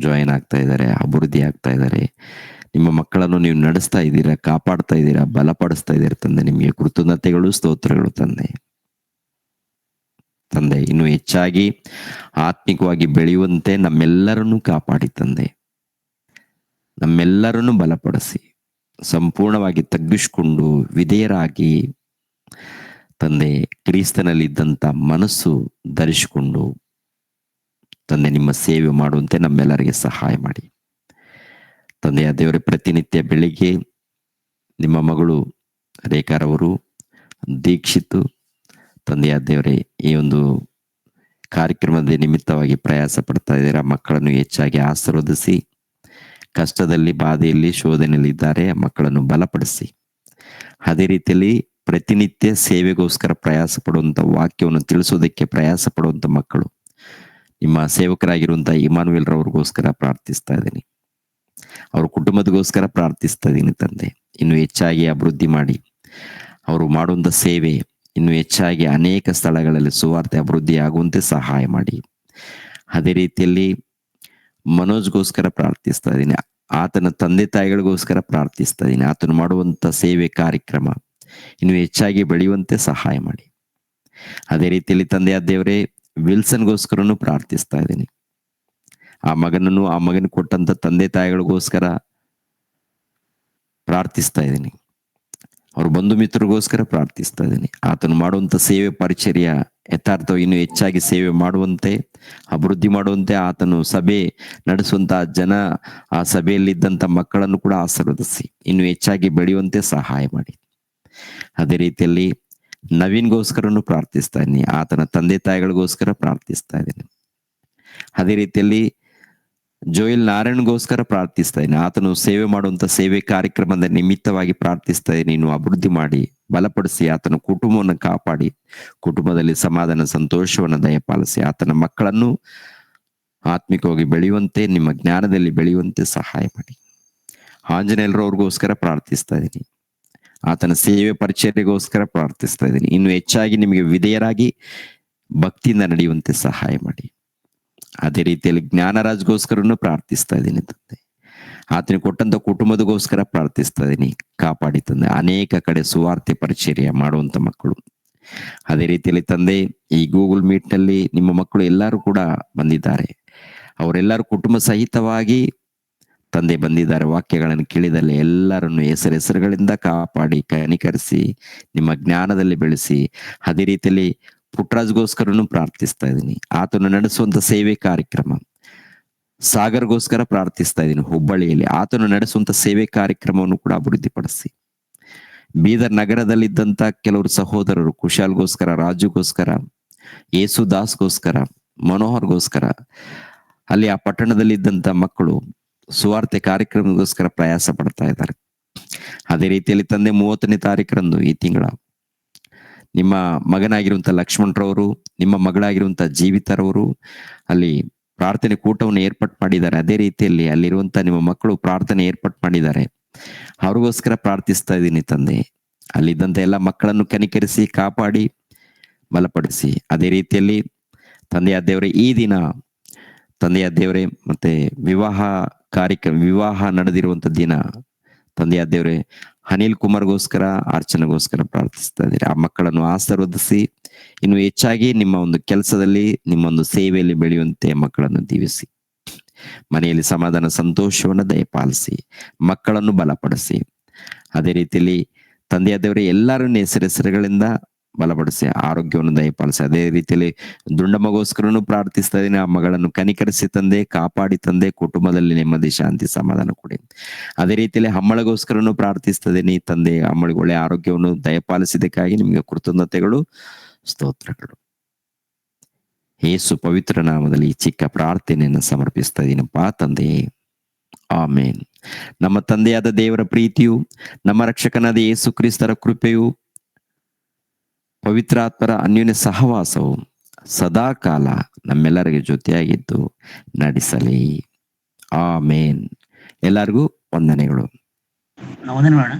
ಜಾಯಿನ್ ಆಗ್ತಾ ಇದ್ದಾರೆ, ಅಭಿವೃದ್ಧಿ ಆಗ್ತಾ ಇದ್ದಾರೆ. ನಿಮ್ಮ ಮಕ್ಕಳನ್ನು ನೀವು ನಡೆಸ್ತಾ ಇದ್ದೀರಾ, ಕಾಪಾಡ್ತಾ ಇದ್ದೀರಾ, ಬಲಪಡಿಸ್ತಾ ಇದ್ದೀರಾ ತಂದೆ. ನಿಮಗೆ ಕೃತಜ್ಞತೆಗಳು, ಸ್ತೋತ್ರಗಳು ತಂದೆ. ಇನ್ನು ಹೆಚ್ಚಾಗಿ ಆತ್ಮಿಕವಾಗಿ ಬೆಳೆಯುವಂತೆ ನಮ್ಮೆಲ್ಲರನ್ನು ಕಾಪಾಡಿ ತಂದೆ. ನಮ್ಮೆಲ್ಲರನ್ನು ಬಲಪಡಿಸಿ ಸಂಪೂರ್ಣವಾಗಿ ತಗ್ಗಿಸಿಕೊಂಡು ವಿಧೇಯರಾಗಿ ತಂದೆ ಕ್ರಿಸ್ತನಲ್ಲಿದ್ದಂಥ ಮನಸ್ಸು ಧರಿಸಿಕೊಂಡು ತಂದೆ ನಿಮ್ಮ ಸೇವೆ ಮಾಡುವಂತೆ ನಮ್ಮೆಲ್ಲರಿಗೆ ಸಹಾಯ ಮಾಡಿ ತಂದೆಯ ದೇವರೇ. ಪ್ರತಿನಿತ್ಯ ಬೆಳಿಗ್ಗೆ ನಿಮ್ಮ ಮಗಳು ರೇಖಾರವರು, ದೀಕ್ಷಿತು ತಂದೆಯ ದೇವರೇ, ಈ ಒಂದು ಕಾರ್ಯಕ್ರಮದ ನಿಮಿತ್ತವಾಗಿ ಪ್ರಯಾಸ ಪಡ್ತಾ ಇದ್ದೀರಾ. ಮಕ್ಕಳನ್ನು ಹೆಚ್ಚಾಗಿ ಆಶೀರ್ವದಿಸಿ, ಕಷ್ಟದಲ್ಲಿ, ಬಾಧೆಯಲ್ಲಿ, ಶೋಧನೆಯಲ್ಲಿ ಇದ್ದಾರೆ, ಮಕ್ಕಳನ್ನು ಬಲಪಡಿಸಿ. ಅದೇ ರೀತಿಯಲ್ಲಿ ಪ್ರತಿನಿತ್ಯ ಸೇವೆಗೋಸ್ಕರ ಪ್ರಯಾಸ ಪಡುವಂತ, ವಾಕ್ಯವನ್ನು ತಿಳಿಸೋದಕ್ಕೆ ಪ್ರಯಾಸ ಪಡುವಂತ ಮಕ್ಕಳು, ನಿಮ್ಮ ಸೇವಕರಾಗಿರುವಂತಹ ಇಮಾನುವೇಲ್ ರವ್ರಿಗೋಸ್ಕರ ಪ್ರಾರ್ಥಿಸ್ತಾ ಇದ್ದೀನಿ. ಅವ್ರ ಕುಟುಂಬದಗೋಸ್ಕರ ಪ್ರಾರ್ಥಿಸ್ತಾ ಇದ್ದೀನಿ ತಂದೆ. ಇನ್ನು ಹೆಚ್ಚಾಗಿ ಅಭಿವೃದ್ಧಿ ಮಾಡಿ, ಅವರು ಮಾಡುವಂತ ಸೇವೆ ಇನ್ನು ಹೆಚ್ಚಾಗಿ ಅನೇಕ ಸ್ಥಳಗಳಲ್ಲಿ ಸುವಾರ್ತೆ ಅಭಿವೃದ್ಧಿ ಆಗುವಂತೆ ಸಹಾಯ ಮಾಡಿ. ಅದೇ ರೀತಿಯಲ್ಲಿ ಮನೋಜ್ಗೋಸ್ಕರ ಪ್ರಾರ್ಥಿಸ್ತಾ ಇದ್ದೀನಿ. ಆತನ ತಂದೆ ತಾಯಿಗಳಿಗೋಸ್ಕರ ಪ್ರಾರ್ಥಿಸ್ತಾ ಇದ್ದೀನಿ. ಆತನು ಮಾಡುವಂತ ಸೇವೆ ಕಾರ್ಯಕ್ರಮ ಇನ್ನು ಹೆಚ್ಚಾಗಿ ಬೆಳೆಯುವಂತೆ ಸಹಾಯ ಮಾಡಿ. ಅದೇ ರೀತಿಯಲ್ಲಿ ತಂದೆಯ ದೇವರೇ, ವಿಲ್ಸನ್ಗೋಸ್ಕರನು ಪ್ರಾರ್ಥಿಸ್ತಾ ಇದ್ದೀನಿ. ಆ ಮಗನ ಕೊಟ್ಟಂತ ತಂದೆ ತಾಯಿಗಳಿಗೋಸ್ಕರ ಪ್ರಾರ್ಥಿಸ್ತಾ ಇದ್ದೀನಿ. ಅವ್ರ ಬಂಧು ಮಿತ್ರರಿಗೋಸ್ಕರ ಪ್ರಾರ್ಥಿಸ್ತಾ ಇದ್ದೀನಿ. ಆತನು ಮಾಡುವಂತ ಸೇವೆ ಪರಿಚರ್ಯ ಯಥಾರ್ಥ ಇನ್ನು ಹೆಚ್ಚಾಗಿ ಸೇವೆ ಮಾಡುವಂತೆ, ಅಭಿವೃದ್ಧಿ ಮಾಡುವಂತೆ, ಆತನು ಸಭೆ ನಡೆಸುವಂತ ಆ ಸಭೆಯಲ್ಲಿದ್ದಂತ ಮಕ್ಕಳನ್ನು ಕೂಡ ಆಶೀರ್ವದಿಸಿ ಇನ್ನು ಹೆಚ್ಚಾಗಿ ಬೆಳೆಯುವಂತೆ ಸಹಾಯ ಮಾಡಿ. ಅದೇ ರೀತಿಯಲ್ಲಿ ನವೀನ್ಗೋಸ್ಕರನು ಪ್ರಾರ್ಥಿಸ್ತಾ ಇದ್ದೀನಿ. ಆತನ ತಂದೆ ತಾಯಿಗಳಿಗೋಸ್ಕರ ಪ್ರಾರ್ಥಿಸ್ತಾ ಇದ್ದೀನಿ. ಅದೇ ರೀತಿಯಲ್ಲಿ ಜೋಯಲ್ ನಾರಾಯಣ್ಗೋಸ್ಕರ ಪ್ರಾರ್ಥಿಸ್ತಾ ಇದ್ದೀನಿ. ಆತನು ಸೇವೆ ಮಾಡುವಂತ ಸೇವೆ ಕಾರ್ಯಕ್ರಮದ ನಿಮಿತ್ತವಾಗಿ ಪ್ರಾರ್ಥಿಸ್ತಾ ಇದ್ದೀನಿ. ನೀನು ಅಭಿವೃದ್ಧಿ ಮಾಡಿ, ಬಲಪಡಿಸಿ, ಆತನ ಕುಟುಂಬವನ್ನು ಕಾಪಾಡಿ, ಕುಟುಂಬದಲ್ಲಿ ಸಮಾಧಾನ, ಸಂತೋಷವನ್ನು ದಯಪಾಲಿಸಿ, ಆತನ ಮಕ್ಕಳನ್ನು ಆತ್ಮಿಕವಾಗಿ ಬೆಳೆಯುವಂತೆ, ನಿಮ್ಮ ಜ್ಞಾನದಲ್ಲಿ ಬೆಳೆಯುವಂತೆ ಸಹಾಯ ಮಾಡಿ. ಆಂಜನೇಯರವ್ರಿಗೋಸ್ಕರ ಪ್ರಾರ್ಥಿಸ್ತಾ ಇದ್ದೀನಿ. ಆತನ ಸೇವೆ ಪರಿಚರ್ಯೆಗೋಸ್ಕರ ಪ್ರಾರ್ಥಿಸ್ತಾ ಇದ್ದೀನಿ. ಇನ್ನು ಹೆಚ್ಚಾಗಿ ನಿಮಗೆ ವಿಧೇಯರಾಗಿ ಭಕ್ತಿಯಿಂದ ನಡೆಯುವಂತೆ ಸಹಾಯ ಮಾಡಿ. ಅದೇ ರೀತಿಯಲ್ಲಿ ಜ್ಞಾನರಾಜ್ಗೋಸ್ಕರನು ಪ್ರಾರ್ಥಿಸ್ತಾ ಇದ್ದೀನಿ ತಂದೆ. ಆತನ ಕೊಟ್ಟಂತ ಕುಟುಂಬದಗೋಸ್ಕರ ಪ್ರಾರ್ಥಿಸ್ತಾ ಇದ್ದೀನಿ. ಕಾಪಾಡಿ ತಂದೆ. ಅನೇಕ ಕಡೆ ಸುವಾರ್ತೆ ಪರಿಚರ್ಯ ಮಾಡುವಂತ ಮಕ್ಕಳು. ಅದೇ ರೀತಿಯಲ್ಲಿ ತಂದೆ, ಈ ಗೂಗಲ್ ಮೀಟ್ ನಲ್ಲಿ ನಿಮ್ಮ ಮಕ್ಕಳು ಎಲ್ಲರೂ ಕೂಡ ಬಂದಿದ್ದಾರೆ. ಅವರೆಲ್ಲರೂ ಕುಟುಂಬ ಸಹಿತವಾಗಿ ತಂದೆ ಬಂದಿದ್ದಾರೆ. ವಾಕ್ಯಗಳನ್ನು ಕೇಳಿದಲ್ಲಿ ಎಲ್ಲರನ್ನು ಹೆಸರುಗಳಿಂದ ಕಾಪಾಡಿ, ಕನಿಕರಿಸಿ, ನಿಮ್ಮ ಜ್ಞಾನದಲ್ಲಿ ಬೆಳೆಸಿ. ಅದೇ ರೀತಿಯಲ್ಲಿ ಪುಟ್ರಾಜ್ಗೋಸ್ಕರನು ಪ್ರಾರ್ಥಿಸ್ತಾ ಇದ್ದೀನಿ. ಆತನು ನಡೆಸುವಂತ ಸೇವೆ ಕಾರ್ಯಕ್ರಮ. ಸಾಗರ್ಗೋಸ್ಕರ ಪ್ರಾರ್ಥಿಸ್ತಾ ಇದ್ದೀನಿ. ಹುಬ್ಬಳ್ಳಿಯಲ್ಲಿ ಆತನು ನಡೆಸುವಂತ ಸೇವೆ ಕಾರ್ಯಕ್ರಮವನ್ನು ಕೂಡ ಅಭಿವೃದ್ಧಿಪಡಿಸಿ. ಬೀದರ್ ನಗರದಲ್ಲಿದ್ದಂತ ಕೆಲವರು ಸಹೋದರರು, ಕುಶಾಲ್ಗೋಸ್ಕರ, ರಾಜುಗೋಸ್ಕರ, ಯೇಸುದಾಸ್ಗೋಸ್ಕರ, ಮನೋಹರ್ಗೋಸ್ಕರ, ಅಲ್ಲಿ ಆ ಪಟ್ಟಣದಲ್ಲಿದ್ದಂತ ಮಕ್ಕಳು ಸುವಾರ್ತೆ ಕಾರ್ಯಕ್ರಮಗೋಸ್ಕರ ಪ್ರಯಾಸ ಪಡ್ತಾ ಇದ್ದಾರೆ. ಅದೇ ರೀತಿಯಲ್ಲಿ ತಂದೆ 30ನೇ ತಾರೀಕರಂದು ಈ ತಿಂಗಳ ನಿಮ್ಮ ಮಗನಾಗಿರುವಂತ ಲಕ್ಷ್ಮಣರವರು, ನಿಮ್ಮ ಮಗಳಾಗಿರುವಂತ ಜೀವಿತರವರು ಅಲ್ಲಿ ಪ್ರಾರ್ಥನೆ ಕೂಟವನ್ನು ಏರ್ಪಾಟ್ ಮಾಡಿದ್ದಾರೆ. ಅದೇ ರೀತಿಯಲ್ಲಿ ಅಲ್ಲಿರುವಂತ ನಿಮ್ಮ ಮಕ್ಕಳು ಪ್ರಾರ್ಥನೆ ಏರ್ಪಾಟ್ ಮಾಡಿದ್ದಾರೆ. ಅವ್ರಿಗೋಸ್ಕರ ಪ್ರಾರ್ಥಿಸ್ತಾ ಇದ್ದೀನಿ ತಂದೆ. ಅಲ್ಲಿದ್ದಂತ ಎಲ್ಲ ಮಕ್ಕಳನ್ನು ಕನಿಕರಿಸಿ ಕಾಪಾಡಿ ಬಲಪಡಿಸಿ. ಅದೇ ರೀತಿಯಲ್ಲಿ ತಂದೆಯ ದೇವರೇ ಈ ದಿನ ತಂದೆಯ ದೇವರೇ ಮತ್ತೆ ವಿವಾಹ ನಡೆದಿರುವಂತ ದಿನ ತಂದೆಯ ದೇವರೇ ಅನಿಲ್ ಕುಮಾರ್ಗೋಸ್ಕರ ಅರ್ಚನೆಗೋಸ್ಕರ ಪ್ರಾರ್ಥಿಸ್ತಾ ಇದ್ದೀರಿ. ಆ ಮಕ್ಕಳನ್ನು ಆಶೀರ್ವದಿಸಿ ಇನ್ನು ಹೆಚ್ಚಾಗಿ ನಿಮ್ಮ ಒಂದು ಕೆಲಸದಲ್ಲಿ ನಿಮ್ಮ ಒಂದು ಸೇವೆಯಲ್ಲಿ ಬೆಳೆಯುವಂತೆ ಮಕ್ಕಳನ್ನು ದೀವಿಸಿ. ಮನೆಯಲ್ಲಿ ಸಮಾಧಾನ ಸಂತೋಷವನ್ನು ದಯಪಾಲಿಸಿ ಮಕ್ಕಳನ್ನು ಬಲಪಡಿಸಿ. ಅದೇ ರೀತಿಯಲ್ಲಿ ತಂದೆಯ ದೇವರೇ ಎಲ್ಲರನ್ನು ಹೆಸರುಗಳಿಂದ ಬಲಪಡಿಸಿ ಆರೋಗ್ಯವನ್ನು ದಯಪಾಲಿಸಿ. ಅದೇ ರೀತಿಯಲ್ಲಿ ದುಂಡಮ್ಮಗೋಸ್ಕರನು ಪ್ರಾರ್ಥಿಸ್ತಾ ಇದ್ದೀನಿ. ಆ ಮಗಳನ್ನು ಕನಿಕರಿಸಿ ತಂದೆ, ಕಾಪಾಡಿ ತಂದೆ, ಕುಟುಂಬದಲ್ಲಿ ನೆಮ್ಮದಿ ಶಾಂತಿ ಸಮಾಧಾನ ಕೊಡಿ. ಅದೇ ರೀತಿಯಲ್ಲಿ ಅಮ್ಮಳಿಗೋಸ್ಕರನು ಪ್ರಾರ್ಥಿಸ್ತಾ ಇದ್ದೀನಿ ತಂದೆ. ಅಮ್ಮಳಿಗೆ ಒಳ್ಳೆ ಆರೋಗ್ಯವನ್ನು ದಯಪಾಲಿಸಿದಕ್ಕಾಗಿ ನಿಮಗೆ ಕೃತಜ್ಞತೆಗಳು, ಸ್ತೋತ್ರಗಳು. ಯೇಸು ಪವಿತ್ರ ನಾಮದಲ್ಲಿ ಈ ಚಿಕ್ಕ ಪ್ರಾರ್ಥನೆಯನ್ನು ಸಮರ್ಪಿಸ್ತಾ ಇದ್ದೀನಪ್ಪ ತಂದೆ, ಆಮೇನ್. ನಮ್ಮ ತಂದೆಯಾದ ದೇವರ ಪ್ರೀತಿಯು, ನಮ್ಮ ರಕ್ಷಕನಾದ ಯೇಸು ಕ್ರಿಸ್ತರ ಕೃಪೆಯು, ಪವಿತ್ರಾತ್ಮರ ಅನ್ಯೋನ್ಯ ಸಹವಾಸವು ಸದಾ ಕಾಲ ನಮ್ಮೆಲ್ಲರಿಗೆ ಜೊತೆಯಾಗಿದ್ದು ನಡೆಸಲಿ. ಆಮೇನ್. ಎಲ್ಲರಿಗೂ ವಂದನೆಗಳು. ವಂದನೆ ಮಾಡೋಣ.